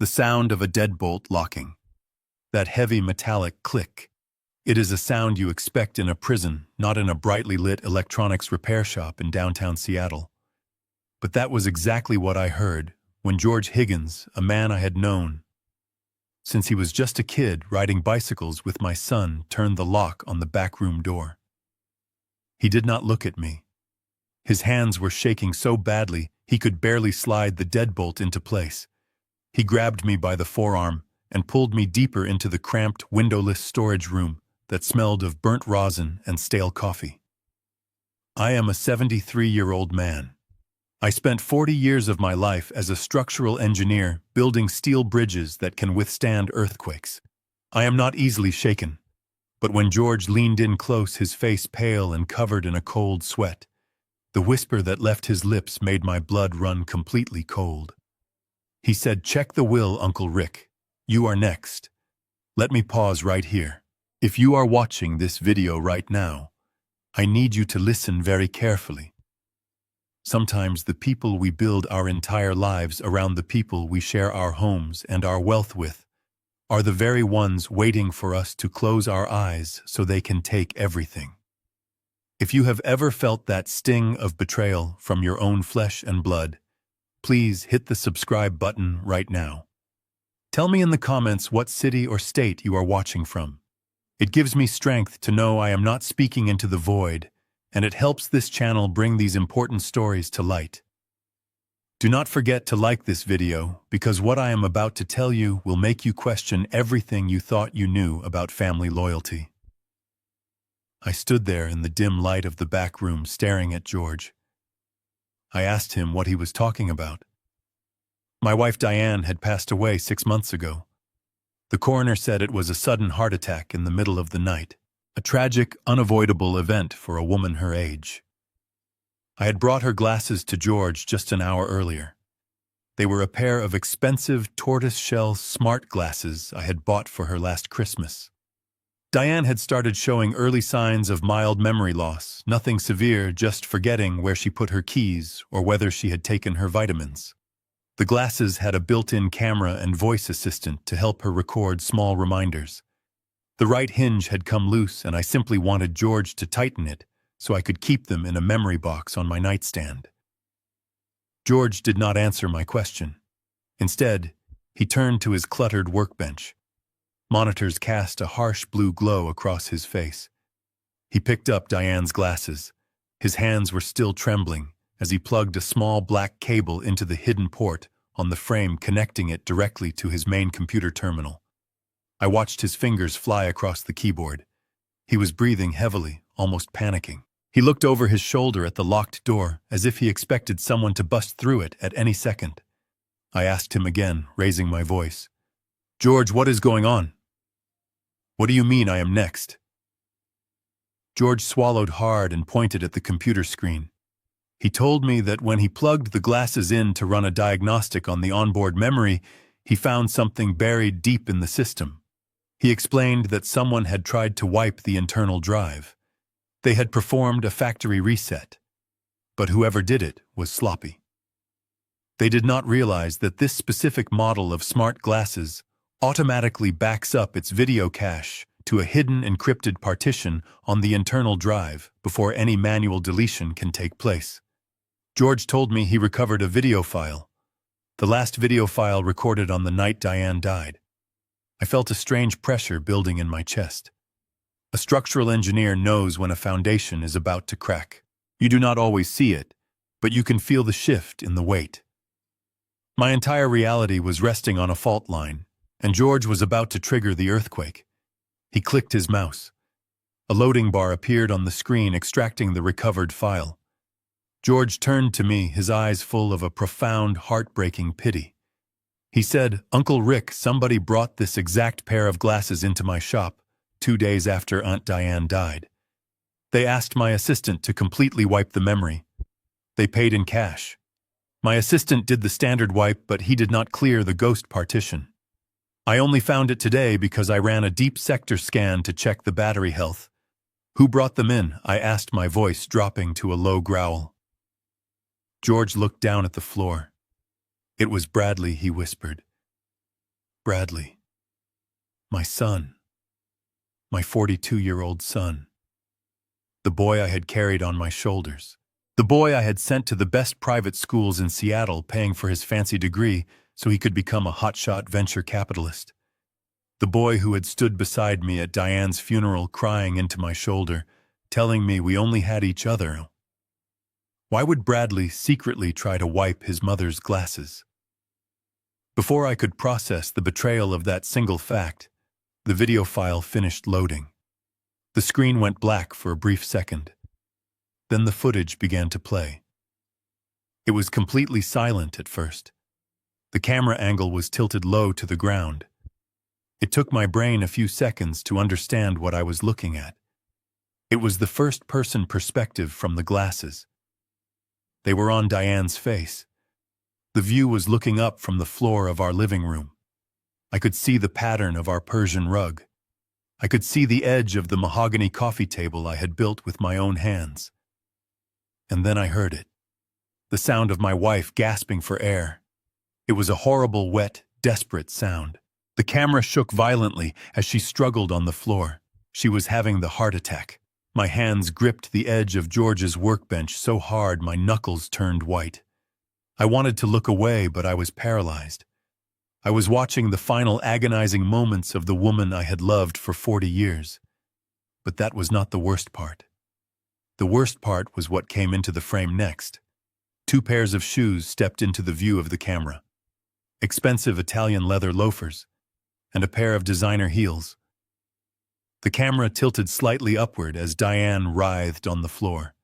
The sound of a deadbolt locking. That heavy metallic click. It is a sound you expect in a prison, not in a brightly lit electronics repair shop in downtown Seattle. But that was exactly what I heard when George Higgins, a man I had known since he was just a kid riding bicycles with my son, turned the lock on the backroom door. He did not look at me. His hands were shaking so badly he could barely slide the deadbolt into place. He grabbed me by the forearm and pulled me deeper into the cramped, windowless storage room that smelled of burnt rosin and stale coffee. I am a 73-year-old man. I spent 40 years of my life as a structural engineer building steel bridges that can withstand earthquakes. I am not easily shaken. But when George leaned in close, his face pale and covered in a cold sweat, the whisper that left his lips made my blood run completely cold. He said, "Check the will, Uncle Rick. You are next." Let me pause right here. If you are watching this video right now, I need you to listen very carefully. Sometimes the people we build our entire lives around, the people we share our homes and our wealth with, are the very ones waiting for us to close our eyes so they can take everything. If you have ever felt that sting of betrayal from your own flesh and blood, please hit the subscribe button right now. Tell me in the comments what city or state you are watching from. It gives me strength to know I am not speaking into the void, and it helps this channel bring these important stories to light. Do not forget to like this video, because what I am about to tell you will make you question everything you thought you knew about family loyalty. I stood there in the dim light of the back room staring at George. I asked him what he was talking about. My wife Diane had passed away 6 months ago. The coroner said it was a sudden heart attack in the middle of the night, a tragic, unavoidable event for a woman her age. I had brought her glasses to George just an hour earlier. They were a pair of expensive tortoise-shell smart glasses I had bought for her last Christmas. Diane had started showing early signs of mild memory loss, nothing severe, just forgetting where she put her keys or whether she had taken her vitamins. The glasses had a built-in camera and voice assistant to help her record small reminders. The right hinge had come loose, and I simply wanted George to tighten it so I could keep them in a memory box on my nightstand. George did not answer my question. Instead, he turned to his cluttered workbench. Monitors cast a harsh blue glow across his face. He picked up Diane's glasses. His hands were still trembling as he plugged a small black cable into the hidden port on the frame, connecting it directly to his main computer terminal. I watched his fingers fly across the keyboard. He was breathing heavily, almost panicking. He looked over his shoulder at the locked door, as if he expected someone to bust through it at any second. I asked him again, raising my voice, "George, what is going on? What do you mean I am next?" George swallowed hard and pointed at the computer screen. He told me that when he plugged the glasses in to run a diagnostic on the onboard memory, he found something buried deep in the system. He explained that someone had tried to wipe the internal drive. They had performed a factory reset, but whoever did it was sloppy. They did not realize that this specific model of smart glasses automatically backs up its video cache to a hidden encrypted partition on the internal drive before any manual deletion can take place. George told me he recovered a video file, the last video file recorded on the night Diane died. I felt a strange pressure building in my chest. A structural engineer knows when a foundation is about to crack. You do not always see it, but you can feel the shift in the weight. My entire reality was resting on a fault line, and George was about to trigger the earthquake. He clicked his mouse. A loading bar appeared on the screen, extracting the recovered file. George turned to me, his eyes full of a profound, heartbreaking pity. He said, "Uncle Rick, somebody brought this exact pair of glasses into my shop 2 days after Aunt Diane died. They asked my assistant to completely wipe the memory. They paid in cash. My assistant did the standard wipe, but he did not clear the ghost partition. I only found it today because I ran a deep sector scan to check the battery health." "Who brought them in?" I asked, my voice dropping to a low growl. George looked down at the floor. "It was Bradley," he whispered. Bradley. My son. My 42-year-old son. The boy I had carried on my shoulders. The boy I had sent to the best private schools in Seattle, paying for his fancy degree so he could become a hotshot venture capitalist. The boy who had stood beside me at Diane's funeral, crying into my shoulder, telling me we only had each other. Why would Bradley secretly try to wipe his mother's glasses? Before I could process the betrayal of that single fact, the video file finished loading. The screen went black for a brief second. Then the footage began to play. It was completely silent at first. The camera angle was tilted low to the ground. It took my brain a few seconds to understand what I was looking at. It was the first-person perspective from the glasses. They were on Diane's face. The view was looking up from the floor of our living room. I could see the pattern of our Persian rug. I could see the edge of the mahogany coffee table I had built with my own hands. And then I heard it. The sound of my wife gasping for air. It was a horrible, wet, desperate sound. The camera shook violently as she struggled on the floor. She was having the heart attack. My hands gripped the edge of George's workbench so hard my knuckles turned white. I wanted to look away, but I was paralyzed. I was watching the final agonizing moments of the woman I had loved for 40 years. But that was not the worst part. The worst part was what came into the frame next. 2 pairs of shoes stepped into the view of the camera. Expensive Italian leather loafers, and a pair of designer heels. The camera tilted slightly upward as Diane writhed on the floor.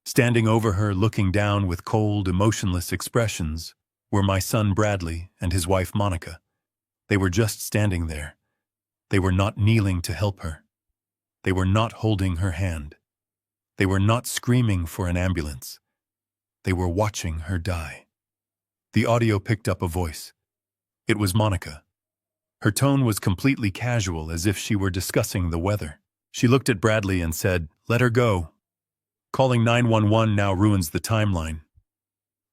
Standing over her, looking down with cold, emotionless expressions, were my son Bradley and his wife Monica. They were just standing there. They were not kneeling to help her. They were not holding her hand. They were not screaming for an ambulance. They were watching her die. The audio picked up a voice. It was Monica. Her tone was completely casual, as if she were discussing the weather. She looked at Bradley and said, "Let her go. Calling 911 now ruins the timeline."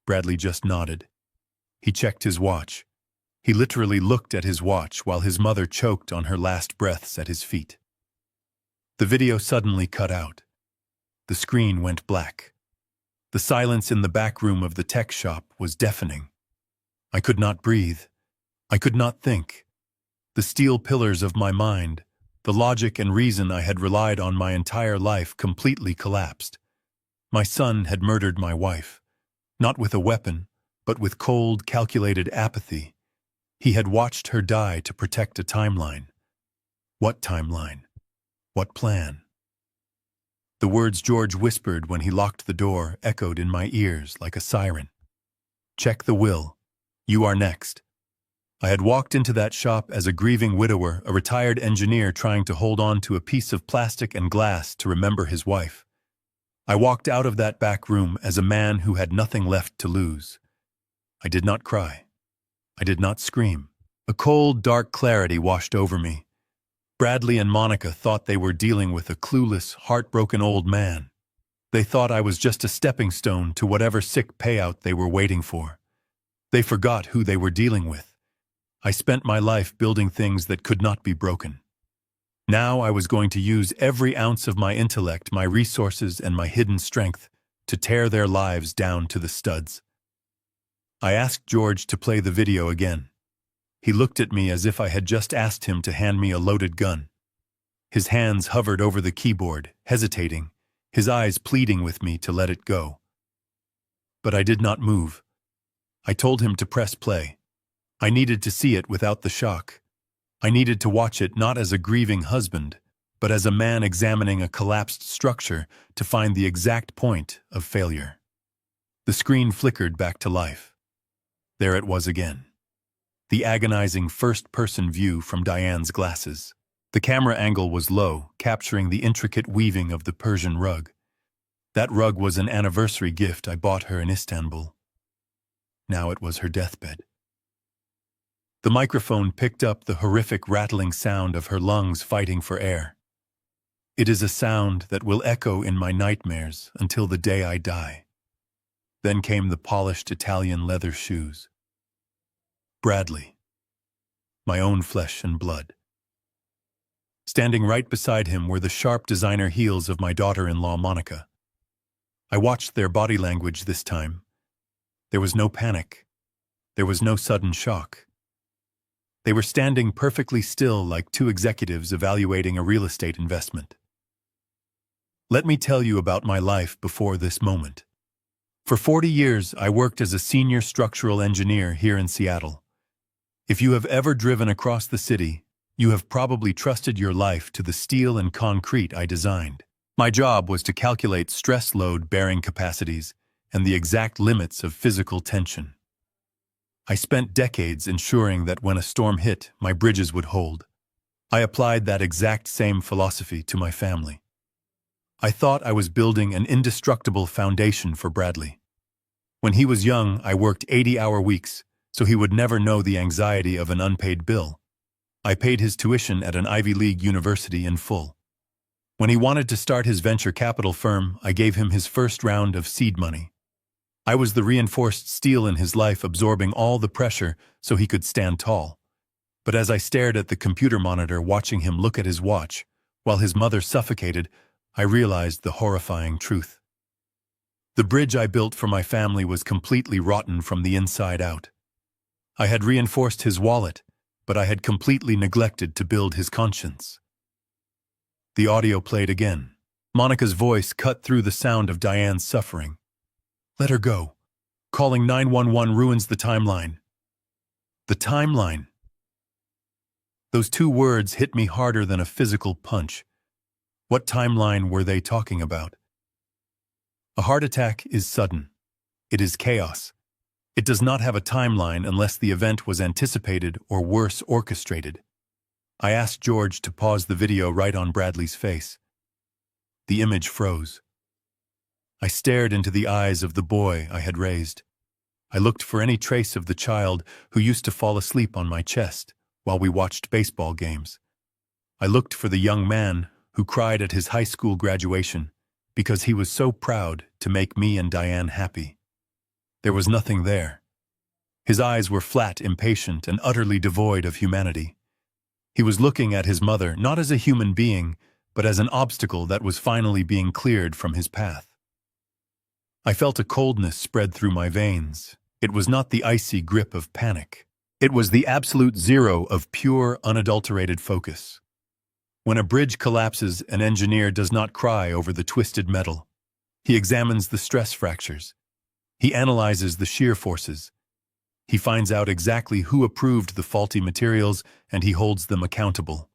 Bradley just nodded. He checked his watch. He literally looked at his watch while his mother choked on her last breaths at his feet. The video suddenly cut out. The screen went black. The silence in the back room of the tech shop was deafening. I could not breathe. I could not think. The steel pillars of my mind, the logic and reason I had relied on my entire life, completely collapsed. My son had murdered my wife, not with a weapon, but with cold, calculated apathy. He had watched her die to protect a timeline. What timeline? What plan? The words George whispered when he locked the door echoed in my ears like a siren. "Check the will. You are next." I had walked into that shop as a grieving widower, a retired engineer trying to hold on to a piece of plastic and glass to remember his wife. I walked out of that back room as a man who had nothing left to lose. I did not cry. I did not scream. A cold, dark clarity washed over me. Bradley and Monica thought they were dealing with a clueless, heartbroken old man. They thought I was just a stepping stone to whatever sick payout they were waiting for. They forgot who they were dealing with. I spent my life building things that could not be broken. Now I was going to use every ounce of my intellect, my resources, and my hidden strength to tear their lives down to the studs. I asked George to play the video again. He looked at me as if I had just asked him to hand me a loaded gun. His hands hovered over the keyboard, hesitating, his eyes pleading with me to let it go. But I did not move. I told him to press play. I needed to see it without the shock. I needed to watch it not as a grieving husband, but as a man examining a collapsed structure to find the exact point of failure. The screen flickered back to life. There it was again. The agonizing first-person view from Diane's glasses. The camera angle was low, capturing the intricate weaving of the Persian rug. That rug was an anniversary gift I bought her in Istanbul. Now it was her deathbed. The microphone picked up the horrific rattling sound of her lungs fighting for air. It is a sound that will echo in my nightmares until the day I die. Then came the polished Italian leather shoes. Bradley. my own flesh and blood. Standing right beside him were the sharp designer heels of my daughter-in-law, Monica. I watched their body language this time. There was no panic. There was no sudden shock. They were standing perfectly still like two executives evaluating a real estate investment. Let me tell you about my life before this moment. For 40 years, I worked as a senior structural engineer here in Seattle. If you have ever driven across the city, you have probably trusted your life to the steel and concrete I designed. My job was to calculate stress load bearing capacities and the exact limits of physical tension. I spent decades ensuring that when a storm hit, my bridges would hold. I applied that exact same philosophy to my family. I thought I was building an indestructible foundation for Bradley. When he was young, I worked 80-hour weeks, so he would never know the anxiety of an unpaid bill. I paid his tuition at an Ivy League university in full. When he wanted to start his venture capital firm, I gave him his first round of seed money. I was the reinforced steel in his life, absorbing all the pressure so he could stand tall. But as I stared at the computer monitor watching him look at his watch, while his mother suffocated, I realized the horrifying truth. The bridge I built for my family was completely rotten from the inside out. I had reinforced his wallet, but I had completely neglected to build his conscience. The audio played again. Monica's voice cut through the sound of Diane's suffering. Let her go. Calling 911 ruins the timeline. The timeline. Those two words hit me harder than a physical punch. What timeline were they talking about? A heart attack is sudden. It is chaos. It does not have a timeline unless the event was anticipated or worse, orchestrated. I asked George to pause the video right on Bradley's face. The image froze. I stared into the eyes of the boy I had raised. I looked for any trace of the child who used to fall asleep on my chest while we watched baseball games. I looked for the young man who cried at his high school graduation because he was so proud to make me and Diane happy. There was nothing there. His eyes were flat, impatient, and utterly devoid of humanity. He was looking at his mother not as a human being, but as an obstacle that was finally being cleared from his path. I felt a coldness spread through my veins. It was not the icy grip of panic. It was the absolute zero of pure, unadulterated focus. When a bridge collapses, an engineer does not cry over the twisted metal. He examines the stress fractures. He analyzes the shear forces. He finds out exactly who approved the faulty materials, and he holds them accountable.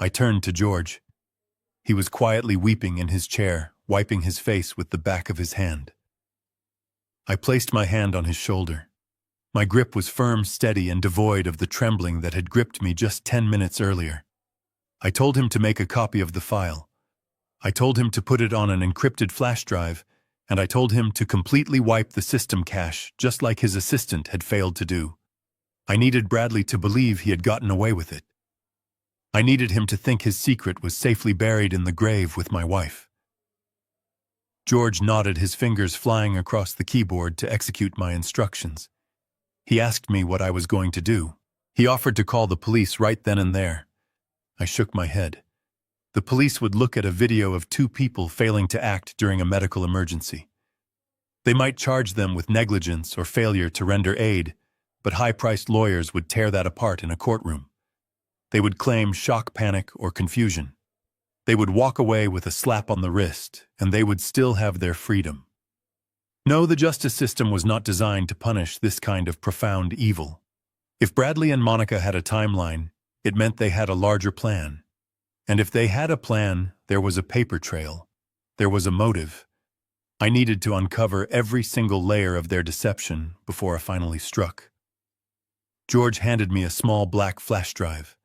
I turned to George. He was quietly weeping in his chair, wiping his face with the back of his hand. I placed my hand on his shoulder. My grip was firm, steady, and devoid of the trembling that had gripped me just 10 minutes earlier. I told him to make a copy of the file. I told him to put it on an encrypted flash drive, and I told him to completely wipe the system cache, just like his assistant had failed to do. I needed Bradley to believe he had gotten away with it. I needed him to think his secret was safely buried in the grave with my wife. George nodded, his fingers flying across the keyboard to execute my instructions. He asked me what I was going to do. He offered to call the police right then and there. I shook my head. The police would look at a video of two people failing to act during a medical emergency. They might charge them with negligence or failure to render aid, but high-priced lawyers would tear that apart in a courtroom. They would claim shock, panic, or confusion. They would walk away with a slap on the wrist, and they would still have their freedom. No, the justice system was not designed to punish this kind of profound evil. If Bradley and Monica had a timeline, it meant they had a larger plan. And if they had a plan, there was a paper trail. There was a motive. I needed to uncover every single layer of their deception before I finally struck. George handed me a small black flash drive.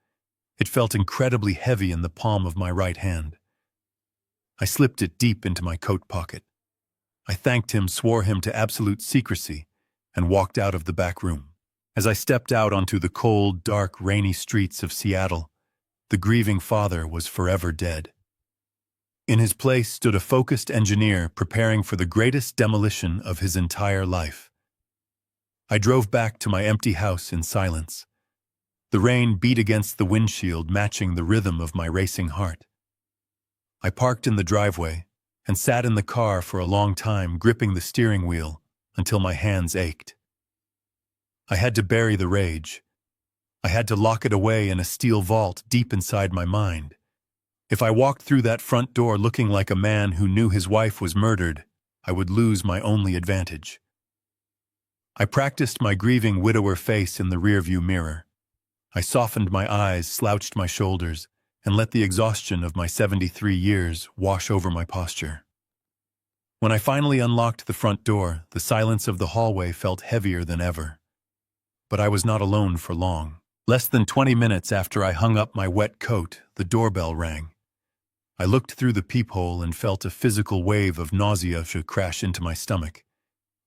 It felt incredibly heavy in the palm of my right hand. I slipped it deep into my coat pocket. I thanked him, swore him to absolute secrecy, and walked out of the back room. As I stepped out onto the cold, dark, rainy streets of Seattle, the grieving father was forever dead. In his place stood a focused engineer preparing for the greatest demolition of his entire life. I drove back to my empty house in silence. The rain beat against the windshield, matching the rhythm of my racing heart. I parked in the driveway and sat in the car for a long time, gripping the steering wheel until my hands ached. I had to bury the rage. I had to lock it away in a steel vault deep inside my mind. If I walked through that front door looking like a man who knew his wife was murdered, I would lose my only advantage. I practiced my grieving widower face in the rearview mirror. I softened my eyes, slouched my shoulders, and let the exhaustion of my 73 years wash over my posture. When I finally unlocked the front door, the silence of the hallway felt heavier than ever. But I was not alone for long. Less than 20 minutes after I hung up my wet coat, the doorbell rang. I looked through the peephole and felt a physical wave of nausea crash into my stomach.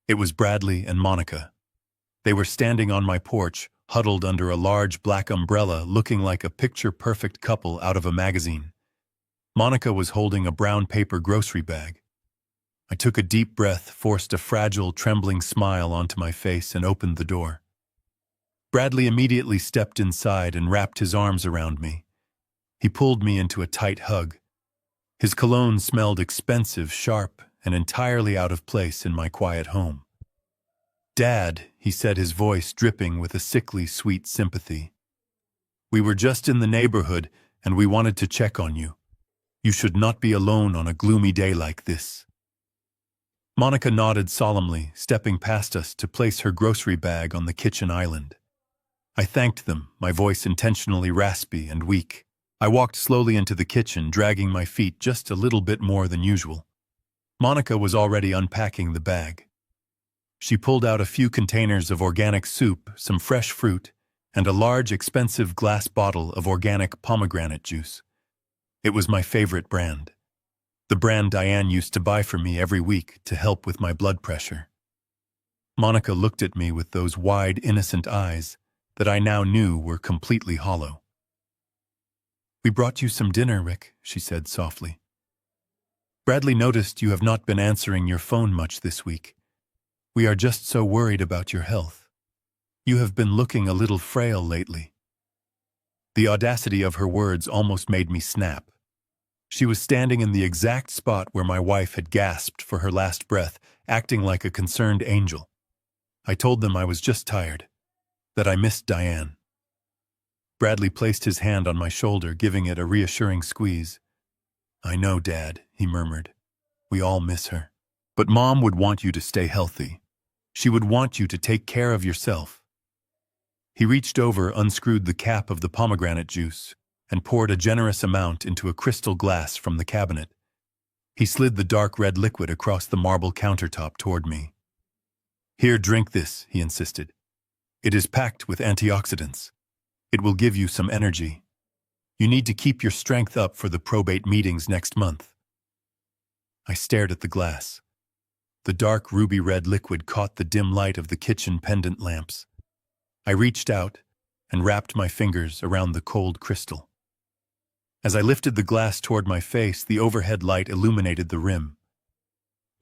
It was Bradley and Monica. They were standing on my porch, huddled under a large black umbrella, looking like a picture-perfect couple out of a magazine. Monica was holding a brown paper grocery bag. I took a deep breath, forced a fragile, trembling smile onto my face, and opened the door. Bradley immediately stepped inside and wrapped his arms around me. He pulled me into a tight hug. His cologne smelled expensive, sharp, and entirely out of place in my quiet home. "Dad," he said, his voice dripping with a sickly, sweet sympathy. "We were just in the neighborhood, and we wanted to check on you. You should not be alone on a gloomy day like this." Monica nodded solemnly, stepping past us to place her grocery bag on the kitchen island. I thanked them, my voice intentionally raspy and weak. I walked slowly into the kitchen, dragging my feet just a little bit more than usual. Monica was already unpacking the bag. She pulled out a few containers of organic soup, some fresh fruit, and a large, expensive glass bottle of organic pomegranate juice. It was my favorite brand. The brand Diane used to buy for me every week to help with my blood pressure. Monica looked at me with those wide, innocent eyes that I now knew were completely hollow. "We brought you some dinner, Rick," she said softly. "Bradley noticed you have not been answering your phone much this week. We are just so worried about your health. You have been looking a little frail lately." The audacity of her words almost made me snap. She was standing in the exact spot where my wife had gasped for her last breath, acting like a concerned angel. I told them I was just tired, that I missed Diane. Bradley placed his hand on my shoulder, giving it a reassuring squeeze. "I know, Dad," he murmured. "We all miss her. But Mom would want you to stay healthy. She would want you to take care of yourself." He reached over, unscrewed the cap of the pomegranate juice, and poured a generous amount into a crystal glass from the cabinet. He slid the dark red liquid across the marble countertop toward me. "Here, drink this," he insisted. "It is packed with antioxidants. It will give you some energy. You need to keep your strength up for the probate meetings next month." I stared at the glass. The dark ruby-red liquid caught the dim light of the kitchen pendant lamps. I reached out and wrapped my fingers around the cold crystal. As I lifted the glass toward my face, the overhead light illuminated the rim.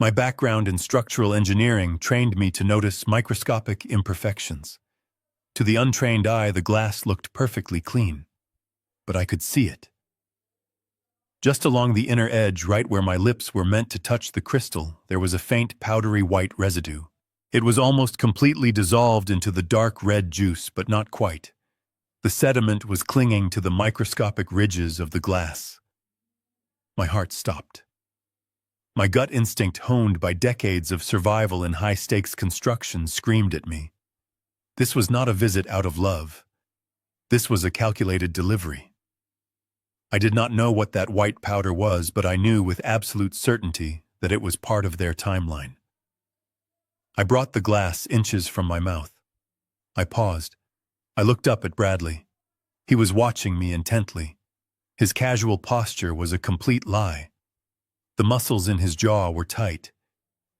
My background in structural engineering trained me to notice microscopic imperfections. To the untrained eye, the glass looked perfectly clean, but I could see it. Just along the inner edge, right where my lips were meant to touch the crystal, there was a faint powdery white residue. It was almost completely dissolved into the dark red juice, but not quite. The sediment was clinging to the microscopic ridges of the glass. My heart stopped. My gut instinct, honed by decades of survival in high-stakes construction, screamed at me. This was not a visit out of love. This was a calculated delivery. I did not know what that white powder was, but I knew with absolute certainty that it was part of their timeline. I brought the glass inches from my mouth. I paused. I looked up at Bradley. He was watching me intently. His casual posture was a complete lie. The muscles in his jaw were tight.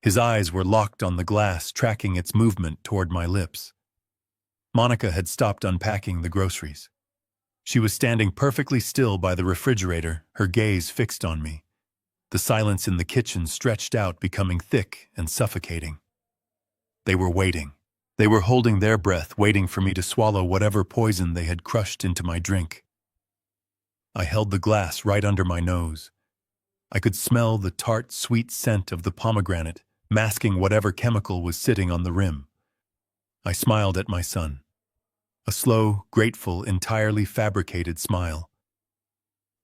His eyes were locked on the glass, tracking its movement toward my lips. Monica had stopped unpacking the groceries. She was standing perfectly still by the refrigerator, her gaze fixed on me. The silence in the kitchen stretched out, becoming thick and suffocating. They were waiting. They were holding their breath, waiting for me to swallow whatever poison they had crushed into my drink. I held the glass right under my nose. I could smell the tart, sweet scent of the pomegranate, masking whatever chemical was sitting on the rim. I smiled at my son. A slow, grateful, entirely fabricated smile.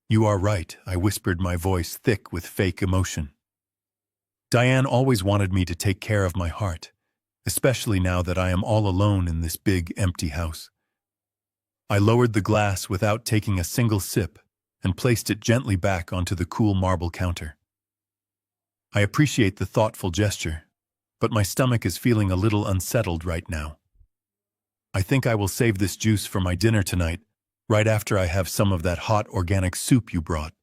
"You are right," I whispered, my voice thick with fake emotion. Diane always wanted me to take care of my heart, especially now that I am all alone in this big, empty house. I lowered the glass without taking a single sip and placed it gently back onto the cool marble counter. I appreciate the thoughtful gesture, but my stomach is feeling a little unsettled right now. I think I will save this juice for my dinner tonight, right after I have some of that hot organic soup you brought.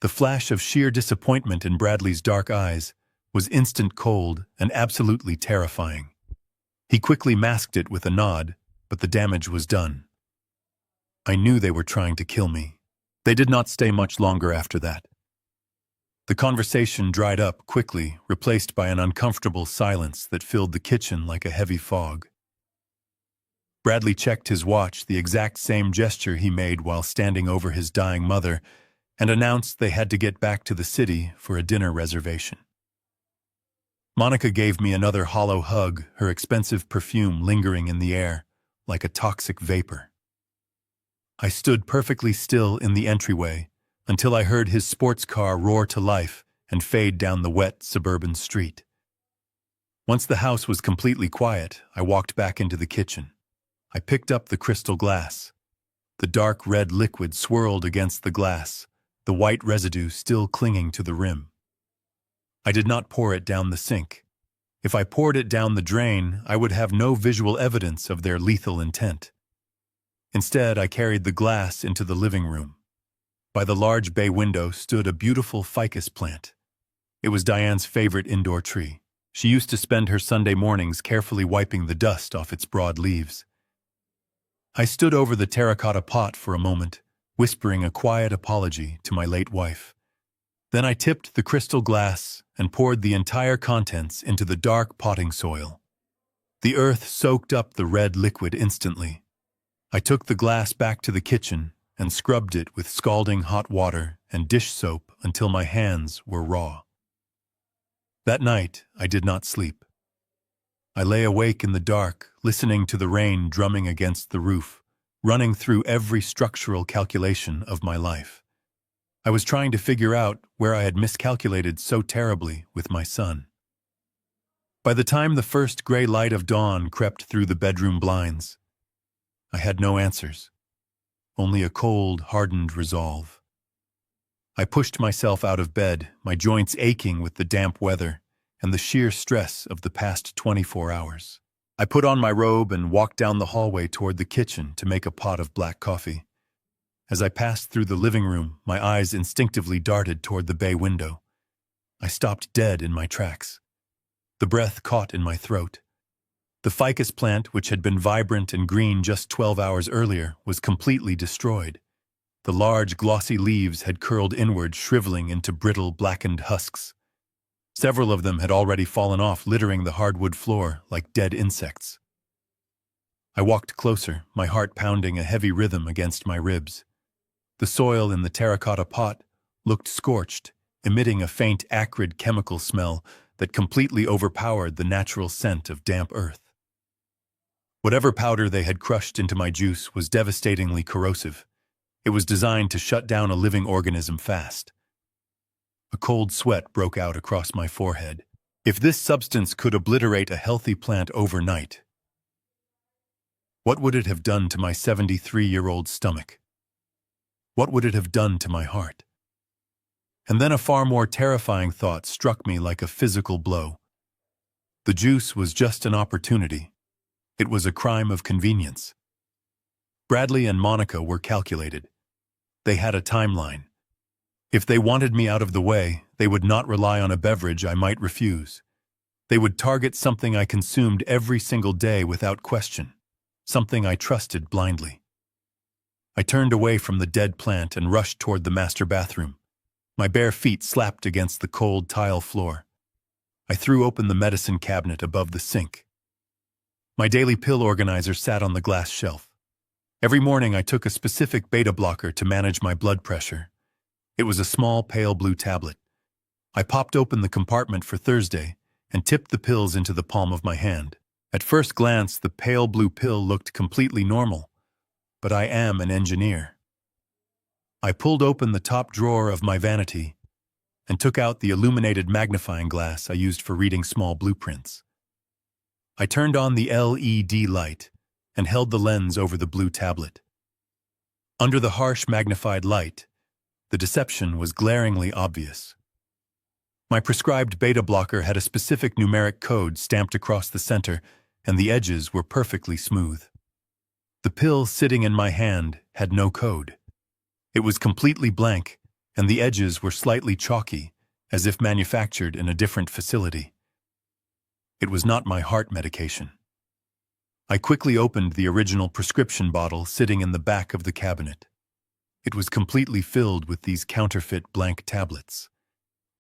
The flash of sheer disappointment in Bradley's dark eyes was instant cold and absolutely terrifying. He quickly masked it with a nod, but the damage was done. I knew they were trying to kill me. They did not stay much longer after that. The conversation dried up quickly, replaced by an uncomfortable silence that filled the kitchen like a heavy fog. Bradley checked his watch, the exact same gesture he made while standing over his dying mother, and announced they had to get back to the city for a dinner reservation. Monica gave me another hollow hug, her expensive perfume lingering in the air, like a toxic vapor. I stood perfectly still in the entryway until I heard his sports car roar to life and fade down the wet suburban street. Once the house was completely quiet, I walked back into the kitchen. I picked up the crystal glass. The dark red liquid swirled against the glass, the white residue still clinging to the rim. I did not pour it down the sink. If I poured it down the drain, I would have no visual evidence of their lethal intent. Instead, I carried the glass into the living room. By the large bay window stood a beautiful ficus plant. It was Diane's favorite indoor tree. She used to spend her Sunday mornings carefully wiping the dust off its broad leaves. I stood over the terracotta pot for a moment, whispering a quiet apology to my late wife. Then I tipped the crystal glass and poured the entire contents into the dark potting soil. The earth soaked up the red liquid instantly. I took the glass back to the kitchen and scrubbed it with scalding hot water and dish soap until my hands were raw. That night, I did not sleep. I lay awake in the dark, listening to the rain drumming against the roof, running through every structural calculation of my life. I was trying to figure out where I had miscalculated so terribly with my son. By the time the first gray light of dawn crept through the bedroom blinds, I had no answers, only a cold, hardened resolve. I pushed myself out of bed, my joints aching with the damp weather and the sheer stress of the past 24 hours. I put on my robe and walked down the hallway toward the kitchen to make a pot of black coffee. As I passed through the living room, my eyes instinctively darted toward the bay window. I stopped dead in my tracks. The breath caught in my throat. The ficus plant, which had been vibrant and green just 12 hours earlier, was completely destroyed. The large, glossy leaves had curled inward, shriveling into brittle, blackened husks. Several of them had already fallen off, littering the hardwood floor like dead insects. I walked closer, my heart pounding a heavy rhythm against my ribs. The soil in the terracotta pot looked scorched, emitting a faint, acrid chemical smell that completely overpowered the natural scent of damp earth. Whatever powder they had crushed into my juice was devastatingly corrosive. It was designed to shut down a living organism fast. A cold sweat broke out across my forehead. If this substance could obliterate a healthy plant overnight, what would it have done to my 73-year-old stomach? What would it have done to my heart? And then a far more terrifying thought struck me like a physical blow. The juice was just an opportunity. It was a crime of convenience. Bradley and Monica were calculated. They had a timeline. If they wanted me out of the way, they would not rely on a beverage I might refuse. They would target something I consumed every single day without question, something I trusted blindly. I turned away from the dead plant and rushed toward the master bathroom. My bare feet slapped against the cold tile floor. I threw open the medicine cabinet above the sink. My daily pill organizer sat on the glass shelf. Every morning I took a specific beta blocker to manage my blood pressure. It was a small, pale blue tablet. I popped open the compartment for Thursday and tipped the pills into the palm of my hand. At first glance, the pale blue pill looked completely normal, but I am an engineer. I pulled open the top drawer of my vanity and took out the illuminated magnifying glass I used for reading small blueprints. I turned on the LED light and held the lens over the blue tablet. Under the harsh magnified light, the deception was glaringly obvious. My prescribed beta blocker had a specific numeric code stamped across the center, and the edges were perfectly smooth. The pill sitting in my hand had no code. It was completely blank, and the edges were slightly chalky, as if manufactured in a different facility. It was not my heart medication. I quickly opened the original prescription bottle sitting in the back of the cabinet. It was completely filled with these counterfeit blank tablets.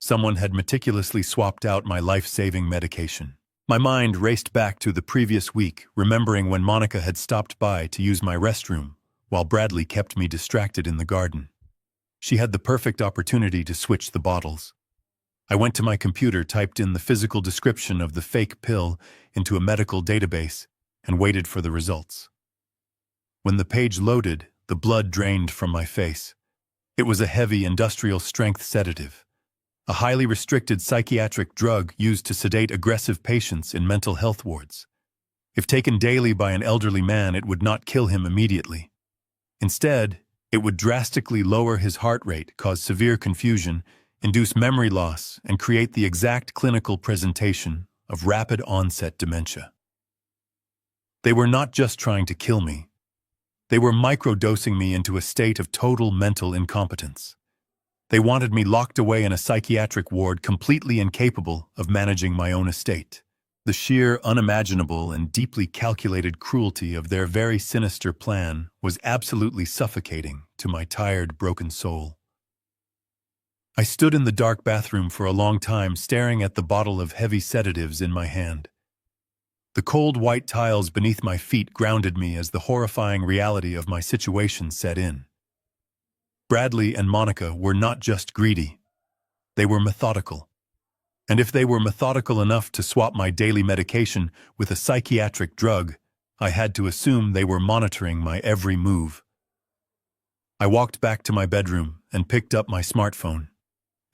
Someone had meticulously swapped out my life-saving medication. My mind raced back to the previous week, remembering when Monica had stopped by to use my restroom, while Bradley kept me distracted in the garden. She had the perfect opportunity to switch the bottles. I went to my computer, typed in the physical description of the fake pill into a medical database, and waited for the results. When the page loaded, the blood drained from my face. It was a heavy industrial-strength sedative, a highly restricted psychiatric drug used to sedate aggressive patients in mental health wards. If taken daily by an elderly man, it would not kill him immediately. Instead, it would drastically lower his heart rate, cause severe confusion, induce memory loss, and create the exact clinical presentation of rapid-onset dementia. They were not just trying to kill me. They were microdosing me into a state of total mental incompetence. They wanted me locked away in a psychiatric ward, completely incapable of managing my own estate. The sheer, unimaginable, and deeply calculated cruelty of their very sinister plan was absolutely suffocating to my tired, broken soul. I stood in the dark bathroom for a long time, staring at the bottle of heavy sedatives in my hand. The cold white tiles beneath my feet grounded me as the horrifying reality of my situation set in. Bradley and Monica were not just greedy. They were methodical. And if they were methodical enough to swap my daily medication with a psychiatric drug, I had to assume they were monitoring my every move. I walked back to my bedroom and picked up my smartphone.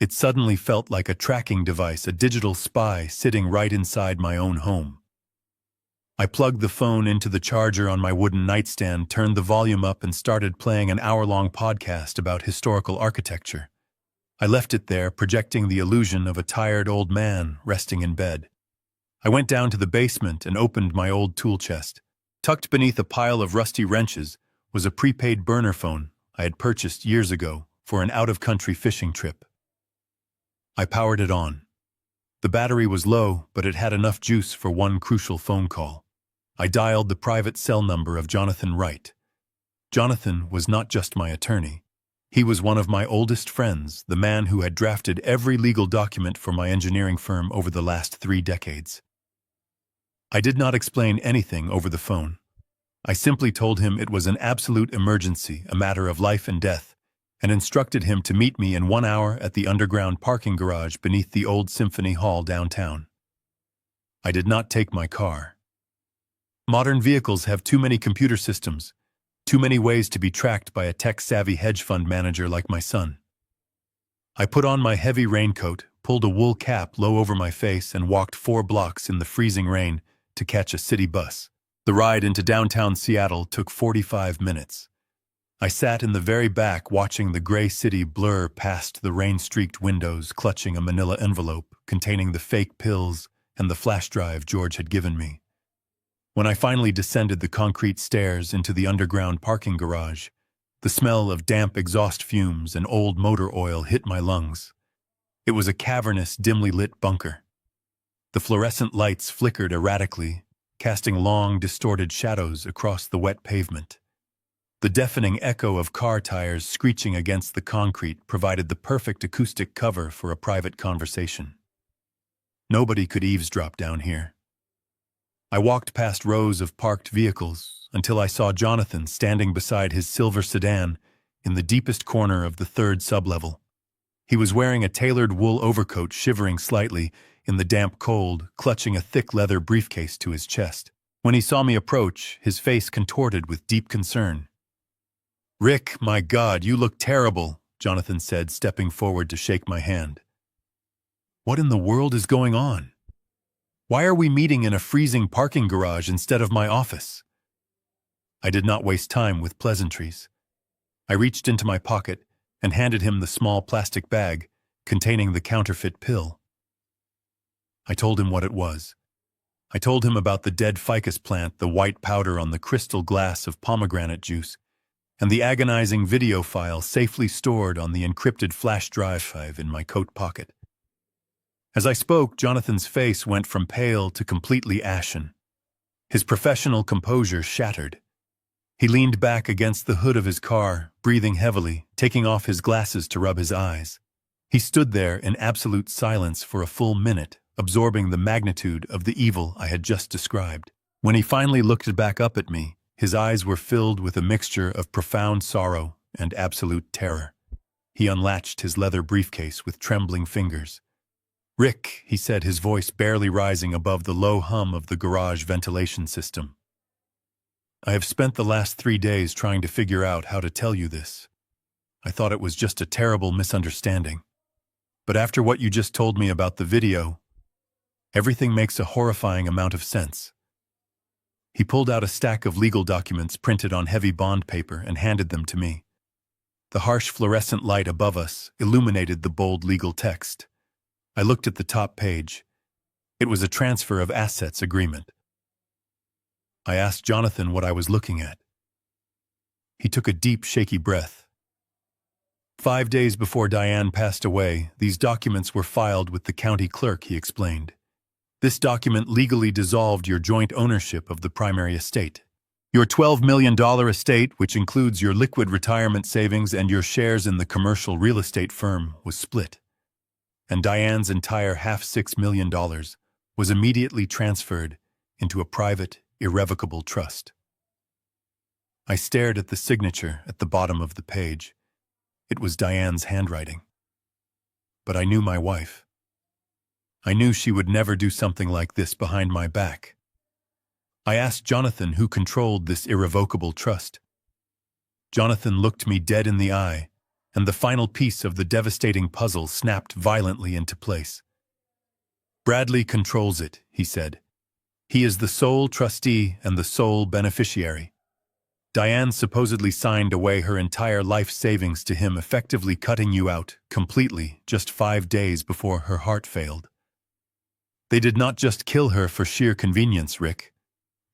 It suddenly felt like a tracking device, a digital spy sitting right inside my own home. I plugged the phone into the charger on my wooden nightstand, turned the volume up, and started playing an hour-long podcast about historical architecture. I left it there, projecting the illusion of a tired old man resting in bed. I went down to the basement and opened my old tool chest. Tucked beneath a pile of rusty wrenches was a prepaid burner phone I had purchased years ago for an out-of-country fishing trip. I powered it on. The battery was low, but it had enough juice for one crucial phone call. I dialed the private cell number of Jonathan Wright. Jonathan was not just my attorney. He was one of my oldest friends, the man who had drafted every legal document for my engineering firm over the last 3 decades. I did not explain anything over the phone. I simply told him it was an absolute emergency, a matter of life and death, and instructed him to meet me in 1 hour at the underground parking garage beneath the old Symphony Hall downtown. I did not take my car. Modern vehicles have too many computer systems, too many ways to be tracked by a tech-savvy hedge fund manager like my son. I put on my heavy raincoat, pulled a wool cap low over my face, and walked 4 blocks in the freezing rain to catch a city bus. The ride into downtown Seattle took 45 minutes. I sat in the very back watching the gray city blur past the rain-streaked windows, clutching a manila envelope containing the fake pills and the flash drive George had given me. When I finally descended the concrete stairs into the underground parking garage, the smell of damp exhaust fumes and old motor oil hit my lungs. It was a cavernous, dimly lit bunker. The fluorescent lights flickered erratically, casting long, distorted shadows across the wet pavement. The deafening echo of car tires screeching against the concrete provided the perfect acoustic cover for a private conversation. Nobody could eavesdrop down here. I walked past rows of parked vehicles until I saw Jonathan standing beside his silver sedan in the deepest corner of the third sublevel. He was wearing a tailored wool overcoat, shivering slightly in the damp cold, clutching a thick leather briefcase to his chest. When he saw me approach, his face contorted with deep concern. "Rick, my God, you look terrible," Jonathan said, stepping forward to shake my hand. "What in the world is going on? Why are we meeting in a freezing parking garage instead of my office?" I did not waste time with pleasantries. I reached into my pocket and handed him the small plastic bag containing the counterfeit pill. I told him what it was. I told him about the dead ficus plant, the white powder on the crystal glass of pomegranate juice, and the agonizing video file safely stored on the encrypted flash drive in my coat pocket. As I spoke, Jonathan's face went from pale to completely ashen. His professional composure shattered. He leaned back against the hood of his car, breathing heavily, taking off his glasses to rub his eyes. He stood there in absolute silence for a full minute, absorbing the magnitude of the evil I had just described. When he finally looked back up at me, his eyes were filled with a mixture of profound sorrow and absolute terror. He unlatched his leather briefcase with trembling fingers. "Rick," he said, his voice barely rising above the low hum of the garage ventilation system. "I have spent the last 3 days trying to figure out how to tell you this. I thought it was just a terrible misunderstanding. But after what you just told me about the video, everything makes a horrifying amount of sense." He pulled out a stack of legal documents printed on heavy bond paper and handed them to me. The harsh fluorescent light above us illuminated the bold legal text. I looked at the top page. It was a transfer of assets agreement. I asked Jonathan what I was looking at. He took a deep, shaky breath. 5 days before Diane passed away, these documents were filed with the county clerk, he explained. This document legally dissolved your joint ownership of the primary estate. Your $12 million estate, which includes your liquid retirement savings and your shares in the commercial real estate firm, was split. And Diane's entire $6 million was immediately transferred into a private, irrevocable trust. I stared at the signature at the bottom of the page. It was Diane's handwriting. But I knew my wife. I knew she would never do something like this behind my back. I asked Jonathan who controlled this irrevocable trust. Jonathan looked me dead in the eye, and the final piece of the devastating puzzle snapped violently into place. "Bradley controls it," he said. "He is the sole trustee and the sole beneficiary. Diane supposedly signed away her entire life savings to him, effectively cutting you out completely just 5 days before her heart failed. They did not just kill her for sheer convenience, Rick.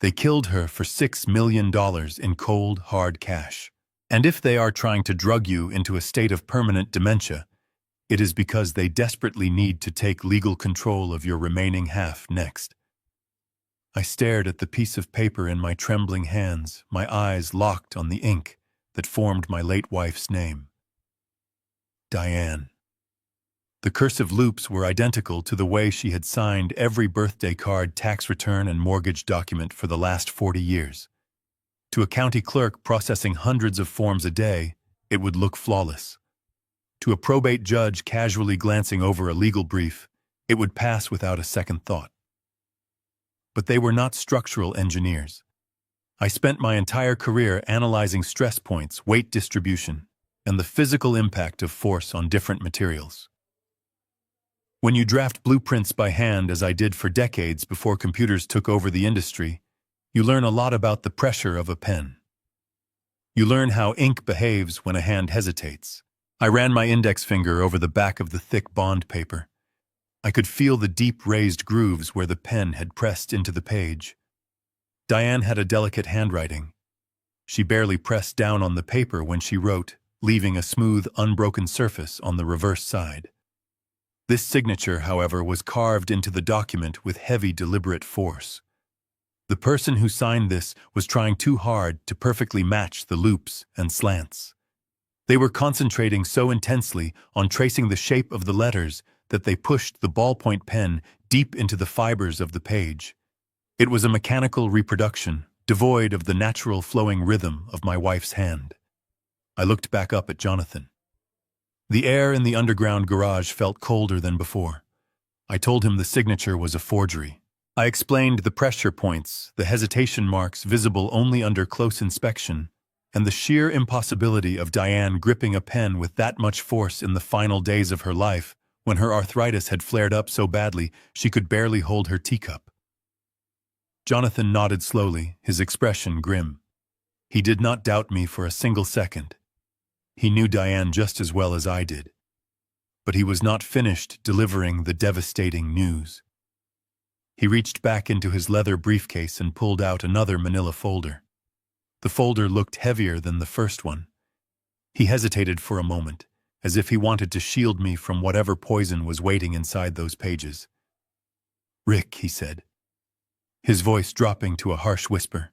They killed her for $6 million in cold, hard cash. And if they are trying to drug you into a state of permanent dementia, it is because they desperately need to take legal control of your remaining half next." I stared at the piece of paper in my trembling hands, my eyes locked on the ink that formed my late wife's name. Diane. The cursive loops were identical to the way she had signed every birthday card, tax return, and mortgage document for the last 40 years. To a county clerk processing hundreds of forms a day, it would look flawless. To a probate judge casually glancing over a legal brief, it would pass without a second thought. But they were not structural engineers. I spent my entire career analyzing stress points, weight distribution, and the physical impact of force on different materials. When you draft blueprints by hand, as I did for decades before computers took over the industry, you learn a lot about the pressure of a pen. You learn how ink behaves when a hand hesitates. I ran my index finger over the back of the thick bond paper. I could feel the deep raised grooves where the pen had pressed into the page. Diane had a delicate handwriting. She barely pressed down on the paper when she wrote, leaving a smooth, unbroken surface on the reverse side. This signature, however, was carved into the document with heavy, deliberate force. The person who signed this was trying too hard to perfectly match the loops and slants. They were concentrating so intensely on tracing the shape of the letters that they pushed the ballpoint pen deep into the fibers of the page. It was a mechanical reproduction, devoid of the natural flowing rhythm of my wife's hand. I looked back up at Jonathan. The air in the underground garage felt colder than before. I told him the signature was a forgery. I explained the pressure points, the hesitation marks visible only under close inspection, and the sheer impossibility of Diane gripping a pen with that much force in the final days of her life, when her arthritis had flared up so badly she could barely hold her teacup. Jonathan nodded slowly, his expression grim. He did not doubt me for a single second. He knew Diane just as well as I did. But he was not finished delivering the devastating news. He reached back into his leather briefcase and pulled out another manila folder. The folder looked heavier than the first one. He hesitated for a moment, as if he wanted to shield me from whatever poison was waiting inside those pages. "Rick," he said, his voice dropping to a harsh whisper.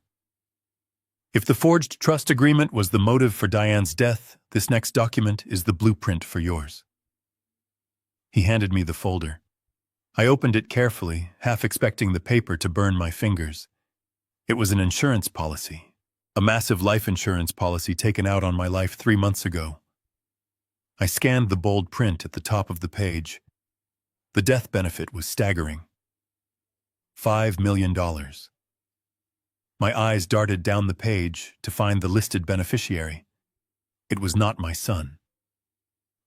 "If the forged trust agreement was the motive for Diane's death, this next document is the blueprint for yours." He handed me the folder. I opened it carefully, half expecting the paper to burn my fingers. It was an insurance policy, a massive life insurance policy taken out on my life 3 months ago. I scanned the bold print at the top of the page. The death benefit was staggering. $5 million. My eyes darted down the page to find the listed beneficiary. It was not my son.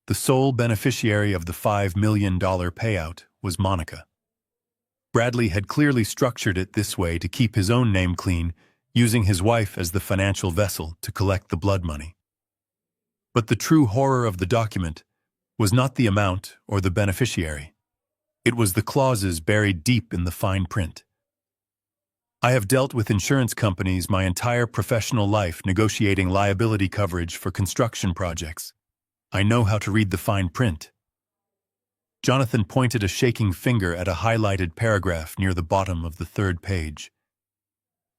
The sole beneficiary of the $5 million payout was Monica. Bradley had clearly structured it this way to keep his own name clean, using his wife as the financial vessel to collect the blood money. But the true horror of the document was not the amount or the beneficiary. It was the clauses buried deep in the fine print. I have dealt with insurance companies my entire professional life negotiating liability coverage for construction projects. I know how to read the fine print. Jonathan pointed a shaking finger at a highlighted paragraph near the bottom of the 3rd page.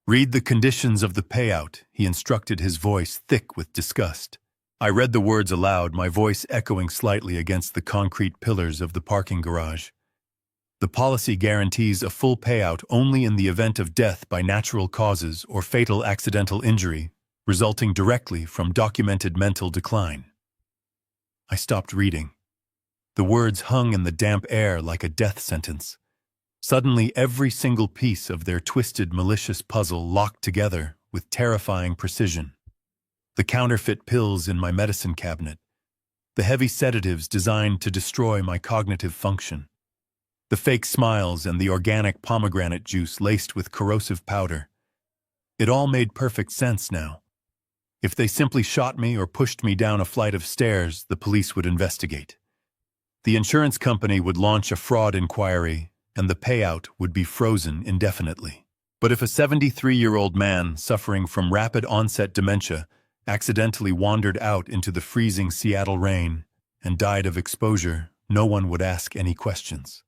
"Read the conditions of the payout," he instructed, his voice thick with disgust. I read the words aloud, my voice echoing slightly against the concrete pillars of the parking garage. The policy guarantees a full payout only in the event of death by natural causes or fatal accidental injury resulting directly from documented mental decline. I stopped reading. The words hung in the damp air like a death sentence. Suddenly, every single piece of their twisted, malicious puzzle locked together with terrifying precision. The counterfeit pills in my medicine cabinet, the heavy sedatives designed to destroy my cognitive function, the fake smiles and the organic pomegranate juice laced with corrosive powder. It all made perfect sense now. If they simply shot me or pushed me down a flight of stairs, the police would investigate. The insurance company would launch a fraud inquiry, and the payout would be frozen indefinitely. But if a 73-year-old man suffering from rapid-onset dementia accidentally wandered out into the freezing Seattle rain and died of exposure, no one would ask any questions.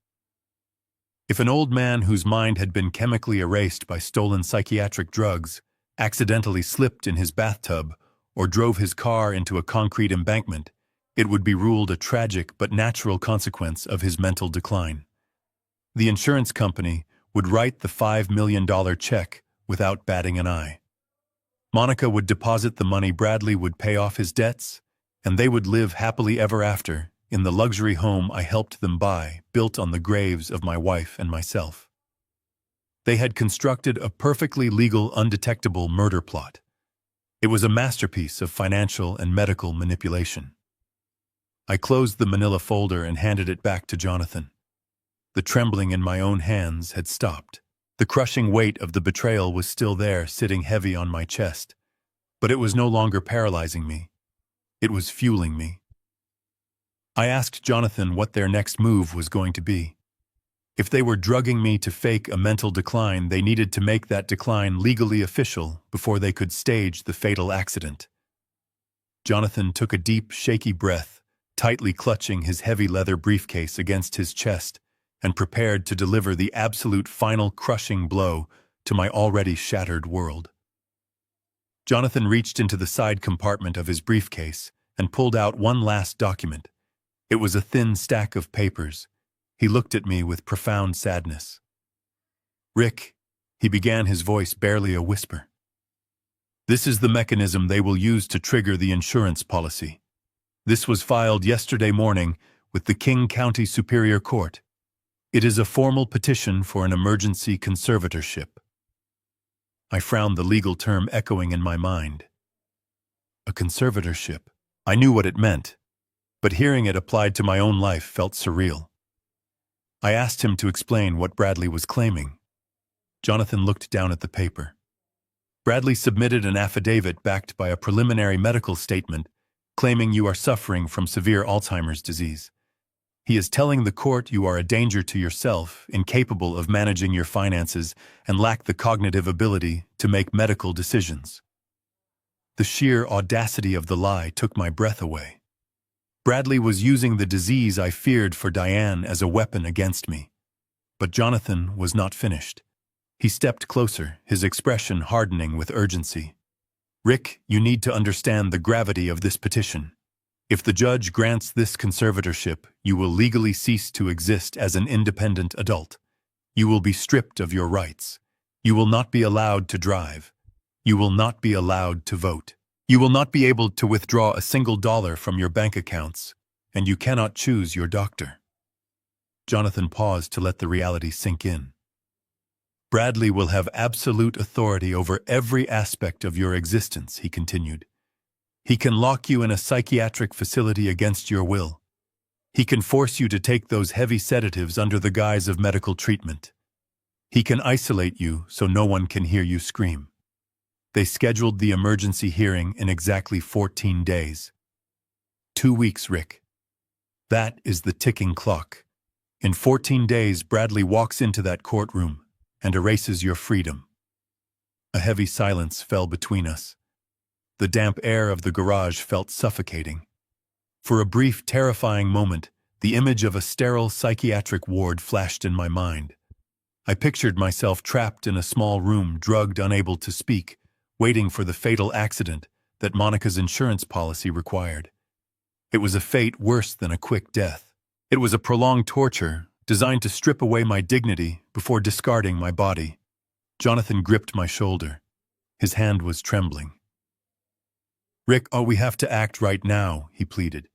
If an old man whose mind had been chemically erased by stolen psychiatric drugs accidentally slipped in his bathtub or drove his car into a concrete embankment, it would be ruled a tragic but natural consequence of his mental decline. The insurance company would write the $5 million check without batting an eye. Monica would deposit the money, Bradley would pay off his debts, and they would live happily ever after in the luxury home I helped them buy, built on the graves of my wife and myself. They had constructed a perfectly legal, undetectable murder plot. It was a masterpiece of financial and medical manipulation. I closed the manila folder and handed it back to Jonathan. The trembling in my own hands had stopped. The crushing weight of the betrayal was still there, sitting heavy on my chest, but it was no longer paralyzing me. It was fueling me. I asked Jonathan what their next move was going to be. If they were drugging me to fake a mental decline, they needed to make that decline legally official before they could stage the fatal accident. Jonathan took a deep, shaky breath, tightly clutching his heavy leather briefcase against his chest, and prepared to deliver the absolute final crushing blow to my already shattered world. Jonathan reached into the side compartment of his briefcase and pulled out one last document. It was a thin stack of papers. He looked at me with profound sadness. "Rick," He began, his voice barely a whisper. This is the mechanism they will use to trigger the insurance policy. This was filed yesterday morning with the King County Superior Court. It is a formal petition for an emergency conservatorship. I frowned, the legal term echoing in my mind. A conservatorship. I knew what it meant, but hearing it applied to my own life felt surreal. I asked him to explain what Bradley was claiming. Jonathan looked down at the paper. Bradley submitted an affidavit backed by a preliminary medical statement claiming you are suffering from severe Alzheimer's disease. He is telling the court you are a danger to yourself, incapable of managing your finances, and lack the cognitive ability to make medical decisions. The sheer audacity of the lie took my breath away. Bradley was using the disease I feared for Diane as a weapon against me. But Jonathan was not finished. He stepped closer, his expression hardening with urgency. Rick, you need to understand the gravity of this petition. If the judge grants this conservatorship, you will legally cease to exist as an independent adult. You will be stripped of your rights. You will not be allowed to drive. You will not be allowed to vote. You will not be able to withdraw a single dollar from your bank accounts, and you cannot choose your doctor. Jonathan paused to let the reality sink in. Bradley will have absolute authority over every aspect of your existence, he continued. He can lock you in a psychiatric facility against your will. He can force you to take those heavy sedatives under the guise of medical treatment. He can isolate you so no one can hear you scream. They scheduled the emergency hearing in exactly 14 days. 2 weeks, Rick. That is the ticking clock. In 14 days, Bradley walks into that courtroom and erases your freedom. A heavy silence fell between us. The damp air of the garage felt suffocating. For a brief, terrifying moment, the image of a sterile psychiatric ward flashed in my mind. I pictured myself trapped in a small room, drugged, unable to speak, waiting for the fatal accident that Monica's insurance policy required. It was a fate worse than a quick death. It was a prolonged torture designed to strip away my dignity before discarding my body. Jonathan gripped my shoulder. His hand was trembling. Rick, we have to act right now, he pleaded.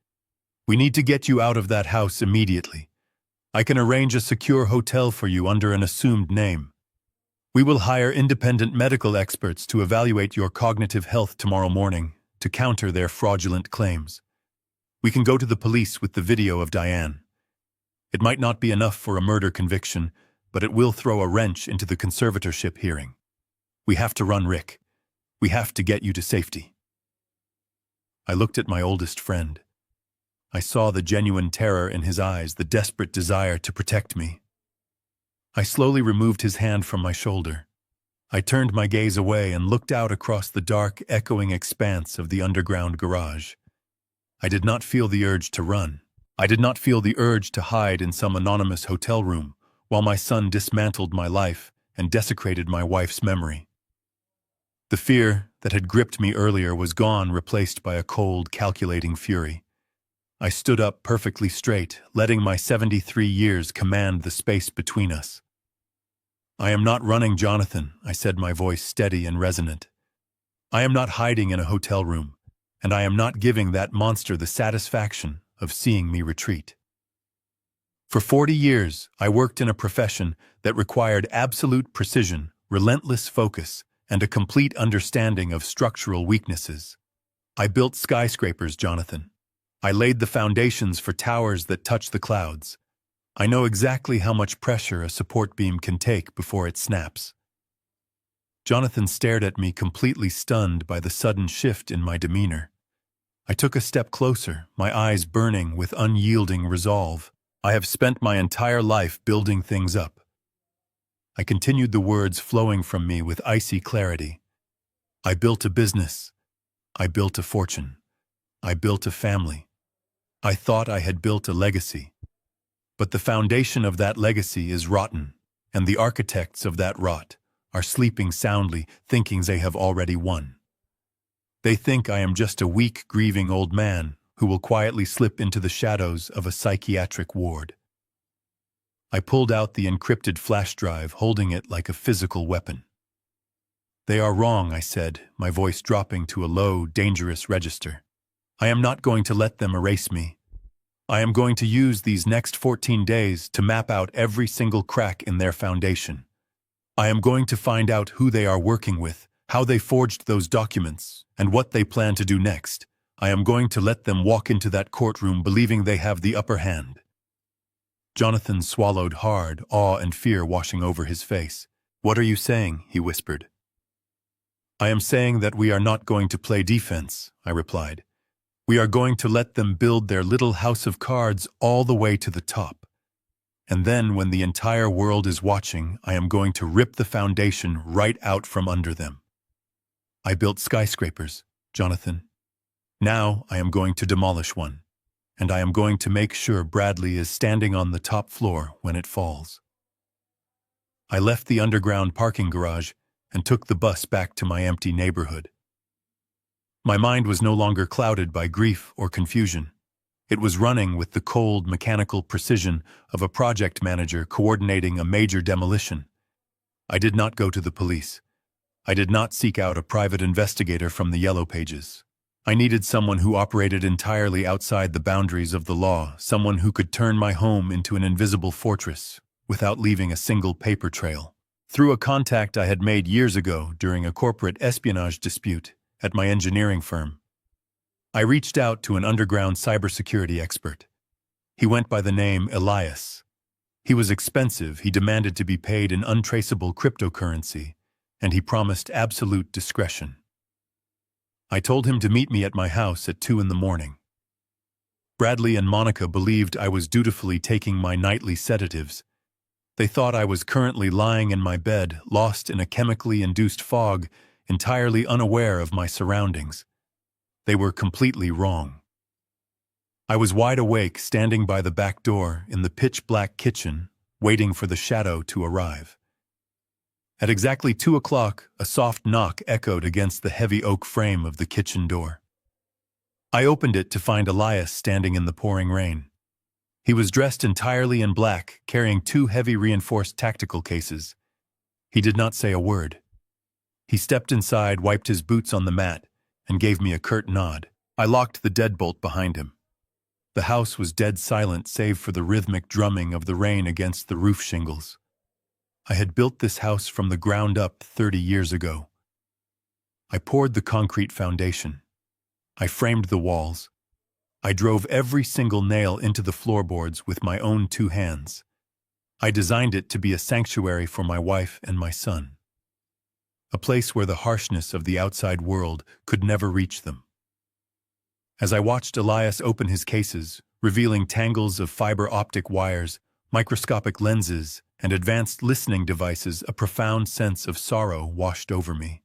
We need to get you out of that house immediately. I can arrange a secure hotel for you under an assumed name. We will hire independent medical experts to evaluate your cognitive health tomorrow morning to counter their fraudulent claims. We can go to the police with the video of Diane. It might not be enough for a murder conviction, but it will throw a wrench into the conservatorship hearing. We have to run, Rick. We have to get you to safety. I looked at my oldest friend. I saw the genuine terror in his eyes, the desperate desire to protect me. I slowly removed his hand from my shoulder. I turned my gaze away and looked out across the dark, echoing expanse of the underground garage. I did not feel the urge to run. I did not feel the urge to hide in some anonymous hotel room while my son dismantled my life and desecrated my wife's memory. The fear that had gripped me earlier was gone, replaced by a cold, calculating fury. I stood up perfectly straight, letting my 73 years command the space between us. I am not running, Jonathan, I said, my voice steady and resonant. I am not hiding in a hotel room, and I am not giving that monster the satisfaction of seeing me retreat. For 40 years, I worked in a profession that required absolute precision, relentless focus, and a complete understanding of structural weaknesses. I built skyscrapers, Jonathan. I laid the foundations for towers that touch the clouds. I know exactly how much pressure a support beam can take before it snaps. Jonathan stared at me, completely stunned by the sudden shift in my demeanor. I took a step closer, my eyes burning with unyielding resolve. I have spent my entire life building things up. I continued, the words flowing from me with icy clarity. I built a business. I built a fortune. I built a family. I thought I had built a legacy. But the foundation of that legacy is rotten, and the architects of that rot are sleeping soundly, thinking they have already won. They think I am just a weak, grieving old man who will quietly slip into the shadows of a psychiatric ward. I pulled out the encrypted flash drive, holding it like a physical weapon. "They are wrong," I said, my voice dropping to a low, dangerous register. "I am not going to let them erase me. I am going to use these next 14 days to map out every single crack in their foundation. I am going to find out who they are working with, how they forged those documents, and what they plan to do next. I am going to let them walk into that courtroom believing they have the upper hand." Jonathan swallowed hard, awe and fear washing over his face. "What are you saying?" he whispered. "I am saying that we are not going to play defense," I replied. "We are going to let them build their little house of cards all the way to the top. And then when the entire world is watching, I am going to rip the foundation right out from under them. I built skyscrapers, Jonathan. Now I am going to demolish one, and I am going to make sure Bradley is standing on the top floor when it falls." I left the underground parking garage and took the bus back to my empty neighborhood. My mind was no longer clouded by grief or confusion. It was running with the cold, mechanical precision of a project manager coordinating a major demolition. I did not go to the police. I did not seek out a private investigator from the Yellow Pages. I needed someone who operated entirely outside the boundaries of the law, someone who could turn my home into an invisible fortress without leaving a single paper trail. Through a contact I had made years ago during a corporate espionage dispute at my engineering firm, I reached out to an underground cybersecurity expert. He went by the name Elias. He was expensive, he demanded to be paid in untraceable cryptocurrency, and he promised absolute discretion. I told him to meet me at my house at 2 a.m. Bradley and Monica believed I was dutifully taking my nightly sedatives. They thought I was currently lying in my bed, lost in a chemically induced fog, entirely unaware of my surroundings. They were completely wrong. I was wide awake, standing by the back door in the pitch-black kitchen, waiting for the shadow to arrive. At exactly 2 o'clock, a soft knock echoed against the heavy oak frame of the kitchen door. I opened it to find Elias standing in the pouring rain. He was dressed entirely in black, carrying 2 heavy reinforced tactical cases. He did not say a word. He stepped inside, wiped his boots on the mat, and gave me a curt nod. I locked the deadbolt behind him. The house was dead silent save for the rhythmic drumming of the rain against the roof shingles. I had built this house from the ground up 30 years ago. I poured the concrete foundation. I framed the walls. I drove every single nail into the floorboards with my own 2 hands. I designed it to be a sanctuary for my wife and my son. A place where the harshness of the outside world could never reach them. As I watched Elias open his cases, revealing tangles of fiber optic wires, microscopic lenses, and advanced listening devices, a profound sense of sorrow washed over me.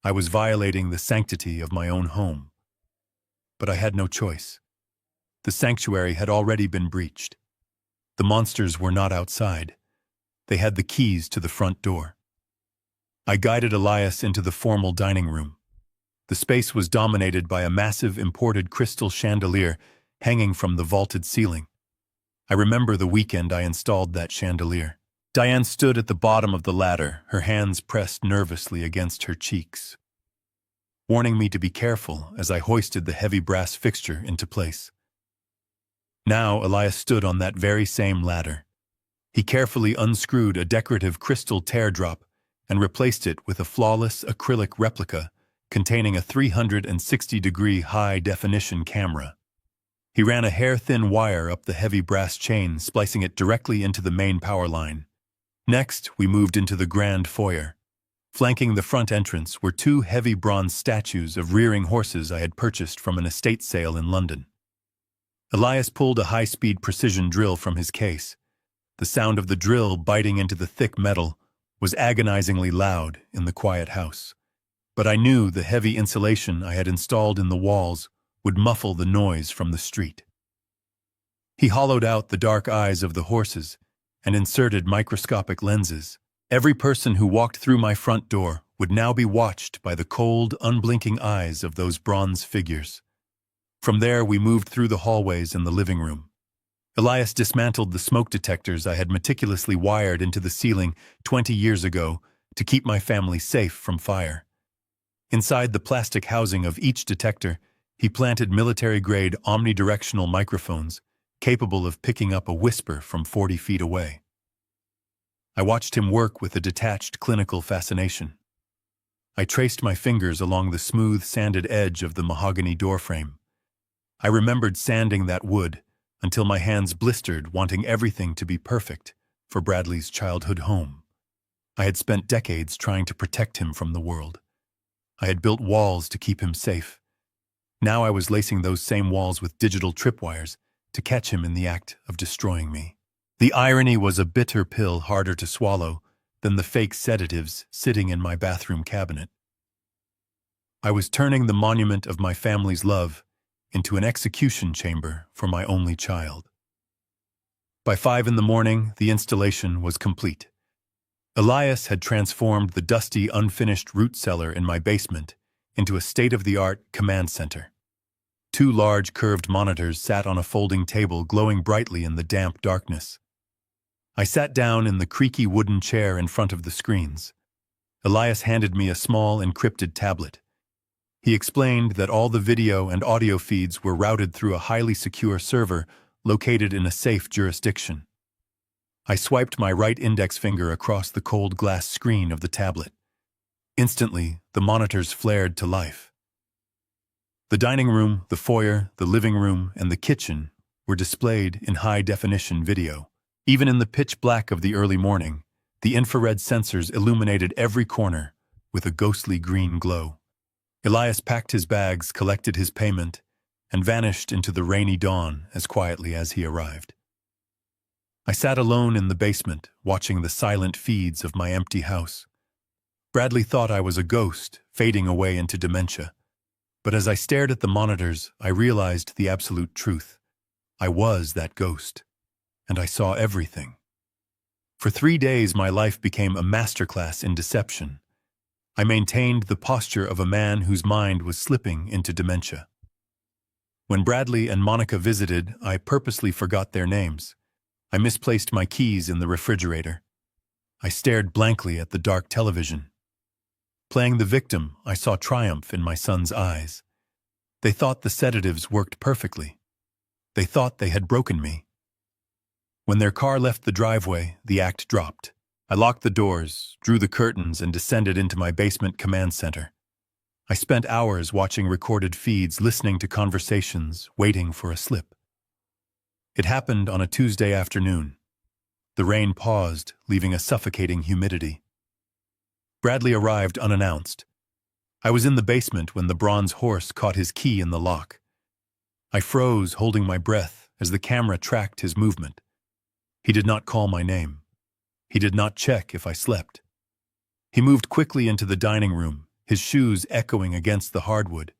I was violating the sanctity of my own home. But I had no choice. The sanctuary had already been breached. The monsters were not outside. They had the keys to the front door. I guided Elias into the formal dining room. The space was dominated by a massive imported crystal chandelier hanging from the vaulted ceiling. I remember the weekend I installed that chandelier. Diane stood at the bottom of the ladder, her hands pressed nervously against her cheeks, warning me to be careful as I hoisted the heavy brass fixture into place. Now Elias stood on that very same ladder. He carefully unscrewed a decorative crystal teardrop and replaced it with a flawless acrylic replica containing a 360-degree high-definition camera. He ran a hair-thin wire up the heavy brass chain, splicing it directly into the main power line. Next, we moved into the grand foyer. Flanking the front entrance were 2 heavy bronze statues of rearing horses I had purchased from an estate sale in London. Elias pulled a high-speed precision drill from his case. The sound of the drill biting into the thick metal was agonizingly loud in the quiet house. But I knew the heavy insulation I had installed in the walls would muffle the noise from the street. He hollowed out the dark eyes of the horses and inserted microscopic lenses. Every person who walked through my front door would now be watched by the cold, unblinking eyes of those bronze figures. From there, we moved through the hallways and the living room. Elias dismantled the smoke detectors I had meticulously wired into the ceiling 20 years ago to keep my family safe from fire. Inside the plastic housing of each detector, he planted military-grade omnidirectional microphones capable of picking up a whisper from 40 feet away. I watched him work with a detached clinical fascination. I traced my fingers along the smooth, sanded edge of the mahogany doorframe. I remembered sanding that wood until my hands blistered, wanting everything to be perfect for Bradley's childhood home. I had spent decades trying to protect him from the world. I had built walls to keep him safe. Now I was lacing those same walls with digital tripwires to catch him in the act of destroying me. The irony was a bitter pill harder to swallow than the fake sedatives sitting in my bathroom cabinet. I was turning the monument of my family's love into an execution chamber for my only child. By 5 a.m, the installation was complete. Elias had transformed the dusty, unfinished root cellar in my basement into a state-of-the-art command center. 2 large curved monitors sat on a folding table glowing brightly in the damp darkness. I sat down in the creaky wooden chair in front of the screens. Elias handed me a small encrypted tablet. He explained that all the video and audio feeds were routed through a highly secure server located in a safe jurisdiction. I swiped my right index finger across the cold glass screen of the tablet. Instantly, the monitors flared to life. The dining room, the foyer, the living room, and the kitchen were displayed in high-definition video. Even in the pitch black of the early morning, the infrared sensors illuminated every corner with a ghostly green glow. Elias packed his bags, collected his payment, and vanished into the rainy dawn as quietly as he arrived. I sat alone in the basement, watching the silent feeds of my empty house. Bradley thought I was a ghost, fading away into dementia. But as I stared at the monitors, I realized the absolute truth. I was that ghost, and I saw everything. For 3 days, my life became a masterclass in deception. I maintained the posture of a man whose mind was slipping into dementia. When Bradley and Monica visited, I purposely forgot their names. I misplaced my keys in the refrigerator. I stared blankly at the dark television. Playing the victim, I saw triumph in my son's eyes. They thought the sedatives worked perfectly. They thought they had broken me. When their car left the driveway, the act dropped. I locked the doors, drew the curtains, and descended into my basement command center. I spent hours watching recorded feeds, listening to conversations, waiting for a slip. It happened on a Tuesday afternoon. The rain paused, leaving a suffocating humidity. Bradley arrived unannounced. I was in the basement when the bronze horse caught his key in the lock. I froze, holding my breath, as the camera tracked his movement. He did not call my name. He did not check if I slept. He moved quickly into the dining room, his shoes echoing against the hardwood.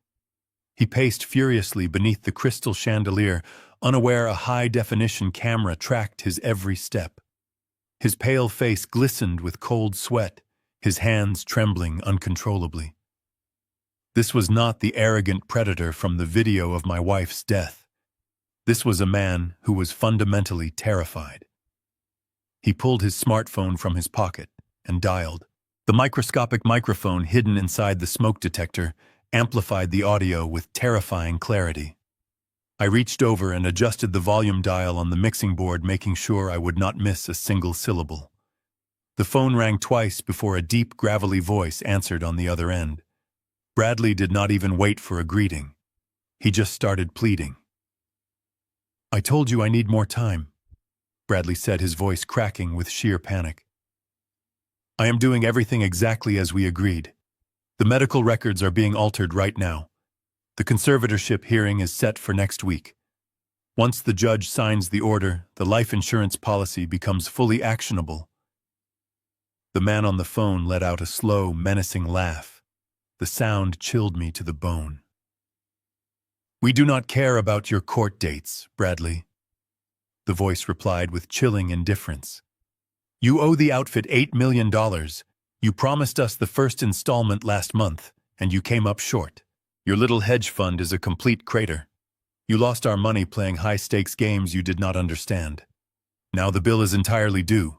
He paced furiously beneath the crystal chandelier, unaware a high-definition camera tracked his every step. His pale face glistened with cold sweat, his hands trembling uncontrollably. This was not the arrogant predator from the video of my wife's death. This was a man who was fundamentally terrified. He pulled his smartphone from his pocket and dialed. The microscopic microphone hidden inside the smoke detector amplified the audio with terrifying clarity. I reached over and adjusted the volume dial on the mixing board, making sure I would not miss a single syllable. The phone rang twice before a deep, gravelly voice answered on the other end. Bradley did not even wait for a greeting. He just started pleading. "I told you I need more time," Bradley said, his voice cracking with sheer panic. "I am doing everything exactly as we agreed. The medical records are being altered right now. The conservatorship hearing is set for next week. Once the judge signs the order, the life insurance policy becomes fully actionable." The man on the phone let out a slow, menacing laugh. The sound chilled me to the bone. "We do not care about your court dates, Bradley," the voice replied with chilling indifference. "You owe the outfit $8 million. You promised us the first installment last month, and you came up short. Your little hedge fund is a complete crater. You lost our money playing high-stakes games you did not understand. Now the bill is entirely due."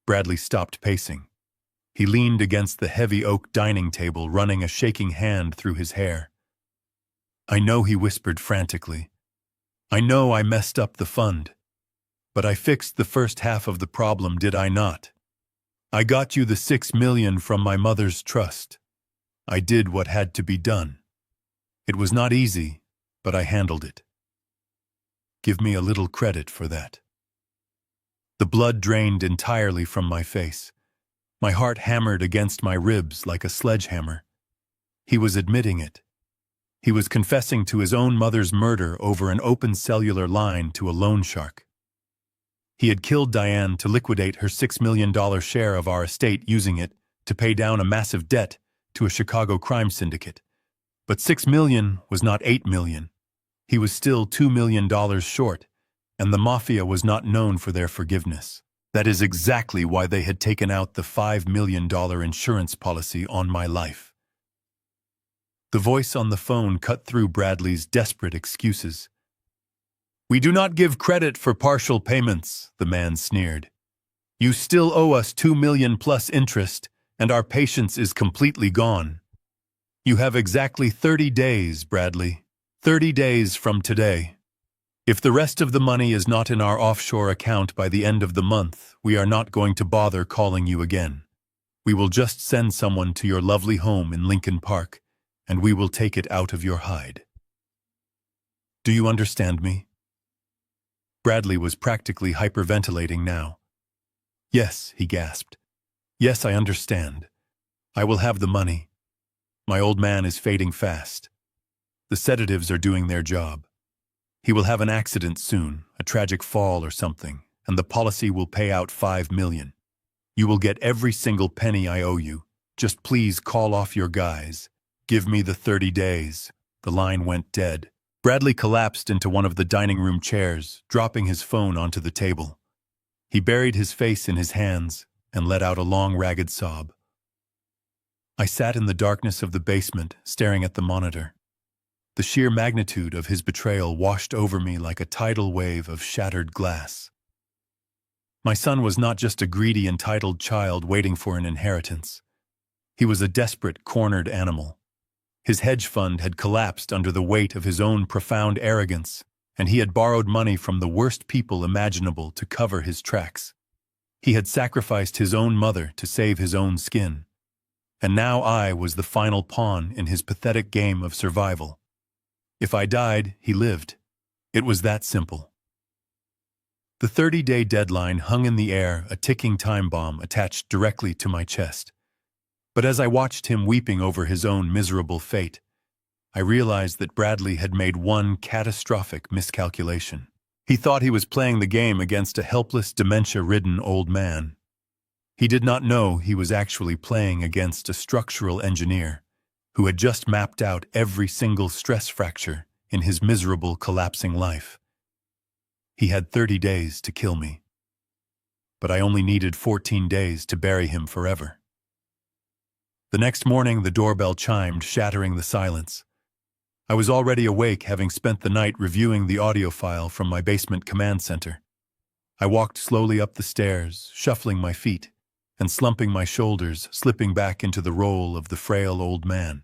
Bradley stopped pacing. He leaned against the heavy oak dining table, running a shaking hand through his hair. "I know," he whispered frantically. "I know I messed up the fund. But I fixed the first half of the problem, did I not? I got you the $6 million from my mother's trust. I did what had to be done. It was not easy, but I handled it. Give me a little credit for that." The blood drained entirely from my face. My heart hammered against my ribs like a sledgehammer. He was admitting it. He was confessing to his own mother's murder over an open cellular line to a loan shark. He had killed Diane to liquidate her $6 million share of our estate, using it to pay down a massive debt to a Chicago crime syndicate. But $6 million was not $8 million. He was still $2 million short, and the mafia was not known for their forgiveness. That is exactly why they had taken out the $5 million insurance policy on my life. The voice on the phone cut through Bradley's desperate excuses. "We do not give credit for partial payments," the man sneered. "You still owe us $2 million plus interest, and our patience is completely gone. You have exactly 30 days, Bradley. 30 days from today. If the rest of the money is not in our offshore account by the end of the month, we are not going to bother calling you again. We will just send someone to your lovely home in Lincoln Park, and we will take it out of your hide. Do you understand me?" Bradley was practically hyperventilating now. "Yes," he gasped. "Yes, I understand. I will have the money. My old man is fading fast. The sedatives are doing their job. He will have an accident soon, a tragic fall or something, and the policy will pay out $5 million. You will get every single penny I owe you. Just please call off your guys. Give me the 30 days. The line went dead. Bradley collapsed into one of the dining room chairs, dropping his phone onto the table. He buried his face in his hands and let out a long, ragged sob. I sat in the darkness of the basement, staring at the monitor. The sheer magnitude of his betrayal washed over me like a tidal wave of shattered glass. My son was not just a greedy, entitled child waiting for an inheritance. He was a desperate, cornered animal. His hedge fund had collapsed under the weight of his own profound arrogance, and he had borrowed money from the worst people imaginable to cover his tracks. He had sacrificed his own mother to save his own skin. And now I was the final pawn in his pathetic game of survival. If I died, he lived. It was that simple. The 30-day deadline hung in the air, a ticking time bomb attached directly to my chest. But as I watched him weeping over his own miserable fate, I realized that Bradley had made one catastrophic miscalculation. He thought he was playing the game against a helpless, dementia-ridden old man. He did not know he was actually playing against a structural engineer who had just mapped out every single stress fracture in his miserable, collapsing life. He had 30 days to kill me. But I only needed 14 days to bury him forever. The next morning, the doorbell chimed, shattering the silence. I was already awake, having spent the night reviewing the audio file from my basement command center. I walked slowly up the stairs, shuffling my feet and slumping my shoulders, slipping back into the role of the frail old man.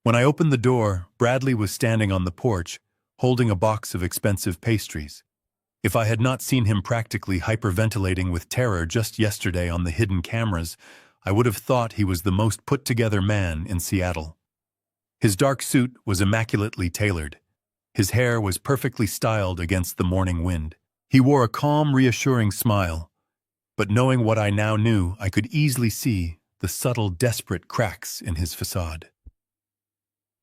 When I opened the door, Bradley was standing on the porch, holding a box of expensive pastries. If I had not seen him practically hyperventilating with terror just yesterday on the hidden cameras, I would have thought he was the most put-together man in Seattle. His dark suit was immaculately tailored. His hair was perfectly styled against the morning wind. He wore a calm, reassuring smile, but knowing what I now knew, I could easily see the subtle, desperate cracks in his facade.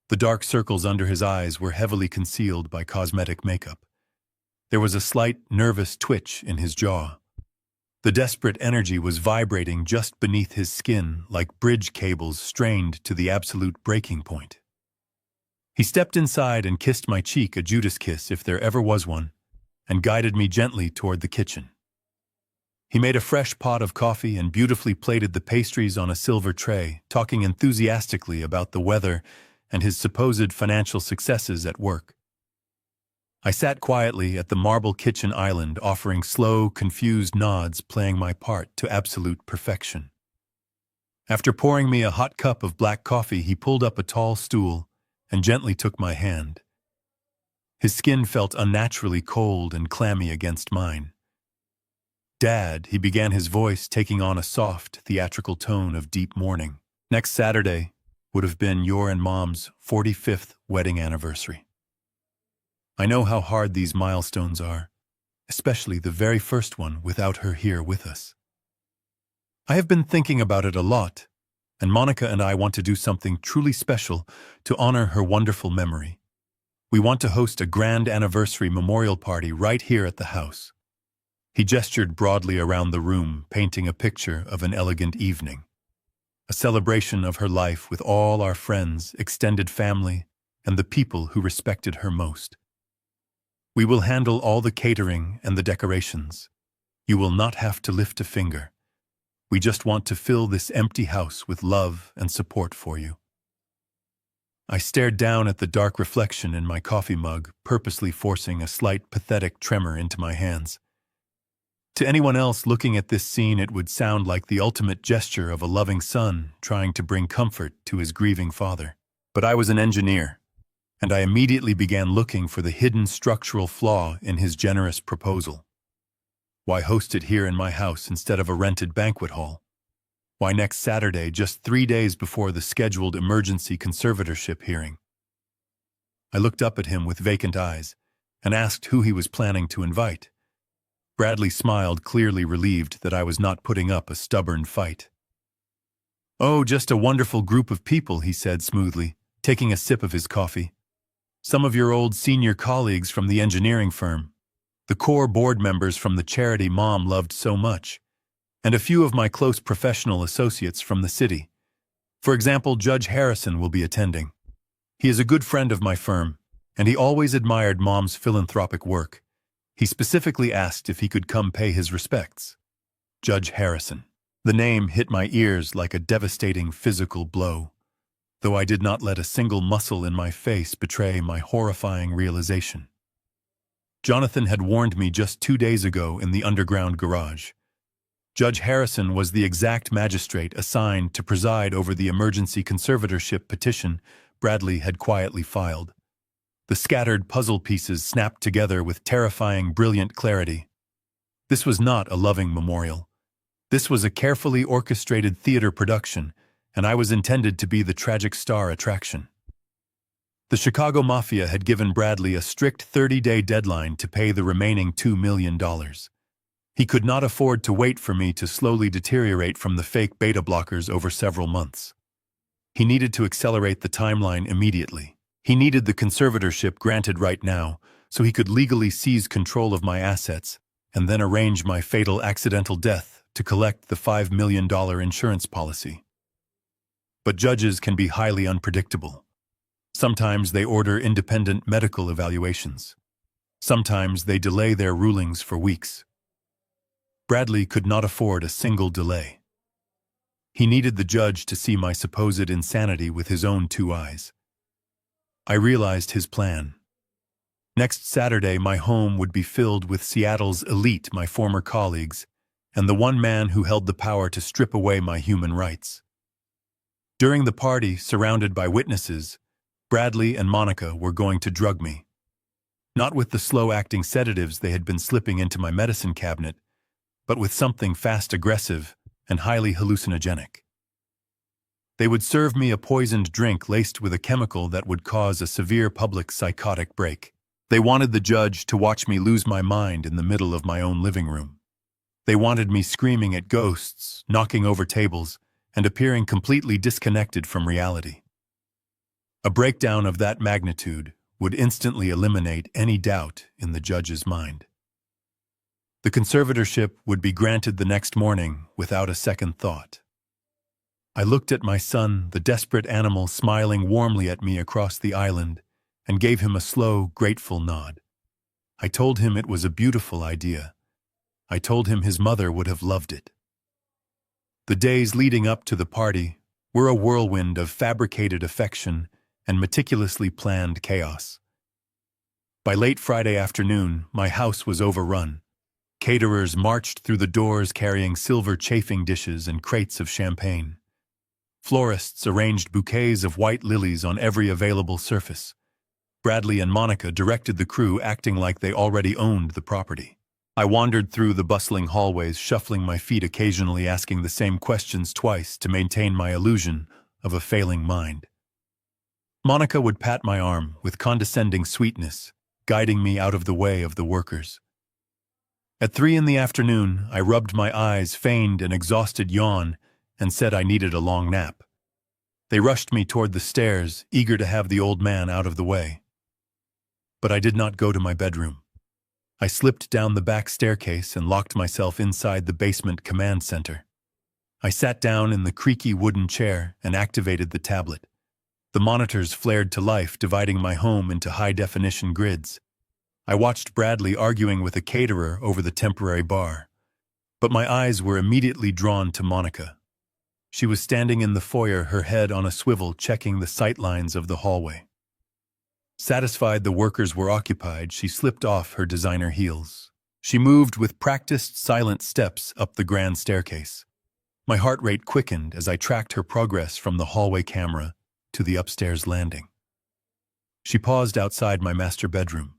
The dark circles under his eyes were heavily concealed by cosmetic makeup. There was a slight, nervous twitch in his jaw. The desperate energy was vibrating just beneath his skin like bridge cables strained to the absolute breaking point. He stepped inside and kissed my cheek, a Judas kiss if there ever was one, and guided me gently toward the kitchen. He made a fresh pot of coffee and beautifully plated the pastries on a silver tray, talking enthusiastically about the weather and his supposed financial successes at work. I sat quietly at the marble kitchen island, offering slow, confused nods, playing my part to absolute perfection. After pouring me a hot cup of black coffee, he pulled up a tall stool and gently took my hand. His skin felt unnaturally cold and clammy against mine. "Dad," he began, his voice taking on a soft, theatrical tone of deep mourning. "Next Saturday would have been your and Mom's 45th wedding anniversary. I know how hard these milestones are, especially the very first one without her here with us. I have been thinking about it a lot, and Monica and I want to do something truly special to honor her wonderful memory. We want to host a grand anniversary memorial party right here at the house." He gestured broadly around the room, painting a picture of an elegant evening. A celebration of her life with all our friends, extended family, and the people who respected her most. "We will handle all the catering and the decorations. You will not have to lift a finger. We just want to fill this empty house with love and support for you." I stared down at the dark reflection in my coffee mug, purposely forcing a slight pathetic tremor into my hands. To anyone else looking at this scene, it would sound like the ultimate gesture of a loving son trying to bring comfort to his grieving father. But I was an engineer, and I immediately began looking for the hidden structural flaw in his generous proposal. Why host it here in my house instead of a rented banquet hall? Why next Saturday, just 3 days before the scheduled emergency conservatorship hearing? I looked up at him with vacant eyes and asked who he was planning to invite. Bradley smiled, clearly relieved that I was not putting up a stubborn fight. "Oh, just a wonderful group of people," he said smoothly, taking a sip of his coffee. "Some of your old senior colleagues from the engineering firm, the core board members from the charity Mom loved so much, and a few of my close professional associates from the city. For example, Judge Harrison will be attending. He is a good friend of my firm, and he always admired Mom's philanthropic work. He specifically asked if he could come pay his respects." Judge Harrison. The name hit my ears like a devastating physical blow, though I did not let a single muscle in my face betray my horrifying realization. Jonathan had warned me just 2 days ago in the underground garage. Judge Harrison was the exact magistrate assigned to preside over the emergency conservatorship petition Bradley had quietly filed. The scattered puzzle pieces snapped together with terrifying, brilliant clarity. This was not a loving memorial. This was a carefully orchestrated theater production, and I was intended to be the tragic star attraction. The Chicago Mafia had given Bradley a strict 30-day deadline to pay the remaining $2 million. He could not afford to wait for me to slowly deteriorate from the fake beta blockers over several months. He needed to accelerate the timeline immediately. He needed the conservatorship granted right now, so he could legally seize control of my assets and then arrange my fatal accidental death to collect the $5 million insurance policy. But judges can be highly unpredictable. Sometimes they order independent medical evaluations. Sometimes they delay their rulings for weeks. Bradley could not afford a single delay. He needed the judge to see my supposed insanity with his own 2 eyes. I realized his plan. Next Saturday, my home would be filled with Seattle's elite, my former colleagues, and the one man who held the power to strip away my human rights. During the party, surrounded by witnesses, Bradley and Monica were going to drug me. Not with the slow-acting sedatives they had been slipping into my medicine cabinet, but with something fast, aggressive, and highly hallucinogenic. They would serve me a poisoned drink laced with a chemical that would cause a severe public psychotic break. They wanted the judge to watch me lose my mind in the middle of my own living room. They wanted me screaming at ghosts, knocking over tables, and appearing completely disconnected from reality. A breakdown of that magnitude would instantly eliminate any doubt in the judge's mind. The conservatorship would be granted the next morning without a second thought. I looked at my son, the desperate animal smiling warmly at me across the island, and gave him a slow, grateful nod. I told him it was a beautiful idea. I told him his mother would have loved it. The days leading up to the party were a whirlwind of fabricated affection and meticulously planned chaos. By late Friday afternoon, my house was overrun. Caterers marched through the doors carrying silver chafing dishes and crates of champagne. Florists arranged bouquets of white lilies on every available surface. Bradley and Monica directed the crew, acting like they already owned the property. I wandered through the bustling hallways, shuffling my feet, occasionally asking the same questions twice to maintain my illusion of a failing mind. Monica would pat my arm with condescending sweetness, guiding me out of the way of the workers. At 3 in the afternoon, I rubbed my eyes, feigned an exhausted yawn, and said I needed a long nap. They rushed me toward the stairs, eager to have the old man out of the way. But I did not go to my bedroom. I slipped down the back staircase and locked myself inside the basement command center. I sat down in the creaky wooden chair and activated the tablet. The monitors flared to life, dividing my home into high-definition grids. I watched Bradley arguing with a caterer over the temporary bar. But my eyes were immediately drawn to Monica. She was standing in the foyer, her head on a swivel, checking the sightlines of the hallway. Satisfied the workers were occupied, she slipped off her designer heels. She moved with practiced, silent steps up the grand staircase. My heart rate quickened as I tracked her progress from the hallway camera to the upstairs landing. She paused outside my master bedroom.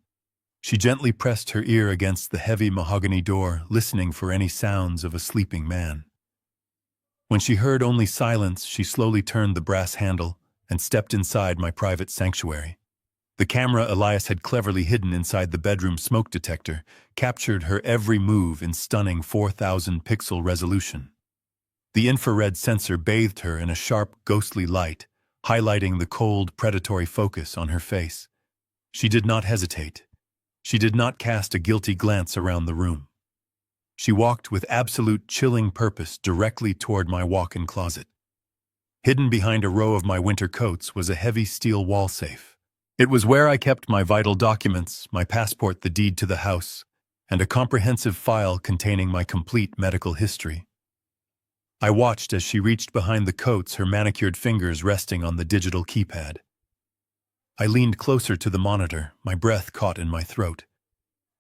She gently pressed her ear against the heavy mahogany door, listening for any sounds of a sleeping man. When she heard only silence, she slowly turned the brass handle and stepped inside my private sanctuary. The camera Elias had cleverly hidden inside the bedroom smoke detector captured her every move in stunning 4,000-pixel resolution. The infrared sensor bathed her in a sharp, ghostly light, highlighting the cold, predatory focus on her face. She did not hesitate. She did not cast a guilty glance around the room. She walked with absolute chilling purpose directly toward my walk-in closet. Hidden behind a row of my winter coats was a heavy steel wall safe. It was where I kept my vital documents, my passport, the deed to the house, and a comprehensive file containing my complete medical history. I watched as she reached behind the coats, her manicured fingers resting on the digital keypad. I leaned closer to the monitor, my breath caught in my throat.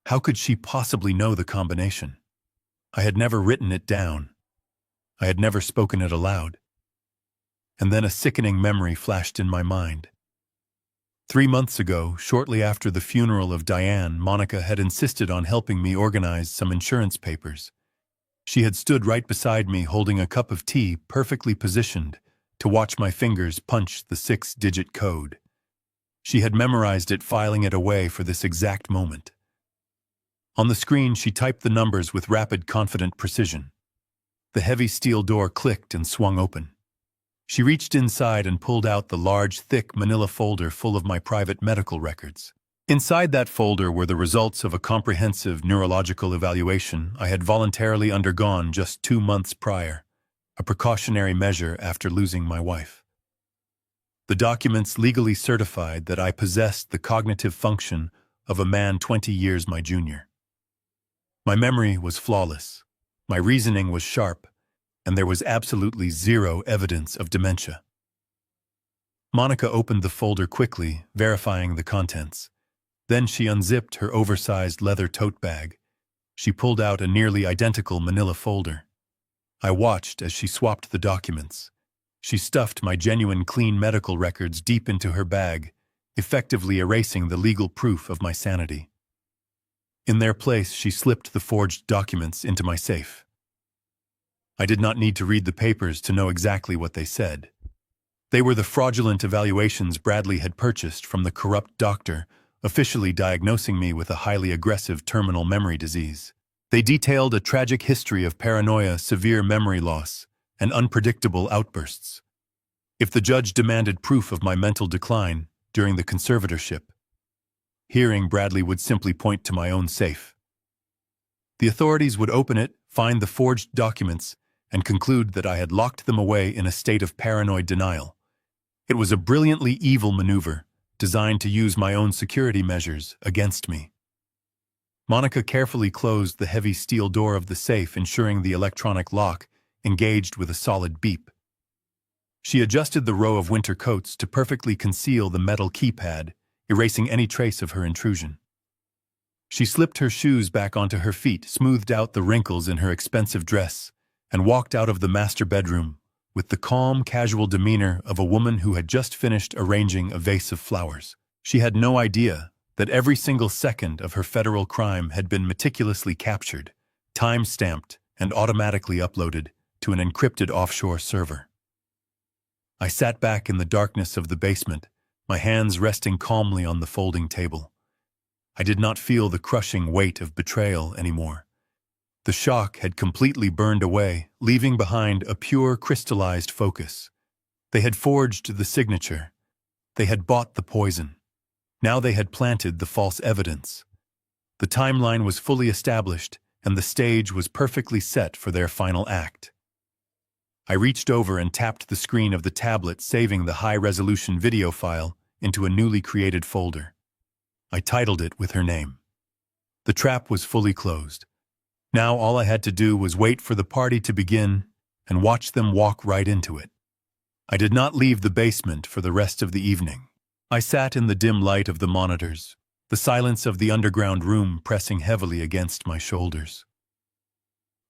How could she possibly know the combination? I had never written it down. I had never spoken it aloud. And then a sickening memory flashed in my mind. 3 months ago, shortly after the funeral of Diane, Monica had insisted on helping me organize some insurance papers. She had stood right beside me, holding a cup of tea, perfectly positioned to watch my fingers punch the 6-digit code. She had memorized it, filing it away for this exact moment. On the screen, she typed the numbers with rapid, confident precision. The heavy steel door clicked and swung open. She reached inside and pulled out the large, thick manila folder full of my private medical records. Inside that folder were the results of a comprehensive neurological evaluation I had voluntarily undergone just 2 months prior, a precautionary measure after losing my wife. The documents legally certified that I possessed the cognitive function of a man 20 years my junior. My memory was flawless, my reasoning was sharp, and there was absolutely zero evidence of dementia. Monica opened the folder quickly, verifying the contents. Then she unzipped her oversized leather tote bag. She pulled out a nearly identical manila folder. I watched as she swapped the documents. She stuffed my genuine clean medical records deep into her bag, effectively erasing the legal proof of my sanity. In their place, she slipped the forged documents into my safe. I did not need to read the papers to know exactly what they said. They were the fraudulent evaluations Bradley had purchased from the corrupt doctor, officially diagnosing me with a highly aggressive terminal memory disease. They detailed a tragic history of paranoia, severe memory loss, and unpredictable outbursts. If the judge demanded proof of my mental decline during the conservatorship, hearing Bradley would simply point to my own safe. The authorities would open it, find the forged documents, and conclude that I had locked them away in a state of paranoid denial. It was a brilliantly evil maneuver, designed to use my own security measures against me. Monica carefully closed the heavy steel door of the safe, ensuring the electronic lock engaged with a solid beep. She adjusted the row of winter coats to perfectly conceal the metal keypad, erasing any trace of her intrusion. She slipped her shoes back onto her feet, smoothed out the wrinkles in her expensive dress, and walked out of the master bedroom with the calm, casual demeanor of a woman who had just finished arranging a vase of flowers. She had no idea that every single second of her federal crime had been meticulously captured, time-stamped, and automatically uploaded to an encrypted offshore server. I sat back in the darkness of the basement, my hands resting calmly on the folding table. I did not feel the crushing weight of betrayal anymore. The shock had completely burned away, leaving behind a pure, crystallized focus. They had forged the signature. They had bought the poison. Now they had planted the false evidence. The timeline was fully established, and the stage was perfectly set for their final act. I reached over and tapped the screen of the tablet, saving the high-resolution video file into a newly created folder. I titled it with her name. The trap was fully closed. Now all I had to do was wait for the party to begin and watch them walk right into it. I did not leave the basement for the rest of the evening. I sat in the dim light of the monitors, the silence of the underground room pressing heavily against my shoulders.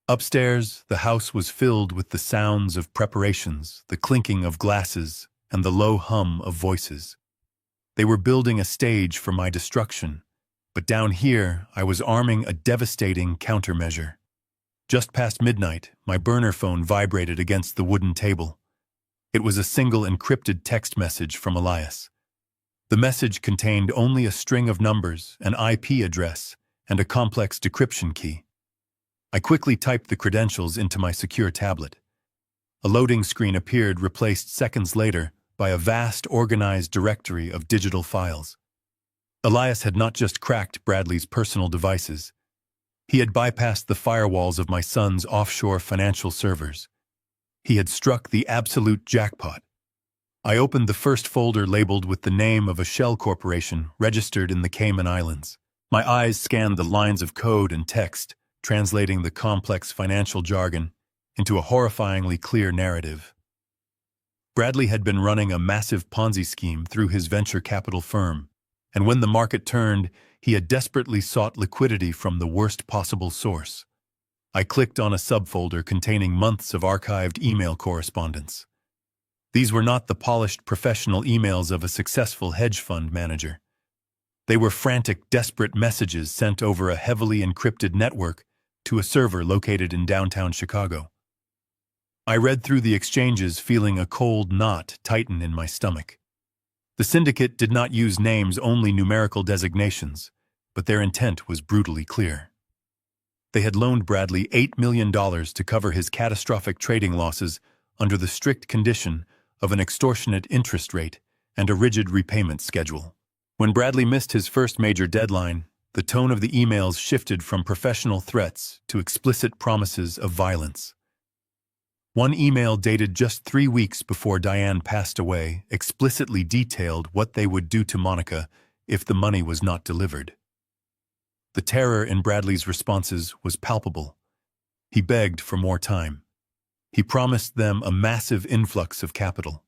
Upstairs, the house was filled with the sounds of preparations, the clinking of glasses, and the low hum of voices. They were building a stage for my destruction, but down here I was arming a devastating countermeasure. Just past midnight, my burner phone vibrated against the wooden table. It was a single encrypted text message from Elias. The message contained only a string of numbers, an IP address, and a complex decryption key. I quickly typed the credentials into my secure tablet. A loading screen appeared, replaced seconds later by a vast, organized directory of digital files. Elias had not just cracked Bradley's personal devices. He had bypassed the firewalls of my son's offshore financial servers. He had struck the absolute jackpot. I opened the first folder labeled with the name of a shell corporation registered in the Cayman Islands. My eyes scanned the lines of code and text, translating the complex financial jargon into a horrifyingly clear narrative. Bradley had been running a massive Ponzi scheme through his venture capital firm, and when the market turned, he had desperately sought liquidity from the worst possible source. I clicked on a subfolder containing months of archived email correspondence. These were not the polished professional emails of a successful hedge fund manager. They were frantic, desperate messages sent over a heavily encrypted network to a server located in downtown Chicago. I read through the exchanges, feeling a cold knot tighten in my stomach. The syndicate did not use names, only numerical designations, but their intent was brutally clear. They had loaned Bradley $8 million to cover his catastrophic trading losses under the strict condition of an extortionate interest rate and a rigid repayment schedule. When Bradley missed his first major deadline, the tone of the emails shifted from professional threats to explicit promises of violence. One email dated just 3 weeks before Diane passed away explicitly detailed what they would do to Monica if the money was not delivered. The terror in Bradley's responses was palpable. He begged for more time. He promised them a massive influx of capital.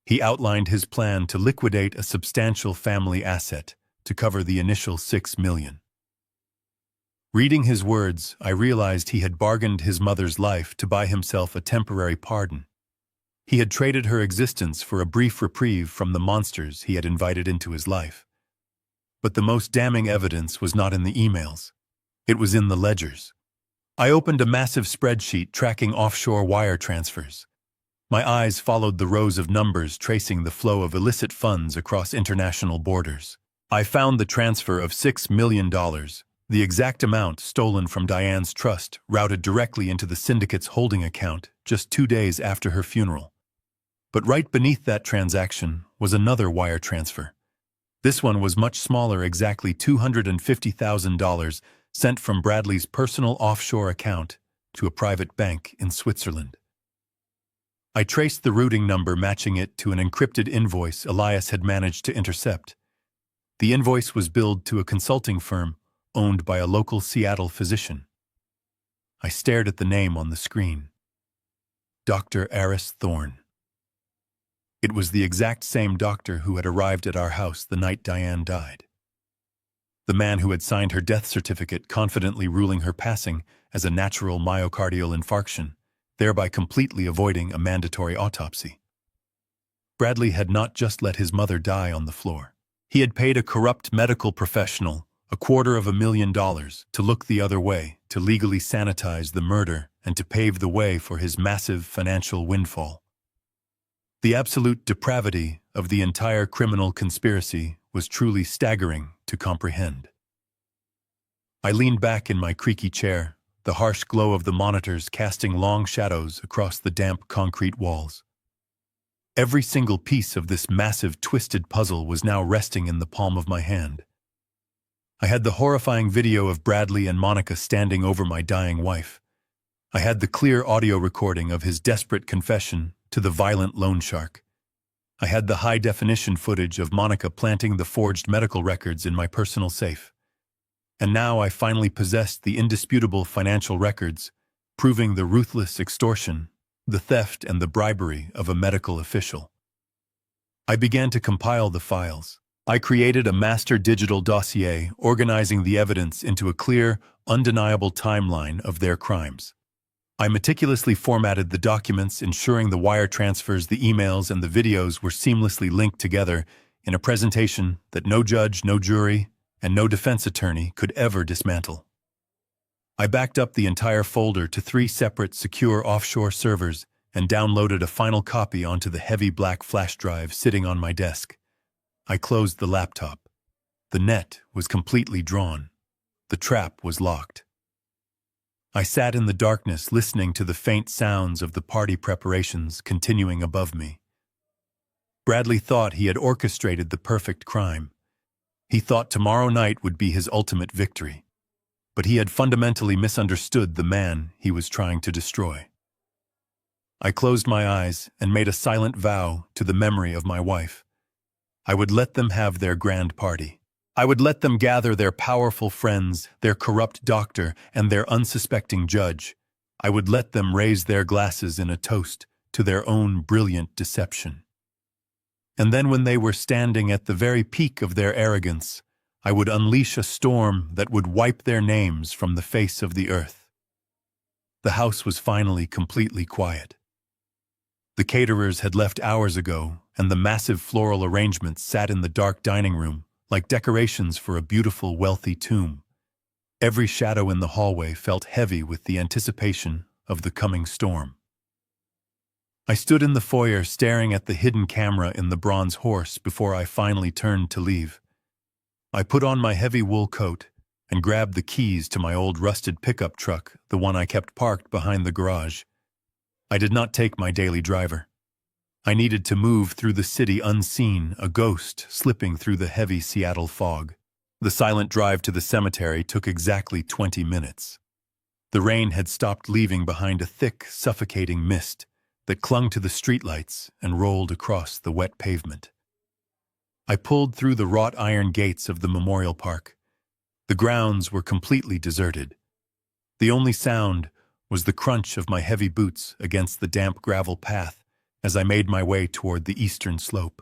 He outlined his plan to liquidate a substantial family asset to cover the initial $6 million. Reading his words, I realized he had bargained his mother's life to buy himself a temporary pardon. He had traded her existence for a brief reprieve from the monsters he had invited into his life. But the most damning evidence was not in the emails. It was in the ledgers. I opened a massive spreadsheet tracking offshore wire transfers. My eyes followed the rows of numbers tracing the flow of illicit funds across international borders. I found the transfer of $6 million, the exact amount stolen from Diane's trust, routed directly into the syndicate's holding account just 2 days after her funeral. But right beneath that transaction was another wire transfer. This one was much smaller, exactly $250,000 sent from Bradley's personal offshore account to a private bank in Switzerland. I traced the routing number, matching it to an encrypted invoice Elias had managed to intercept. The invoice was billed to a consulting firm owned by a local Seattle physician. I stared at the name on the screen. Dr. Aris Thorne. It was the exact same doctor who had arrived at our house the night Diane died. The man who had signed her death certificate confidently ruling her passing as a natural myocardial infarction, thereby completely avoiding a mandatory autopsy. Bradley had not just let his mother die on the floor. He had paid a corrupt medical professional $250,000 to look the other way, to legally sanitize the murder, and to pave the way for his massive financial windfall. The absolute depravity of the entire criminal conspiracy was truly staggering to comprehend. I leaned back in my creaky chair, the harsh glow of the monitors casting long shadows across the damp concrete walls. Every single piece of this massive twisted puzzle was now resting in the palm of my hand. I had the horrifying video of Bradley and Monica standing over my dying wife. I had the clear audio recording of his desperate confession to the violent loan shark. I had the high-definition footage of Monica planting the forged medical records in my personal safe. And now I finally possessed the indisputable financial records, proving the ruthless extortion, the theft and the bribery of a medical official. I began to compile the files. I created a master digital dossier organizing the evidence into a clear, undeniable timeline of their crimes. I meticulously formatted the documents, ensuring the wire transfers, the emails, and the videos were seamlessly linked together in a presentation that no judge, no jury, and no defense attorney could ever dismantle. I backed up the entire folder to 3 separate secure offshore servers and downloaded a final copy onto the heavy black flash drive sitting on my desk. I closed the laptop. The net was completely drawn. The trap was locked. I sat in the darkness listening to the faint sounds of the party preparations continuing above me. Bradley thought he had orchestrated the perfect crime. He thought tomorrow night would be his ultimate victory. But he had fundamentally misunderstood the man he was trying to destroy. I closed my eyes and made a silent vow to the memory of my wife. I would let them have their grand party. I would let them gather their powerful friends, their corrupt doctor, and their unsuspecting judge. I would let them raise their glasses in a toast to their own brilliant deception. And then when they were standing at the very peak of their arrogance, I would unleash a storm that would wipe their names from the face of the earth. The house was finally completely quiet. The caterers had left hours ago, and the massive floral arrangements sat in the dark dining room, like decorations for a beautiful, wealthy tomb. Every shadow in the hallway felt heavy with the anticipation of the coming storm. I stood in the foyer staring at the hidden camera in the bronze horse before I finally turned to leave. I put on my heavy wool coat and grabbed the keys to my old rusted pickup truck, the one I kept parked behind the garage. I did not take my daily driver. I needed to move through the city unseen, a ghost slipping through the heavy Seattle fog. The silent drive to the cemetery took exactly 20 minutes. The rain had stopped leaving behind a thick, suffocating mist that clung to the streetlights and rolled across the wet pavement. I pulled through the wrought iron gates of the memorial park. The grounds were completely deserted. The only sound was the crunch of my heavy boots against the damp gravel path as I made my way toward the eastern slope.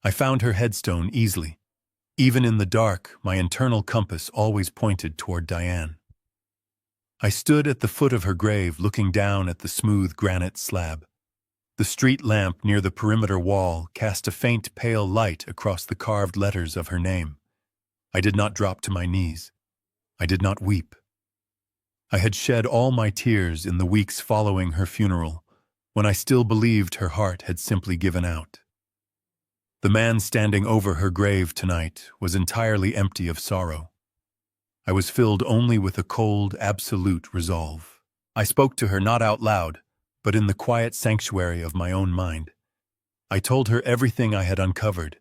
I found her headstone easily. Even in the dark, my internal compass always pointed toward Diane. I stood at the foot of her grave looking down at the smooth granite slab. The street lamp near the perimeter wall cast a faint pale light across the carved letters of her name. I did not drop to my knees. I did not weep. I had shed all my tears in the weeks following her funeral, when I still believed her heart had simply given out. The man standing over her grave tonight was entirely empty of sorrow. I was filled only with a cold, absolute resolve. I spoke to her not out loud, but in the quiet sanctuary of my own mind. I told her everything I had uncovered.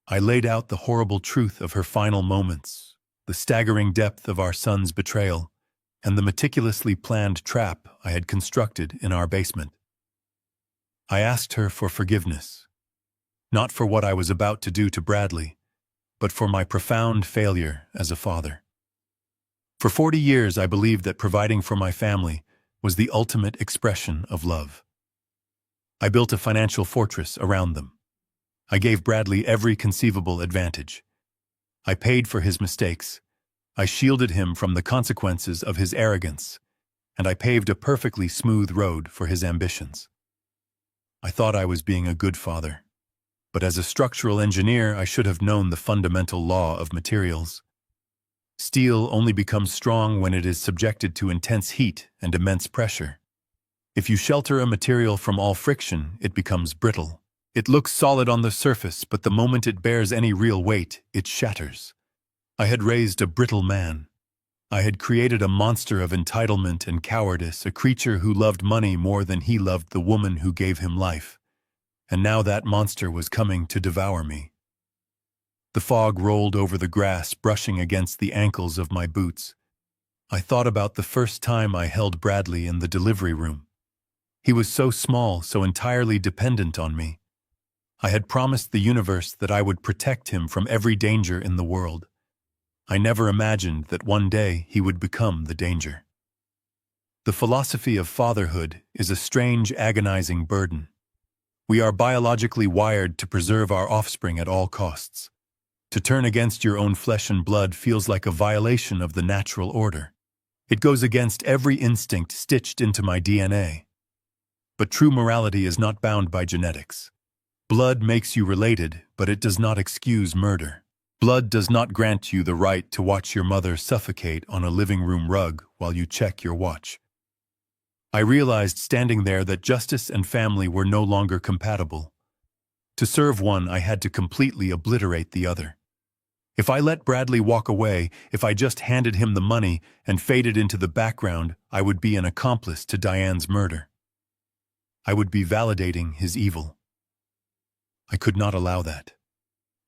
I laid out the horrible truth of her final moments, the staggering depth of our son's betrayal, and the meticulously planned trap I had constructed in our basement. I asked her for forgiveness, not for what I was about to do to Bradley, but for my profound failure as a father. For 40 years, I believed that providing for my family was the ultimate expression of love. I built a financial fortress around them. I gave Bradley every conceivable advantage. I paid for his mistakes. I shielded him from the consequences of his arrogance, and I paved a perfectly smooth road for his ambitions. I thought I was being a good father, but as a structural engineer, I should have known the fundamental law of materials. Steel only becomes strong when it is subjected to intense heat and immense pressure. If you shelter a material from all friction, it becomes brittle. It looks solid on the surface, but the moment it bears any real weight, it shatters. I had raised a brittle man. I had created a monster of entitlement and cowardice, a creature who loved money more than he loved the woman who gave him life. And now that monster was coming to devour me. The fog rolled over the grass, brushing against the ankles of my boots. I thought about the first time I held Bradley in the delivery room. He was so small, so entirely dependent on me. I had promised the universe that I would protect him from every danger in the world. I never imagined that one day he would become the danger. The philosophy of fatherhood is a strange, agonizing burden. We are biologically wired to preserve our offspring at all costs. To turn against your own flesh and blood feels like a violation of the natural order. It goes against every instinct stitched into my DNA. But true morality is not bound by genetics. Blood makes you related, but it does not excuse murder. Blood does not grant you the right to watch your mother suffocate on a living room rug while you check your watch. I realized standing there that justice and family were no longer compatible. To serve one, I had to completely obliterate the other. If I let Bradley walk away, if I just handed him the money and faded into the background, I would be an accomplice to Diane's murder. I would be validating his evil. I could not allow that.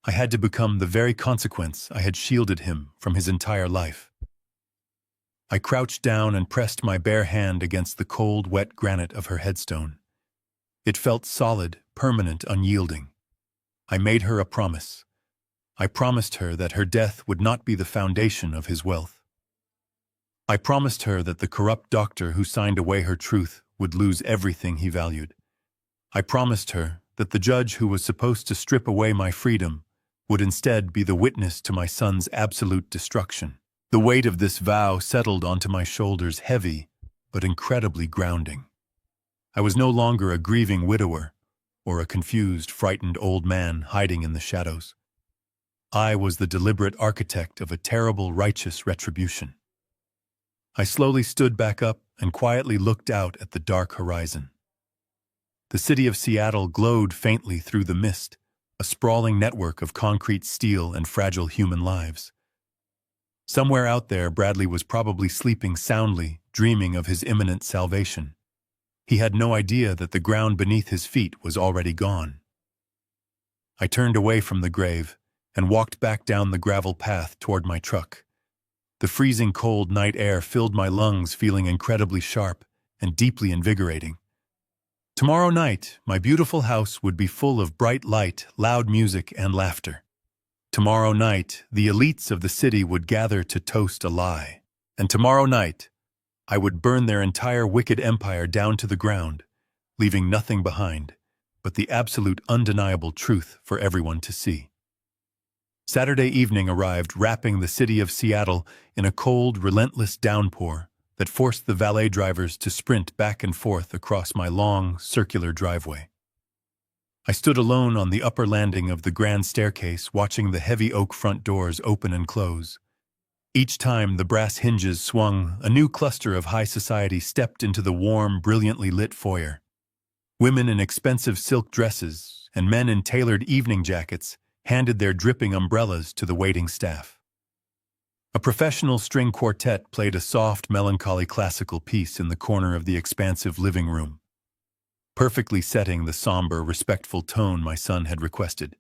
I had to become the very consequence I had shielded him from his entire life. I crouched down and pressed my bare hand against the cold, wet granite of her headstone. It felt solid, permanent, unyielding. I made her a promise. I promised her that her death would not be the foundation of his wealth. I promised her that the corrupt doctor who signed away her truth would lose everything he valued. I promised her that the judge who was supposed to strip away my freedom would instead be the witness to my son's absolute destruction. The weight of this vow settled onto my shoulders, heavy but incredibly grounding. I was no longer a grieving widower or a confused, frightened old man hiding in the shadows. I was the deliberate architect of a terrible, righteous retribution. I slowly stood back up and quietly looked out at the dark horizon. The city of Seattle glowed faintly through the mist, a sprawling network of concrete, steel, and fragile human lives. Somewhere out there, Bradley was probably sleeping soundly, dreaming of his imminent salvation. He had no idea that the ground beneath his feet was already gone. I turned away from the grave and walked back down the gravel path toward my truck. The freezing cold night air filled my lungs, feeling incredibly sharp and deeply invigorating. Tomorrow night, my beautiful house would be full of bright light, loud music, and laughter. Tomorrow night, the elites of the city would gather to toast a lie. And tomorrow night, I would burn their entire wicked empire down to the ground, leaving nothing behind but the absolute undeniable truth for everyone to see. Saturday evening arrived, wrapping the city of Seattle in a cold, relentless downpour that forced the valet drivers to sprint back and forth across my long, circular driveway. I stood alone on the upper landing of the grand staircase, watching the heavy oak front doors open and close. Each time the brass hinges swung, a new cluster of high society stepped into the warm, brilliantly lit foyer. Women in expensive silk dresses and men in tailored evening jackets handed their dripping umbrellas to the waiting staff. A professional string quartet played a soft, melancholy classical piece in the corner of the expansive living room, perfectly setting the somber, respectful tone my son had requested.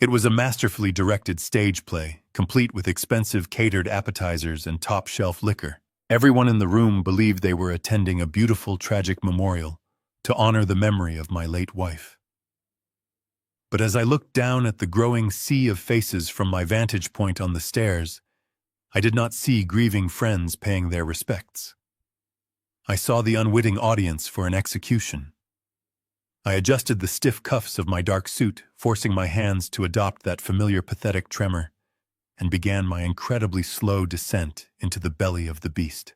It was a masterfully directed stage play, complete with expensive catered appetizers and top-shelf liquor. Everyone in the room believed they were attending a beautiful, tragic memorial to honor the memory of my late wife. But as I looked down at the growing sea of faces from my vantage point on the stairs, I did not see grieving friends paying their respects. I saw the unwitting audience for an execution. I adjusted the stiff cuffs of my dark suit, forcing my hands to adopt that familiar pathetic tremor, and began my incredibly slow descent into the belly of the beast.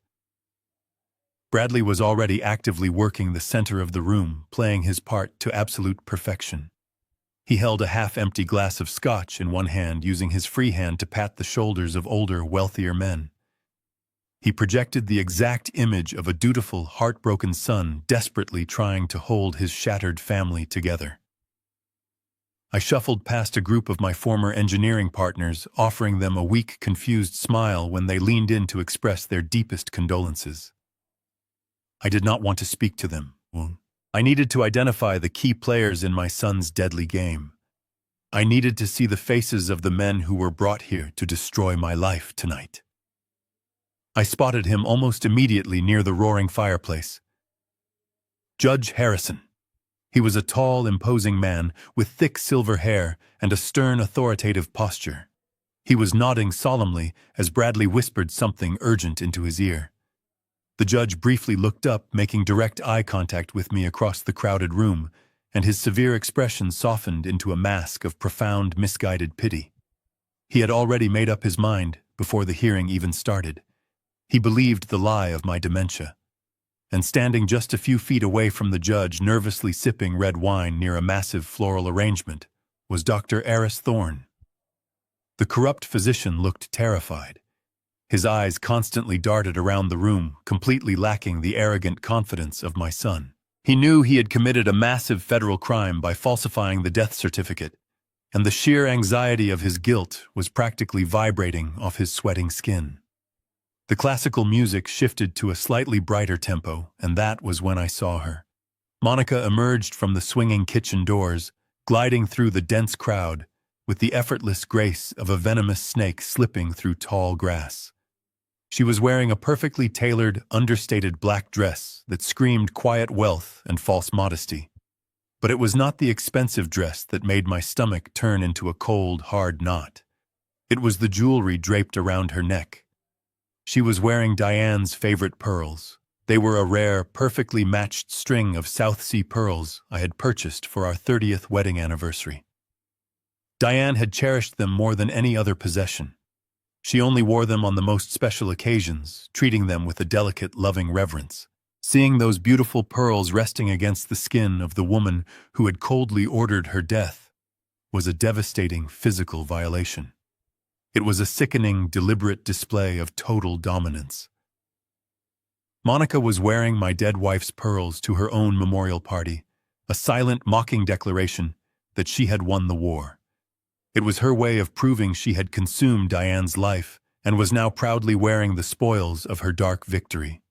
Bradley was already actively working the center of the room, playing his part to absolute perfection. He held a half-empty glass of scotch in one hand, using his free hand to pat the shoulders of older, wealthier men. He projected the exact image of a dutiful, heartbroken son desperately trying to hold his shattered family together. I shuffled past a group of my former engineering partners, offering them a weak, confused smile when they leaned in to express their deepest condolences. I did not want to speak to them. I needed to identify the key players in my son's deadly game. I needed to see the faces of the men who were brought here to destroy my life tonight. I spotted him almost immediately near the roaring fireplace. Judge Harrison. He was a tall, imposing man with thick silver hair and a stern, authoritative posture. He was nodding solemnly as Bradley whispered something urgent into his ear. The judge briefly looked up, making direct eye contact with me across the crowded room, and his severe expression softened into a mask of profound, misguided pity. He had already made up his mind before the hearing even started. He believed the lie of my dementia. And standing just a few feet away from the judge, nervously sipping red wine near a massive floral arrangement, was Dr. Aris Thorne. The corrupt physician looked terrified. His eyes constantly darted around the room, completely lacking the arrogant confidence of my son. He knew he had committed a massive federal crime by falsifying the death certificate, and the sheer anxiety of his guilt was practically vibrating off his sweating skin. The classical music shifted to a slightly brighter tempo, and that was when I saw her. Monica emerged from the swinging kitchen doors, gliding through the dense crowd, with the effortless grace of a venomous snake slipping through tall grass. She was wearing a perfectly tailored, understated black dress that screamed quiet wealth and false modesty. But it was not the expensive dress that made my stomach turn into a cold, hard knot. It was the jewelry draped around her neck. She was wearing Diane's favorite pearls. They were a rare, perfectly matched string of South Sea pearls I had purchased for our 30th wedding anniversary. Diane had cherished them more than any other possession. She only wore them on the most special occasions, treating them with a delicate, loving reverence. Seeing those beautiful pearls resting against the skin of the woman who had coldly ordered her death was a devastating physical violation. It was a sickening, deliberate display of total dominance. Monica was wearing my dead wife's pearls to her own memorial party, a silent, mocking declaration that she had won the war. It was her way of proving she had consumed Diane's life and was now proudly wearing the spoils of her dark victory.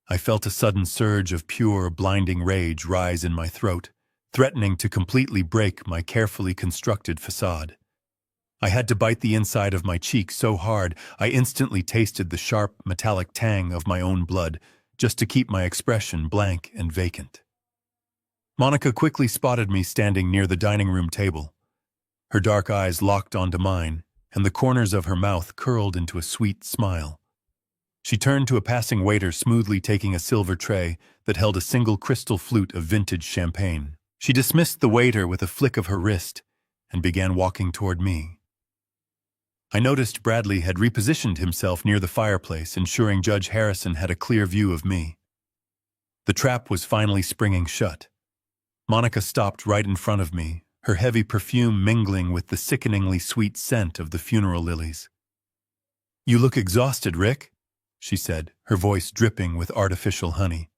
I felt a sudden surge of pure, blinding rage rise in my throat, threatening to completely break my carefully constructed facade. I had to bite the inside of my cheek so hard I instantly tasted the sharp, metallic tang of my own blood, just to keep my expression blank and vacant. Monica quickly spotted me standing near the dining room table. Her dark eyes locked onto mine, and the corners of her mouth curled into a sweet smile. She turned to a passing waiter, smoothly taking a silver tray that held a single crystal flute of vintage champagne. She dismissed the waiter with a flick of her wrist and began walking toward me. I noticed Bradley had repositioned himself near the fireplace, ensuring Judge Harrison had a clear view of me. The trap was finally springing shut. Monica stopped right in front of me, her heavy perfume mingling with the sickeningly sweet scent of the funeral lilies. "You look exhausted, Rick," she said, her voice dripping with artificial honey.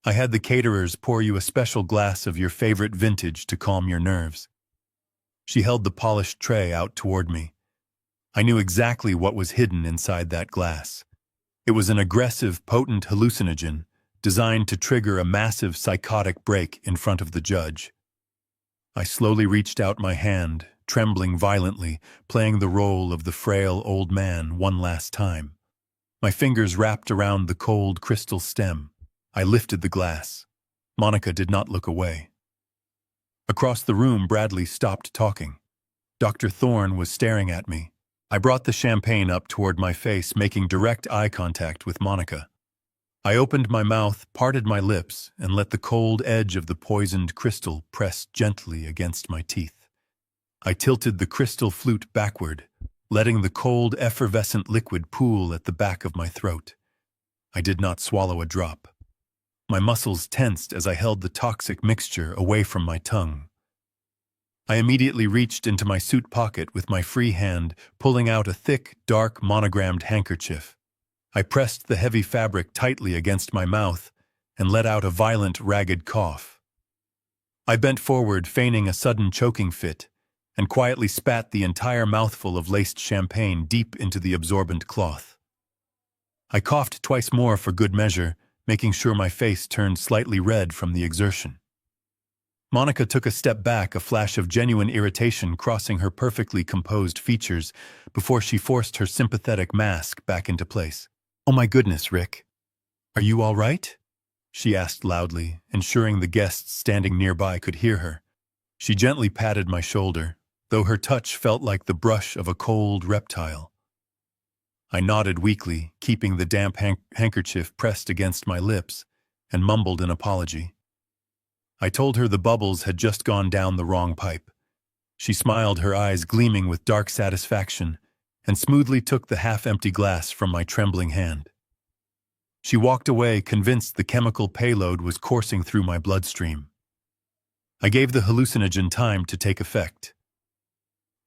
"I had the caterers pour you a special glass of your favorite vintage to calm your nerves." She held the polished tray out toward me. I knew exactly what was hidden inside that glass. It was an aggressive, potent hallucinogen designed to trigger a massive psychotic break in front of the judge. I slowly reached out my hand, trembling violently, playing the role of the frail old man one last time. My fingers wrapped around the cold crystal stem. I lifted the glass. Monica did not look away. Across the room, Bradley stopped talking. Dr. Thorne was staring at me. I brought the champagne up toward my face, making direct eye contact with Monica. I opened my mouth, parted my lips, and let the cold edge of the poisoned crystal press gently against my teeth. I tilted the crystal flute backward, letting the cold, effervescent liquid pool at the back of my throat. I did not swallow a drop. My muscles tensed as I held the toxic mixture away from my tongue. I immediately reached into my suit pocket with my free hand, pulling out a thick, dark, monogrammed handkerchief. I pressed the heavy fabric tightly against my mouth and let out a violent, ragged cough. I bent forward, feigning a sudden choking fit, and quietly spat the entire mouthful of laced champagne deep into the absorbent cloth. I coughed twice more for good measure, making sure my face turned slightly red from the exertion. Monica took a step back, a flash of genuine irritation crossing her perfectly composed features before she forced her sympathetic mask back into place. "Oh my goodness, Rick. Are you all right?" she asked loudly, ensuring the guests standing nearby could hear her. She gently patted my shoulder, though her touch felt like the brush of a cold reptile. I nodded weakly, keeping the damp handkerchief pressed against my lips, and mumbled an apology. I told her the bubbles had just gone down the wrong pipe. She smiled, her eyes gleaming with dark satisfaction, and smoothly took the half-empty glass from my trembling hand. She walked away, convinced the chemical payload was coursing through my bloodstream. I gave the hallucinogen time to take effect.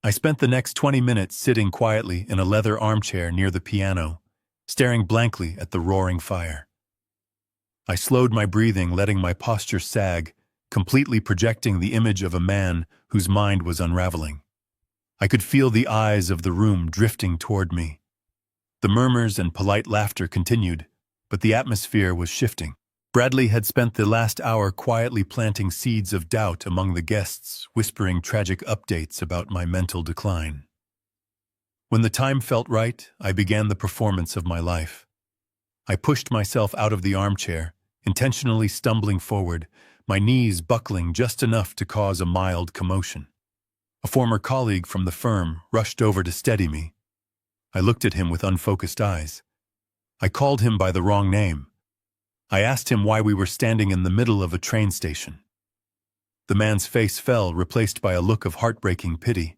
I spent the next 20 minutes sitting quietly in a leather armchair near the piano, staring blankly at the roaring fire. I slowed my breathing, letting my posture sag, completely projecting the image of a man whose mind was unraveling. I could feel the eyes of the room drifting toward me. The murmurs and polite laughter continued, but the atmosphere was shifting. Bradley had spent the last hour quietly planting seeds of doubt among the guests, whispering tragic updates about my mental decline. When the time felt right, I began the performance of my life. I pushed myself out of the armchair, intentionally stumbling forward, my knees buckling just enough to cause a mild commotion. A former colleague from the firm rushed over to steady me. I looked at him with unfocused eyes. I called him by the wrong name. I asked him why we were standing in the middle of a train station. The man's face fell, replaced by a look of heartbreaking pity.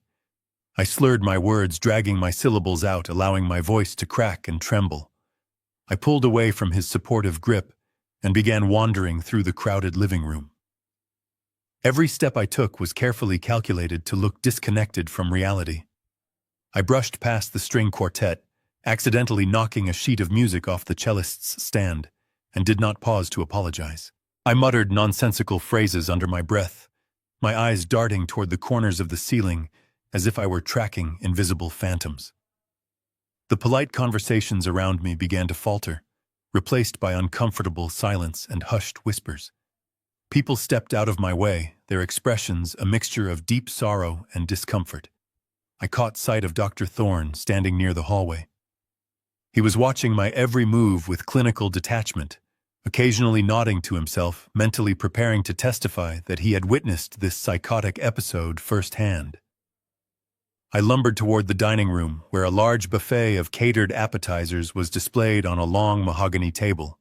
I slurred my words, dragging my syllables out, allowing my voice to crack and tremble. I pulled away from his supportive grip and began wandering through the crowded living room. Every step I took was carefully calculated to look disconnected from reality. I brushed past the string quartet, accidentally knocking a sheet of music off the cellist's stand, and did not pause to apologize. I muttered nonsensical phrases under my breath, my eyes darting toward the corners of the ceiling as if I were tracking invisible phantoms. The polite conversations around me began to falter, replaced by uncomfortable silence and hushed whispers. People stepped out of my way, their expressions a mixture of deep sorrow and discomfort. I caught sight of Dr. Thorne standing near the hallway. He was watching my every move with clinical detachment, occasionally nodding to himself, mentally preparing to testify that he had witnessed this psychotic episode firsthand. I lumbered toward the dining room, where a large buffet of catered appetizers was displayed on a long mahogany table.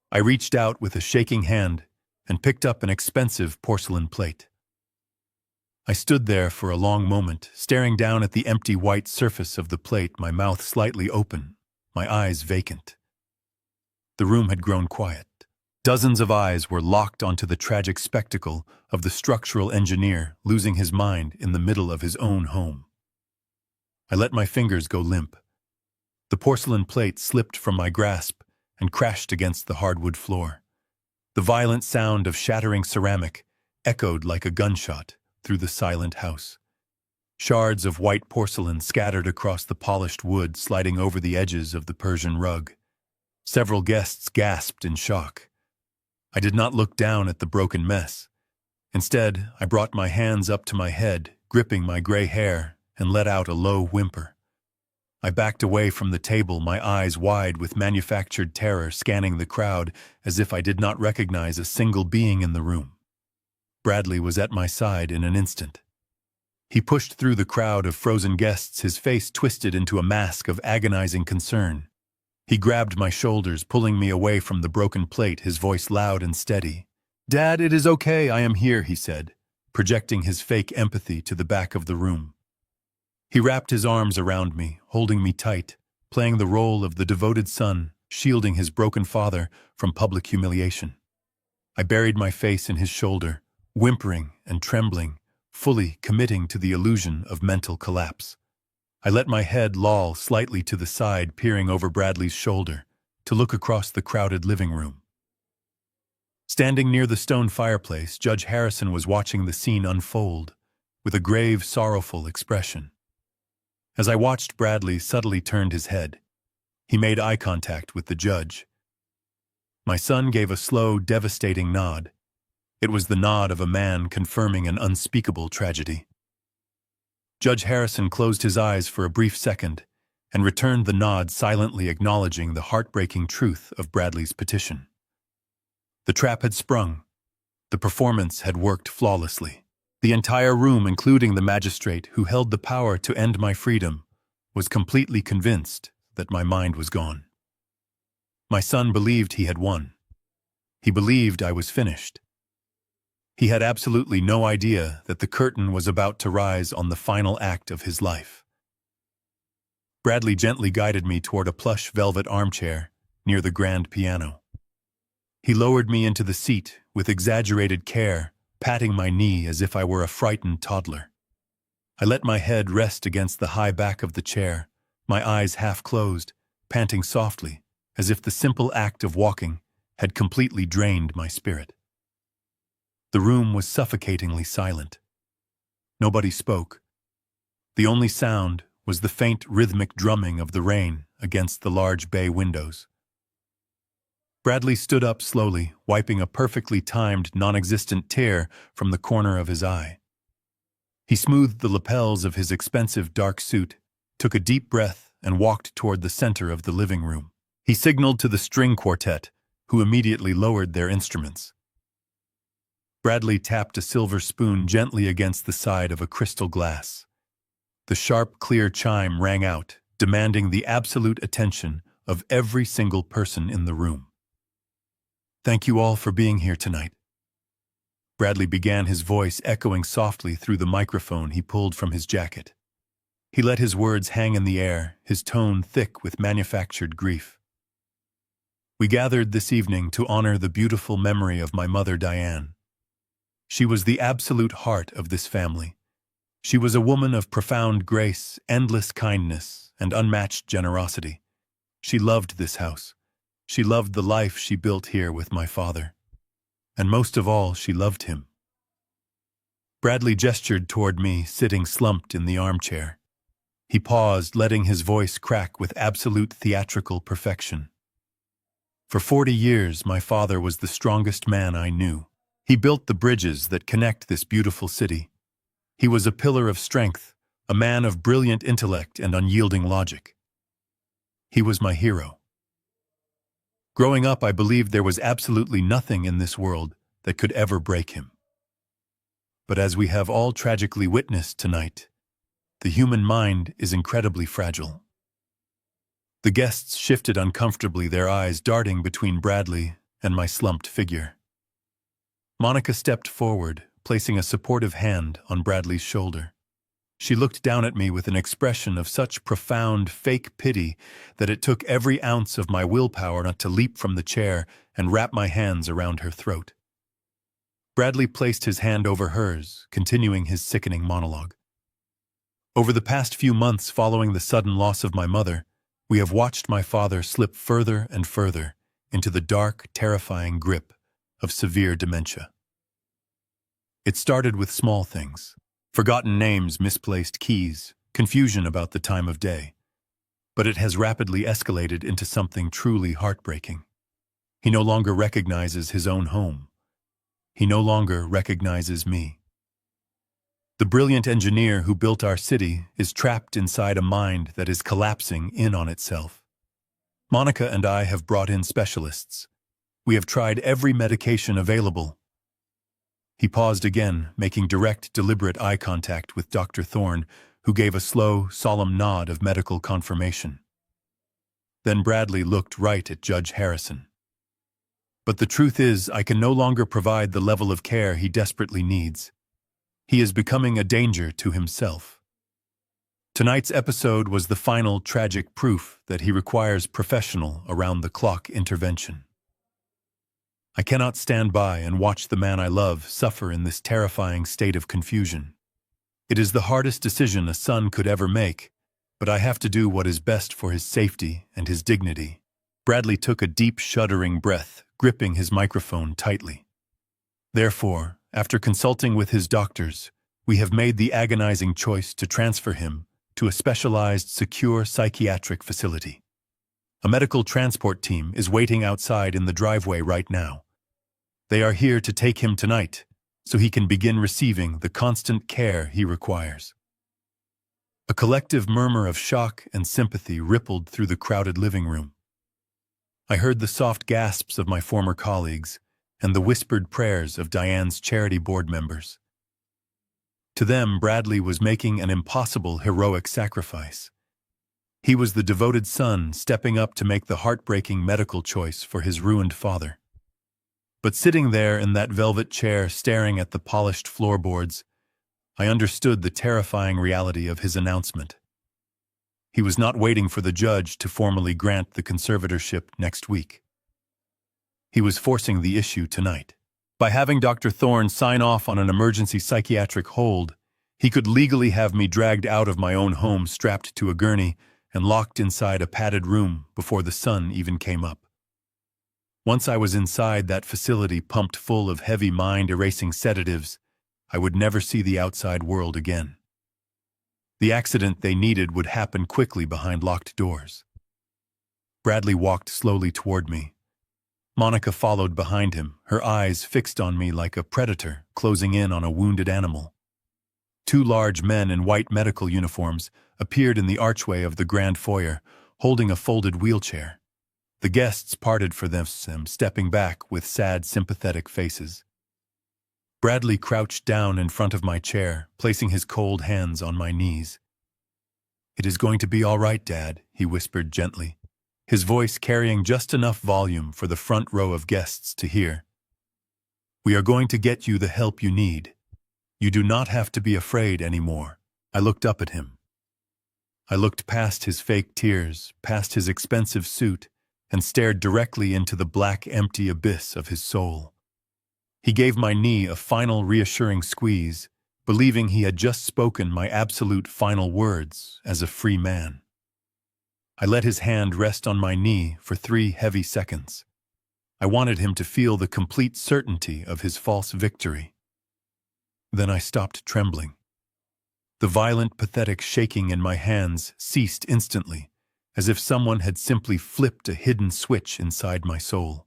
I reached out with a shaking hand and picked up an expensive porcelain plate. I stood there for a long moment, staring down at the empty white surface of the plate, my mouth slightly open, my eyes vacant. The room had grown quiet. Dozens of eyes were locked onto the tragic spectacle of the structural engineer losing his mind in the middle of his own home. I let my fingers go limp. The porcelain plate slipped from my grasp and crashed against the hardwood floor. The violent sound of shattering ceramic echoed like a gunshot through the silent house. Shards of white porcelain scattered across the polished wood, sliding over the edges of the Persian rug. Several guests gasped in shock. I did not look down at the broken mess. Instead, I brought my hands up to my head, gripping my gray hair, and let out a low whimper. I backed away from the table, my eyes wide with manufactured terror, scanning the crowd as if I did not recognize a single being in the room. Bradley was at my side in an instant. He pushed through the crowd of frozen guests, his face twisted into a mask of agonizing concern. He grabbed my shoulders, pulling me away from the broken plate, his voice loud and steady. "Dad, it is okay, I am here," he said, projecting his fake empathy to the back of the room. He wrapped his arms around me, holding me tight, playing the role of the devoted son, shielding his broken father from public humiliation. I buried my face in his shoulder, whimpering and trembling, fully committing to the illusion of mental collapse. I let my head loll slightly to the side, peering over Bradley's shoulder, to look across the crowded living room. Standing near the stone fireplace, Judge Harrison was watching the scene unfold, with a grave, sorrowful expression. As I watched, Bradley subtly turned his head. He made eye contact with the judge. My son gave a slow, devastating nod. It was the nod of a man confirming an unspeakable tragedy. Judge Harrison closed his eyes for a brief second and returned the nod, silently acknowledging the heartbreaking truth of Bradley's petition. The trap had sprung. The performance had worked flawlessly. The entire room, including the magistrate who held the power to end my freedom, was completely convinced that my mind was gone. My son believed he had won. He believed I was finished. He had absolutely no idea that the curtain was about to rise on the final act of his life. Bradley gently guided me toward a plush velvet armchair near the grand piano. He lowered me into the seat with exaggerated care, patting my knee as if I were a frightened toddler. I let my head rest against the high back of the chair, my eyes half closed, panting softly, as if the simple act of walking had completely drained my spirit. The room was suffocatingly silent. Nobody spoke. The only sound was the faint rhythmic drumming of the rain against the large bay windows. Bradley stood up slowly, wiping a perfectly timed, non-existent tear from the corner of his eye. He smoothed the lapels of his expensive dark suit, took a deep breath, and walked toward the center of the living room. He signaled to the string quartet, who immediately lowered their instruments. Bradley tapped a silver spoon gently against the side of a crystal glass. The sharp, clear chime rang out, demanding the absolute attention of every single person in the room. "Thank you all for being here tonight." Bradley began, his voice echoing softly through the microphone he pulled from his jacket. He let his words hang in the air, his tone thick with manufactured grief. "We gathered this evening to honor the beautiful memory of my mother, Diane. She was the absolute heart of this family. She was a woman of profound grace, endless kindness, and unmatched generosity. She loved this house. She loved the life she built here with my father. And most of all, she loved him." Bradley gestured toward me, sitting slumped in the armchair. He paused, letting his voice crack with absolute theatrical perfection. "For 40 years, my father was the strongest man I knew. He built the bridges that connect this beautiful city. He was a pillar of strength, a man of brilliant intellect and unyielding logic. He was my hero. Growing up, I believed there was absolutely nothing in this world that could ever break him. But as we have all tragically witnessed tonight, the human mind is incredibly fragile." The guests shifted uncomfortably, their eyes darting between Bradley and my slumped figure. Monica stepped forward, placing a supportive hand on Bradley's shoulder. She looked down at me with an expression of such profound, fake pity that it took every ounce of my willpower not to leap from the chair and wrap my hands around her throat. Bradley placed his hand over hers, continuing his sickening monologue. "Over the past few months following the sudden loss of my mother, we have watched my father slip further and further into the dark, terrifying grip of severe dementia. It started with small things. Forgotten names, misplaced keys, confusion about the time of day. But it has rapidly escalated into something truly heartbreaking. He no longer recognizes his own home. He no longer recognizes me. The brilliant engineer who built our city is trapped inside a mind that is collapsing in on itself. Monica and I have brought in specialists. We have tried every medication available." He paused again, making direct, deliberate eye contact with Dr. Thorne, who gave a slow, solemn nod of medical confirmation. Then Bradley looked right at Judge Harrison. But the truth is, I can no longer provide the level of care he desperately needs. He is becoming a danger to himself. Tonight's episode was the final tragic proof that he requires professional, around-the-clock intervention. I cannot stand by and watch the man I love suffer in this terrifying state of confusion. It is the hardest decision a son could ever make, but I have to do what is best for his safety and his dignity. Bradley took a deep, shuddering breath, gripping his microphone tightly. Therefore, after consulting with his doctors, we have made the agonizing choice to transfer him to a specialized, secure psychiatric facility. A medical transport team is waiting outside in the driveway right now. They are here to take him tonight, so he can begin receiving the constant care he requires. A collective murmur of shock and sympathy rippled through the crowded living room. I heard the soft gasps of my former colleagues and the whispered prayers of Diane's charity board members. To them, Bradley was making an impossible heroic sacrifice. He was the devoted son stepping up to make the heartbreaking medical choice for his ruined father. But sitting there in that velvet chair staring at the polished floorboards, I understood the terrifying reality of his announcement. He was not waiting for the judge to formally grant the conservatorship next week. He was forcing the issue tonight. By having Dr. Thorne sign off on an emergency psychiatric hold, he could legally have me dragged out of my own home strapped to a gurney and locked inside a padded room before the sun even came up. Once I was inside that facility pumped full of heavy mind-erasing sedatives, I would never see the outside world again. The accident they needed would happen quickly behind locked doors. Bradley walked slowly toward me. Monica followed behind him, her eyes fixed on me like a predator closing in on a wounded animal. Two large men in white medical uniforms appeared in the archway of the grand foyer, holding a folded wheelchair. The guests parted for them, stepping back with sad, sympathetic faces. Bradley crouched down in front of my chair, placing his cold hands on my knees. "It is going to be all right, Dad," he whispered gently, his voice carrying just enough volume for the front row of guests to hear. "We are going to get you the help you need. You do not have to be afraid anymore." I looked up at him. I looked past his fake tears, past his expensive suit, and stared directly into the black, empty abyss of his soul. He gave my knee a final reassuring squeeze, believing he had just spoken my absolute final words as a free man. I let his hand rest on my knee for 3 heavy seconds. I wanted him to feel the complete certainty of his false victory. Then I stopped trembling. The violent, pathetic shaking in my hands ceased instantly, as if someone had simply flipped a hidden switch inside my soul.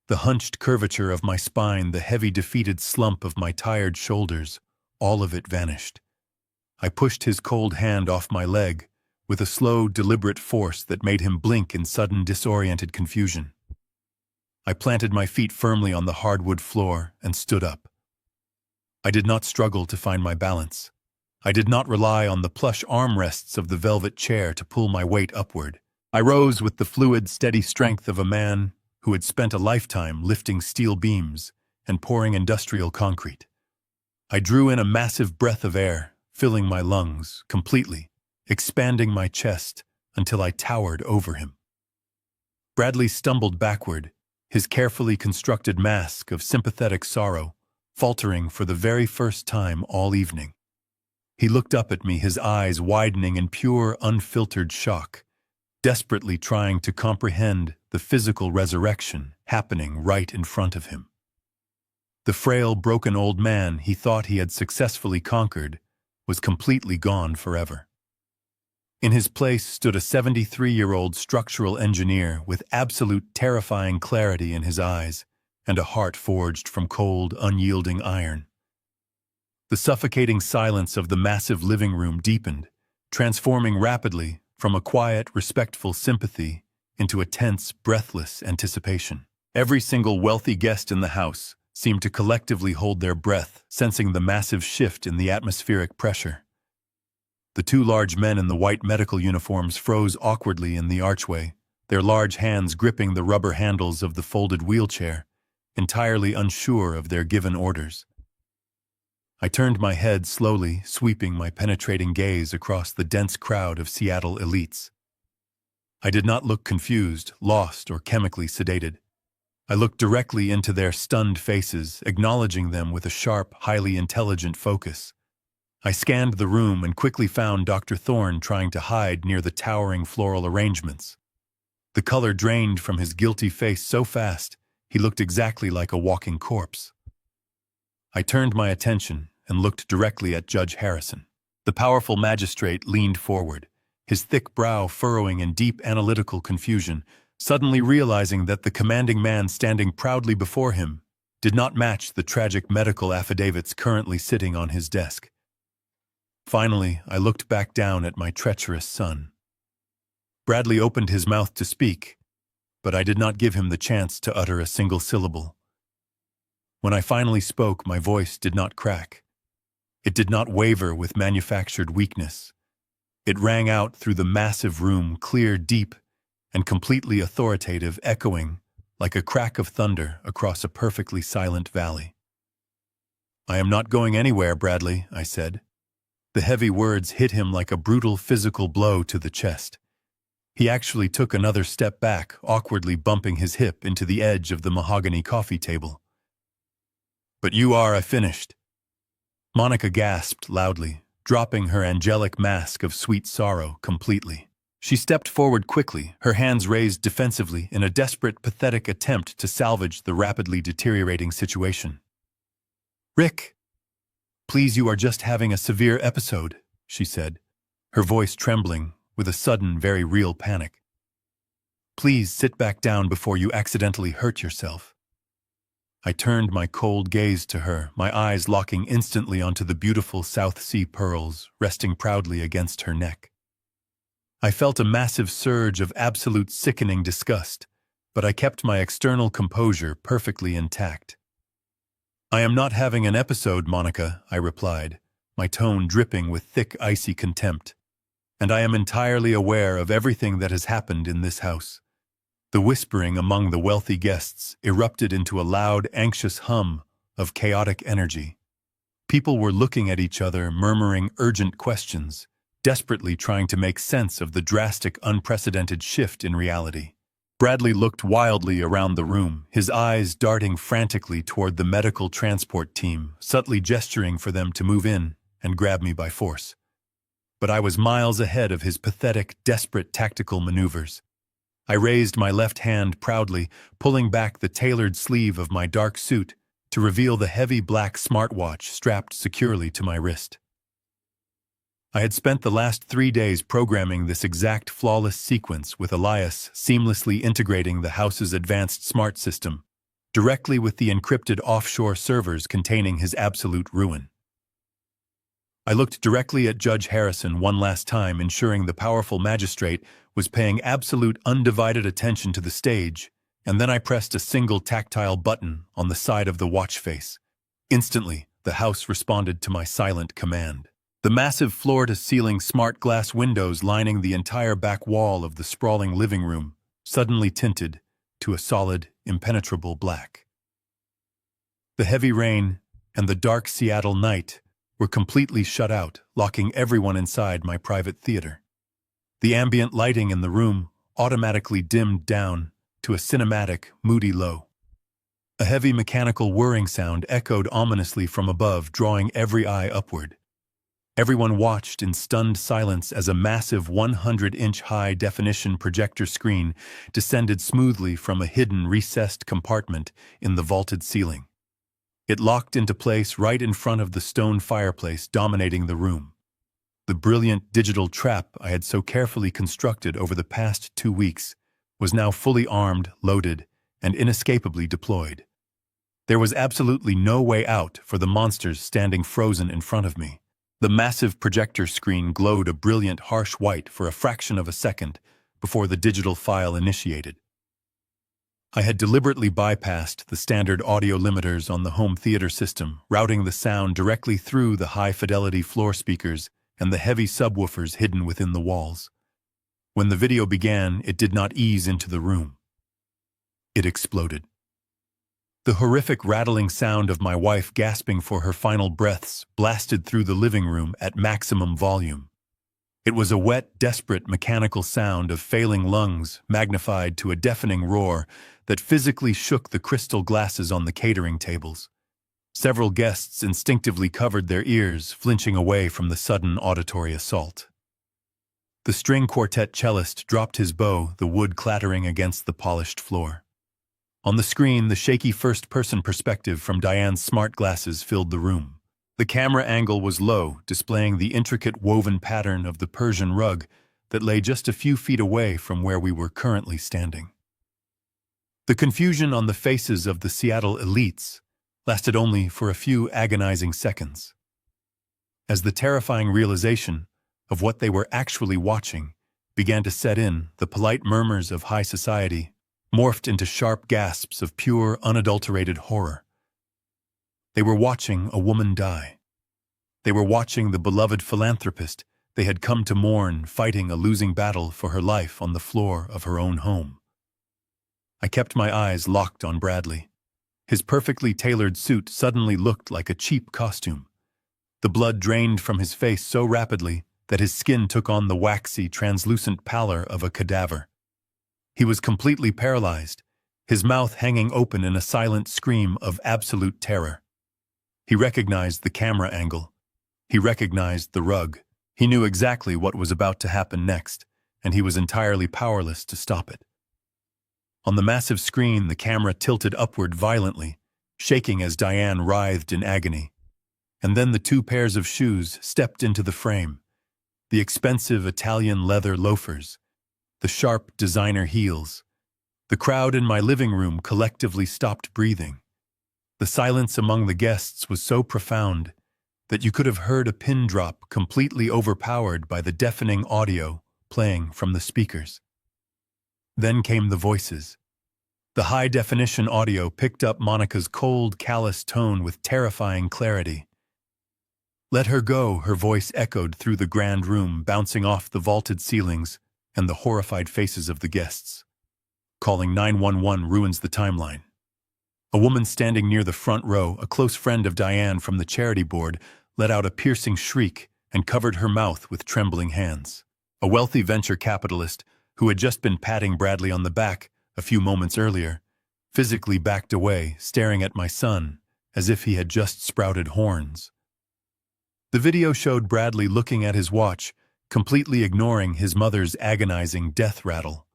The hunched curvature of my spine, the heavy, defeated slump of my tired shoulders, all of it vanished. I pushed his cold hand off my leg, with a slow, deliberate force that made him blink in sudden, disoriented confusion. I planted my feet firmly on the hardwood floor and stood up. I did not struggle to find my balance. I did not rely on the plush armrests of the velvet chair to pull my weight upward. I rose with the fluid, steady strength of a man who had spent a lifetime lifting steel beams and pouring industrial concrete. I drew in a massive breath of air, filling my lungs completely, expanding my chest until I towered over him. Bradley stumbled backward, his carefully constructed mask of sympathetic sorrow faltering for the very first time all evening. He looked up at me, his eyes widening in pure, unfiltered shock, desperately trying to comprehend the physical resurrection happening right in front of him. The frail, broken old man he thought he had successfully conquered was completely gone forever. In his place stood a 73-year-old structural engineer with absolute terrifying clarity in his eyes and a heart forged from cold, unyielding iron. The suffocating silence of the massive living room deepened, transforming rapidly from a quiet, respectful sympathy into a tense, breathless anticipation. Every single wealthy guest in the house seemed to collectively hold their breath, sensing the massive shift in the atmospheric pressure. The two large men in the white medical uniforms froze awkwardly in the archway, their large hands gripping the rubber handles of the folded wheelchair, entirely unsure of their given orders. I turned my head slowly, sweeping my penetrating gaze across the dense crowd of Seattle elites. I did not look confused, lost, or chemically sedated. I looked directly into their stunned faces, acknowledging them with a sharp, highly intelligent focus. I scanned the room and quickly found Dr. Thorne trying to hide near the towering floral arrangements. The color drained from his guilty face so fast, he looked exactly like a walking corpse. I turned my attention and looked directly at Judge Harrison. The powerful magistrate leaned forward, his thick brow furrowing in deep analytical confusion, suddenly realizing that the commanding man standing proudly before him did not match the tragic medical affidavits currently sitting on his desk. Finally, I looked back down at my treacherous son. Bradley opened his mouth to speak, but I did not give him the chance to utter a single syllable. When I finally spoke, my voice did not crack. It did not waver with manufactured weakness. It rang out through the massive room, clear, deep, and completely authoritative, echoing like a crack of thunder across a perfectly silent valley. "I am not going anywhere, Bradley," I said. The heavy words hit him like a brutal physical blow to the chest. He actually took another step back, awkwardly bumping his hip into the edge of the mahogany coffee table. "But you are," I finished. Monica gasped loudly, dropping her angelic mask of sweet sorrow completely. She stepped forward quickly, her hands raised defensively in a desperate, pathetic attempt to salvage the rapidly deteriorating situation. "Rick, please, you are just having a severe episode," she said, her voice trembling with a sudden, very real panic. "Please sit back down before you accidentally hurt yourself." I turned my cold gaze to her, my eyes locking instantly onto the beautiful South Sea pearls resting proudly against her neck. I felt a massive surge of absolute sickening disgust, but I kept my external composure perfectly intact. "I am not having an episode, Monica," I replied, my tone dripping with thick, icy contempt. "And I am entirely aware of everything that has happened in this house." The whispering among the wealthy guests erupted into a loud, anxious hum of chaotic energy. People were looking at each other, murmuring urgent questions, desperately trying to make sense of the drastic, unprecedented shift in reality. Bradley looked wildly around the room, his eyes darting frantically toward the medical transport team, subtly gesturing for them to move in and grab me by force. But I was miles ahead of his pathetic, desperate tactical maneuvers. I raised my left hand proudly, pulling back the tailored sleeve of my dark suit to reveal the heavy black smartwatch strapped securely to my wrist. I had spent the last 3 days programming this exact flawless sequence with Elias seamlessly integrating the house's advanced smart system, directly with the encrypted offshore servers containing his absolute ruin. I looked directly at Judge Harrison one last time, ensuring the powerful magistrate was paying absolute undivided attention to the stage, and then I pressed a single tactile button on the side of the watch face. Instantly, the house responded to my silent command. The massive floor-to-ceiling smart glass windows lining the entire back wall of the sprawling living room suddenly tinted to a solid, impenetrable black. The heavy rain and the dark Seattle night were completely shut out, locking everyone inside my private theater. The ambient lighting in the room automatically dimmed down to a cinematic, moody low. A heavy mechanical whirring sound echoed ominously from above, drawing every eye upward. Everyone watched in stunned silence as a massive 100-inch high-definition projector screen descended smoothly from a hidden, recessed compartment in the vaulted ceiling. It locked into place right in front of the stone fireplace dominating the room. The brilliant digital trap I had so carefully constructed over the past 2 weeks was now fully armed, loaded, and inescapably deployed. There was absolutely no way out for the monsters standing frozen in front of me. The massive projector screen glowed a brilliant, harsh white for a fraction of a second before the digital file initiated. I had deliberately bypassed the standard audio limiters on the home theater system, routing the sound directly through the high-fidelity floor speakers and the heavy subwoofers hidden within the walls. When the video began, it did not ease into the room. It exploded. The horrific rattling sound of my wife gasping for her final breaths blasted through the living room at maximum volume. It was a wet, desperate mechanical sound of failing lungs magnified to a deafening roar that physically shook the crystal glasses on the catering tables. Several guests instinctively covered their ears, flinching away from the sudden auditory assault. The string quartet cellist dropped his bow, the wood clattering against the polished floor. On the screen, the shaky first-person perspective from Diane's smart glasses filled the room. The camera angle was low, displaying the intricate woven pattern of the Persian rug that lay just a few feet away from where we were currently standing. The confusion on the faces of the Seattle elites lasted only for a few agonizing seconds. As the terrifying realization of what they were actually watching began to set in, the polite murmurs of high society morphed into sharp gasps of pure, unadulterated horror. They were watching a woman die. They were watching the beloved philanthropist they had come to mourn fighting a losing battle for her life on the floor of her own home. I kept my eyes locked on Bradley. His perfectly tailored suit suddenly looked like a cheap costume. The blood drained from his face so rapidly that his skin took on the waxy, translucent pallor of a cadaver. He was completely paralyzed, his mouth hanging open in a silent scream of absolute terror. He recognized the camera angle. He recognized the rug. He knew exactly what was about to happen next, and he was entirely powerless to stop it. On the massive screen, the camera tilted upward violently, shaking as Diane writhed in agony. And then the two pairs of shoes stepped into the frame. The expensive Italian leather loafers, the sharp designer heels. The crowd in my living room collectively stopped breathing. The silence among the guests was so profound that you could have heard a pin drop completely overpowered by the deafening audio playing from the speakers. Then came the voices. The high-definition audio picked up Monica's cold, callous tone with terrifying clarity. "Let her go," her voice echoed through the grand room, bouncing off the vaulted ceilings and the horrified faces of the guests. "Calling 911 ruins the timeline." A woman standing near the front row, a close friend of Diane from the charity board, let out a piercing shriek and covered her mouth with trembling hands. A wealthy venture capitalist, who had just been patting Bradley on the back a few moments earlier, physically backed away, staring at my son as if he had just sprouted horns. The video showed Bradley looking at his watch, completely ignoring his mother's agonizing death rattle.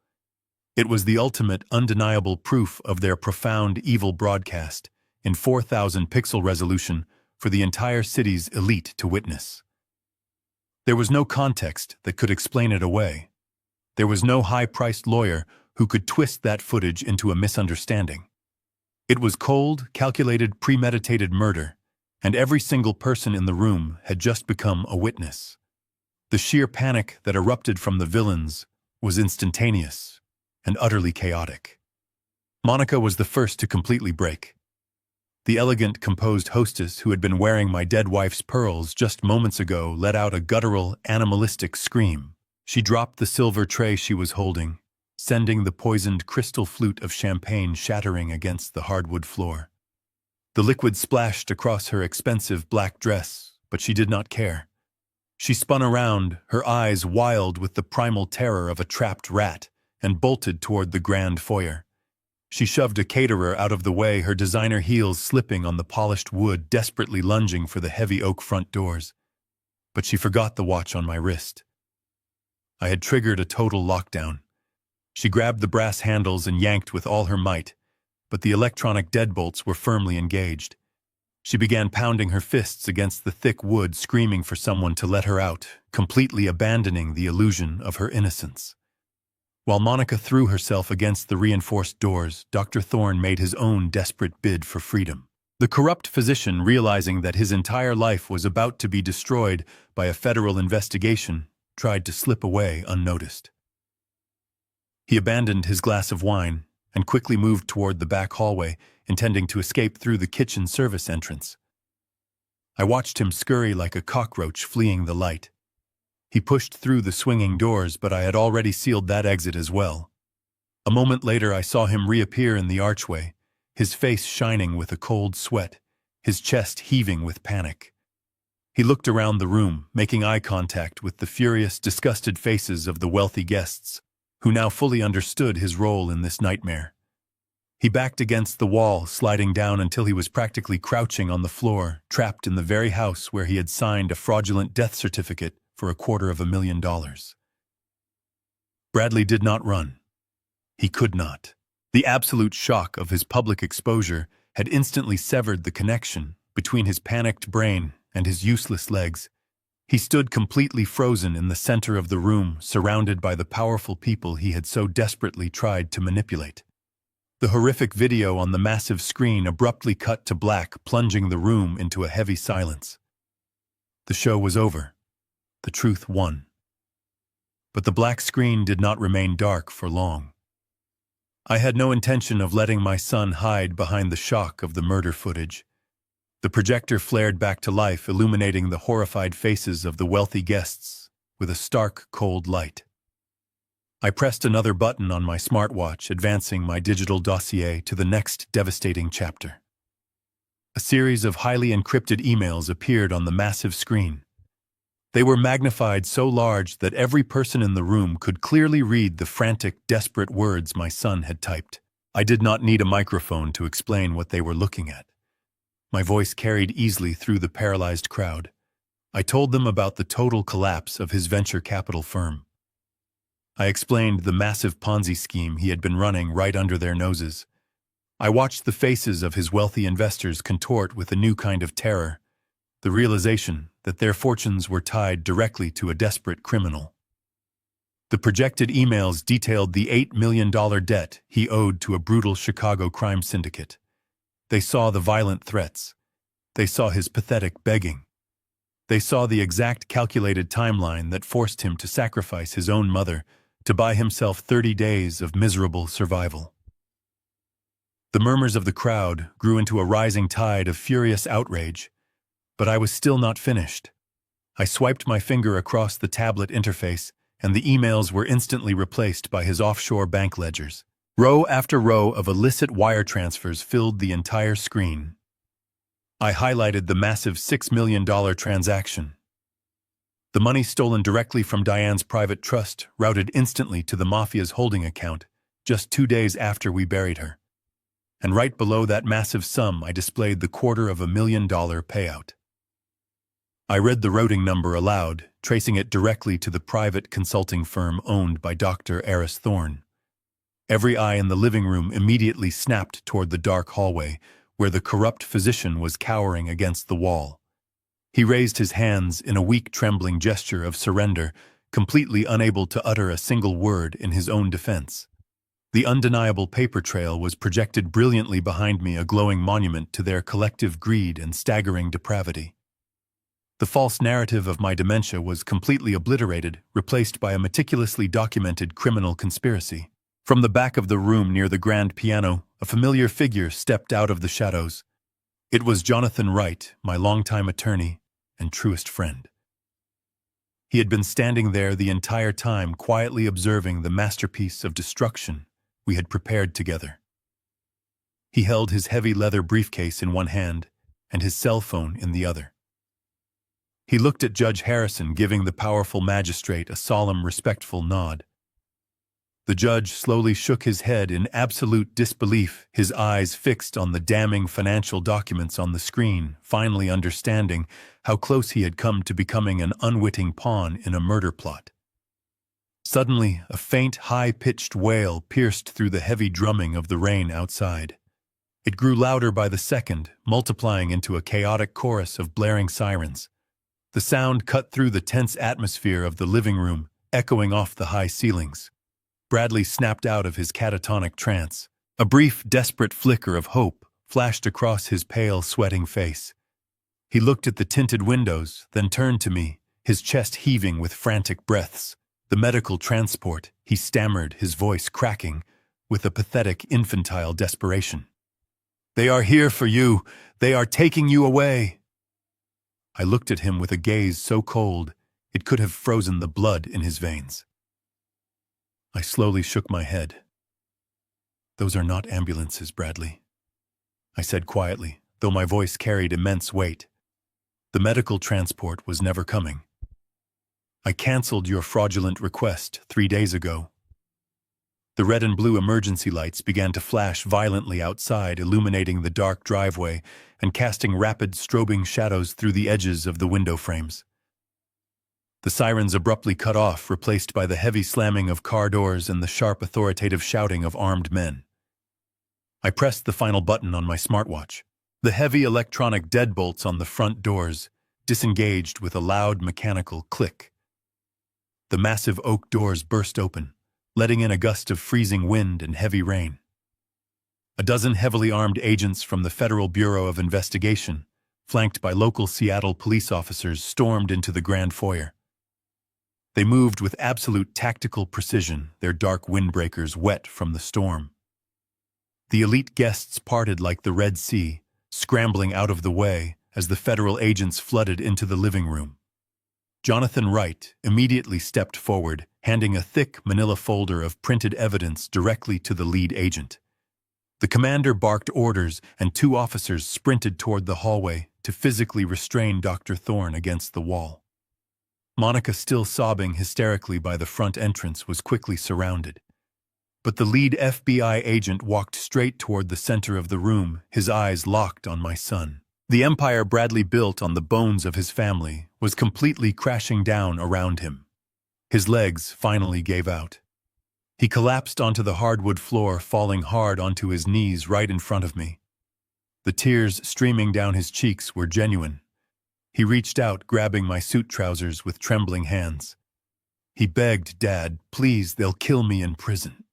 It was the ultimate, undeniable proof of their profound evil broadcast in 4,000 pixel resolution for the entire city's elite to witness. There was no context that could explain it away. There was no high-priced lawyer who could twist that footage into a misunderstanding. It was cold, calculated, premeditated murder, and every single person in the room had just become a witness. The sheer panic that erupted from the villains was instantaneous and utterly chaotic. Monica was the first to completely break. The elegant, composed hostess who had been wearing my dead wife's pearls just moments ago let out a guttural, animalistic scream. She dropped the silver tray she was holding, sending the poisoned crystal flute of champagne shattering against the hardwood floor. The liquid splashed across her expensive black dress, but she did not care. She spun around, her eyes wild with the primal terror of a trapped rat, and bolted toward the grand foyer. She shoved a caterer out of the way, her designer heels slipping on the polished wood, desperately lunging for the heavy oak front doors. But she forgot the watch on my wrist. I had triggered a total lockdown. She grabbed the brass handles and yanked with all her might, but the electronic deadbolts were firmly engaged. She began pounding her fists against the thick wood, screaming for someone to let her out, completely abandoning the illusion of her innocence. While Monica threw herself against the reinforced doors, Dr. Thorne made his own desperate bid for freedom. The corrupt physician, realizing that his entire life was about to be destroyed by a federal investigation, tried to slip away unnoticed. He abandoned his glass of wine and quickly moved toward the back hallway, intending to escape through the kitchen service entrance. I watched him scurry like a cockroach fleeing the light. He pushed through the swinging doors, but I had already sealed that exit as well. A moment later, I saw him reappear in the archway, his face shining with a cold sweat, his chest heaving with panic. He looked around the room, making eye contact with the furious, disgusted faces of the wealthy guests, who now fully understood his role in this nightmare. He backed against the wall, sliding down until he was practically crouching on the floor, trapped in the very house where he had signed a fraudulent death certificate for $250,000. Bradley did not run. He could not. The absolute shock of his public exposure had instantly severed the connection between his panicked brain and his useless legs. He stood completely frozen in the center of the room, surrounded by the powerful people he had so desperately tried to manipulate. The horrific video on the massive screen abruptly cut to black, plunging the room into a heavy silence. The show was over. The truth won. But the black screen did not remain dark for long. I had no intention of letting my son hide behind the shock of the murder footage. The projector flared back to life, illuminating the horrified faces of the wealthy guests with a stark, cold light. I pressed another button on my smartwatch, advancing my digital dossier to the next devastating chapter. A series of highly encrypted emails appeared on the massive screen. They were magnified so large that every person in the room could clearly read the frantic, desperate words my son had typed. I did not need a microphone to explain what they were looking at. My voice carried easily through the paralyzed crowd. I told them about the total collapse of his venture capital firm. I explained the massive Ponzi scheme he had been running right under their noses. I watched the faces of his wealthy investors contort with a new kind of terror, the realization that their fortunes were tied directly to a desperate criminal. The projected emails detailed the $8 million debt he owed to a brutal Chicago crime syndicate. They saw the violent threats. They saw his pathetic begging. They saw the exact calculated timeline that forced him to sacrifice his own mother to buy himself 30 days of miserable survival. The murmurs of the crowd grew into a rising tide of furious outrage, but I was still not finished. I swiped my finger across the tablet interface, and the emails were instantly replaced by his offshore bank ledgers. Row after row of illicit wire transfers filled the entire screen. I highlighted the massive $6 million transaction. The money stolen directly from Diane's private trust routed instantly to the mafia's holding account just 2 days after we buried her. And right below that massive sum, I displayed the $250,000 payout. I read the routing number aloud, tracing it directly to the private consulting firm owned by Dr. Eris Thorne. Every eye in the living room immediately snapped toward the dark hallway, where the corrupt physician was cowering against the wall. He raised his hands in a weak, trembling gesture of surrender, completely unable to utter a single word in his own defense. The undeniable paper trail was projected brilliantly behind me, a glowing monument to their collective greed and staggering depravity. The false narrative of my dementia was completely obliterated, replaced by a meticulously documented criminal conspiracy. From the back of the room near the grand piano, a familiar figure stepped out of the shadows. It was Jonathan Wright, my longtime attorney and truest friend. He had been standing there the entire time, quietly observing the masterpiece of destruction we had prepared together. He held his heavy leather briefcase in one hand and his cell phone in the other. He looked at Judge Harrison, giving the powerful magistrate a solemn, respectful nod. The judge slowly shook his head in absolute disbelief, his eyes fixed on the damning financial documents on the screen, finally understanding how close he had come to becoming an unwitting pawn in a murder plot. Suddenly, a faint, high-pitched wail pierced through the heavy drumming of the rain outside. It grew louder by the second, multiplying into a chaotic chorus of blaring sirens. The sound cut through the tense atmosphere of the living room, echoing off the high ceilings. Bradley snapped out of his catatonic trance. A brief, desperate flicker of hope flashed across his pale, sweating face. He looked at the tinted windows, then turned to me, his chest heaving with frantic breaths. The medical transport, he stammered, his voice cracking with a pathetic, infantile desperation. "They are here for you. They are taking you away." I looked at him with a gaze so cold, It could have frozen the blood in his veins. I slowly shook my head. "Those are not ambulances, Bradley," I said quietly, though my voice carried immense weight. "The medical transport was never coming. I canceled your fraudulent request 3 days ago." The red and blue emergency lights began to flash violently outside, illuminating the dark driveway and casting rapid strobing shadows through the edges of the window frames. The sirens abruptly cut off, replaced by the heavy slamming of car doors and the sharp authoritative shouting of armed men. I pressed the final button on my smartwatch. The heavy electronic deadbolts on the front doors disengaged with a loud mechanical click. The massive oak doors burst open, letting in a gust of freezing wind and heavy rain. A dozen heavily armed agents from the Federal Bureau of Investigation, flanked by local Seattle police officers, stormed into the grand foyer. They moved with absolute tactical precision, their dark windbreakers wet from the storm. The elite guests parted like the Red Sea, scrambling out of the way as the federal agents flooded into the living room. Jonathan Wright immediately stepped forward, handing a thick manila folder of printed evidence directly to the lead agent. The commander barked orders, and 2 officers sprinted toward the hallway to physically restrain Dr. Thorne against the wall. Monica, still sobbing hysterically by the front entrance, was quickly surrounded. But the lead FBI agent walked straight toward the center of the room, his eyes locked on my son. The empire Bradley built on the bones of his family was completely crashing down around him. His legs finally gave out. He collapsed onto the hardwood floor, falling hard onto his knees right in front of me. The tears streaming down his cheeks were genuine. He reached out, grabbing my suit trousers with trembling hands. He begged, "Dad, please, they'll kill me in prison."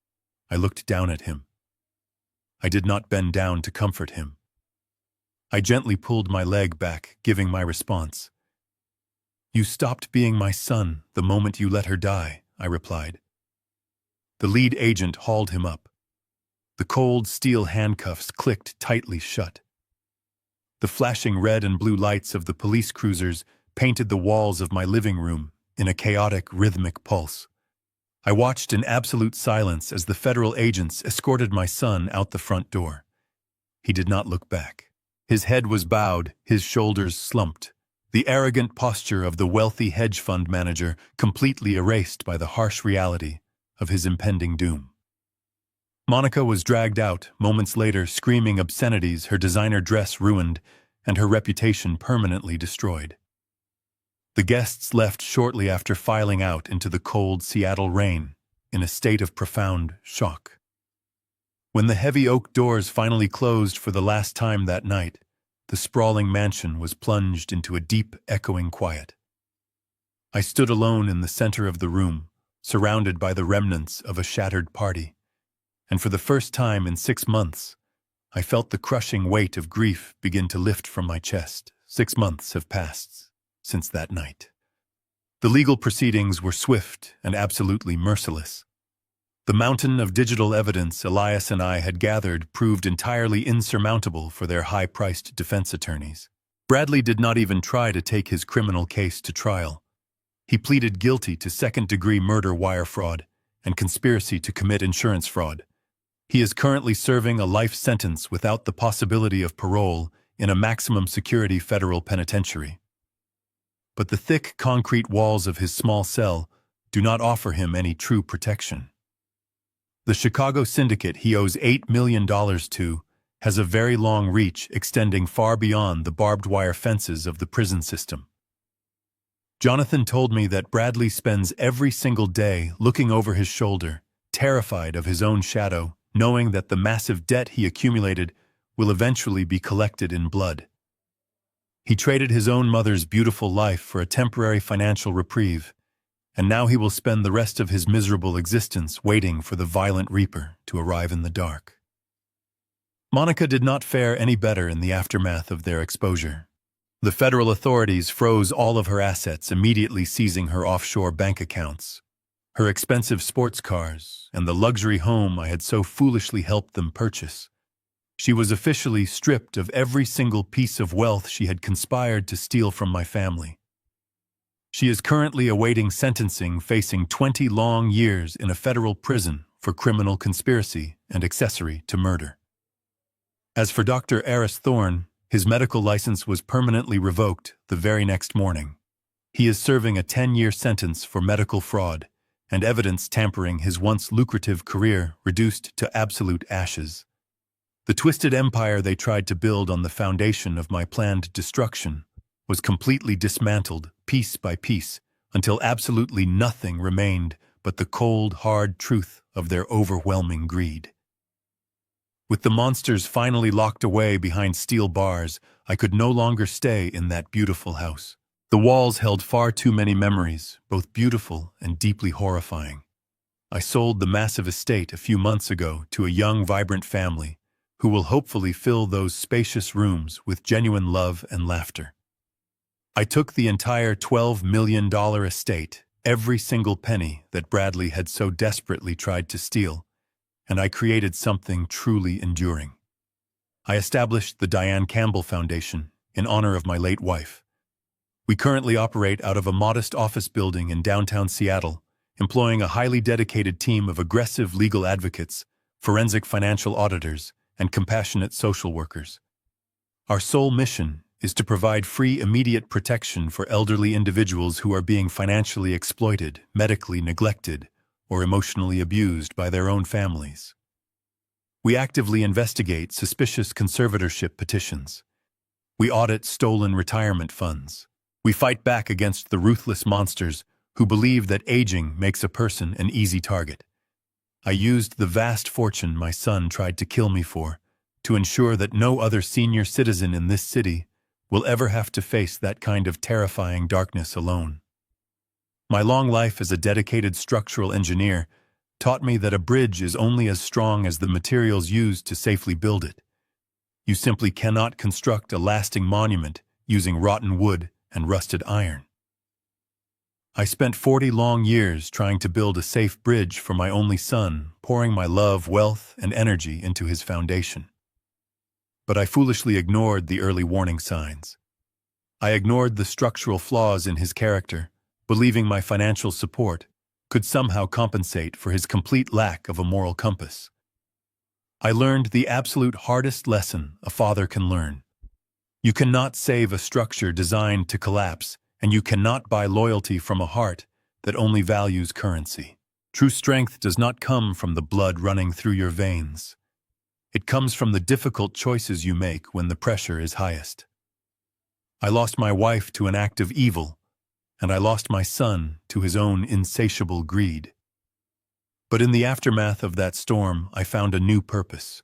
I looked down at him. I did not bend down to comfort him. I gently pulled my leg back, giving my response. "You stopped being my son the moment you let her die," I replied. The lead agent hauled him up. The cold steel handcuffs clicked tightly shut. The flashing red and blue lights of the police cruisers painted the walls of my living room in a chaotic, rhythmic pulse. I watched in absolute silence as the federal agents escorted my son out the front door. He did not look back. His head was bowed, his shoulders slumped, the arrogant posture of the wealthy hedge fund manager completely erased by the harsh reality of his impending doom. Monica was dragged out moments later, screaming obscenities, her designer dress ruined and her reputation permanently destroyed. The guests left shortly after filing out into the cold Seattle rain in a state of profound shock. When the heavy oak doors finally closed for the last time that night, the sprawling mansion was plunged into a deep, echoing quiet. I stood alone in the center of the room, surrounded by the remnants of a shattered party. And for the first time in 6 months, I felt the crushing weight of grief begin to lift from my chest. 6 months have passed since that night. The legal proceedings were swift and absolutely merciless. The mountain of digital evidence Elias and I had gathered proved entirely insurmountable for their high-priced defense attorneys. Bradley did not even try to take his criminal case to trial. He pleaded guilty to second-degree murder, wire fraud, and conspiracy to commit insurance fraud. He is currently serving a life sentence without the possibility of parole in a maximum security federal penitentiary. But the thick concrete walls of his small cell do not offer him any true protection. The Chicago syndicate he owes $8 million to has a very long reach extending far beyond the barbed wire fences of the prison system. Jonathan told me that Bradley spends every single day looking over his shoulder, terrified of his own shadow, knowing that the massive debt he accumulated will eventually be collected in blood. He traded his own mother's beautiful life for a temporary financial reprieve, and now he will spend the rest of his miserable existence waiting for the violent reaper to arrive in the dark. Monica did not fare any better in the aftermath of their exposure. The federal authorities froze all of her assets, immediately seizing her offshore bank accounts, her expensive sports cars, and the luxury home I had so foolishly helped them purchase. She was officially stripped of every single piece of wealth she had conspired to steal from my family. She is currently awaiting sentencing, facing 20 long years in a federal prison for criminal conspiracy and accessory to murder. As for Dr. Aris Thorne, his medical license was permanently revoked the very next morning. He is serving a 10-year sentence for medical fraud and evidence tampering, his once lucrative career reduced to absolute ashes. The twisted empire they tried to build on the foundation of my planned destruction was completely dismantled piece by piece until absolutely nothing remained but the cold, hard truth of their overwhelming greed. With the monsters finally locked away behind steel bars, I could no longer stay in that beautiful house. The walls held far too many memories, both beautiful and deeply horrifying. I sold the massive estate a few months ago to a young, vibrant family who will hopefully fill those spacious rooms with genuine love and laughter. I took the entire $12 million estate, every single penny that Bradley had so desperately tried to steal, and I created something truly enduring. I established the Diane Campbell Foundation in honor of my late wife. We currently operate out of a modest office building in downtown Seattle, employing a highly dedicated team of aggressive legal advocates, forensic financial auditors, and compassionate social workers. Our sole mission is to provide free, immediate protection for elderly individuals who are being financially exploited, medically neglected, or emotionally abused by their own families. We actively investigate suspicious conservatorship petitions. We audit stolen retirement funds. We fight back against the ruthless monsters who believe that aging makes a person an easy target. I used the vast fortune my son tried to kill me for to ensure that no other senior citizen in this city will ever have to face that kind of terrifying darkness alone. My long life as a dedicated structural engineer taught me that a bridge is only as strong as the materials used to safely build it. You simply cannot construct a lasting monument using rotten wood and rusted iron. I spent 40 long years trying to build a safe bridge for my only son, pouring my love, wealth, and energy into his foundation. But I foolishly ignored the early warning signs. I ignored the structural flaws in his character, believing my financial support could somehow compensate for his complete lack of a moral compass. I learned the absolute hardest lesson a father can learn. You cannot save a structure designed to collapse, and you cannot buy loyalty from a heart that only values currency. True strength does not come from the blood running through your veins. It comes from the difficult choices you make when the pressure is highest. I lost my wife to an act of evil, and I lost my son to his own insatiable greed. But in the aftermath of that storm, I found a new purpose.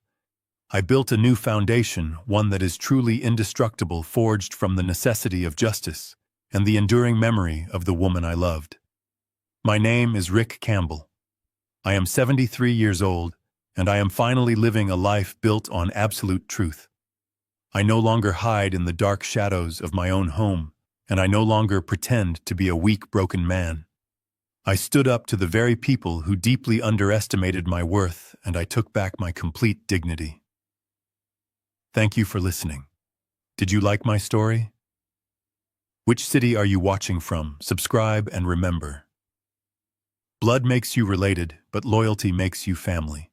I built a new foundation, one that is truly indestructible, forged from the necessity of justice and the enduring memory of the woman I loved. My name is Rick Campbell. I am 73 years old, and I am finally living a life built on absolute truth. I no longer hide in the dark shadows of my own home, and I no longer pretend to be a weak, broken man. I stood up to the very people who deeply underestimated my worth, and I took back my complete dignity. Thank you for listening. Did you like my story? Which city are you watching from? Subscribe and remember. Blood makes you related, but loyalty makes you family.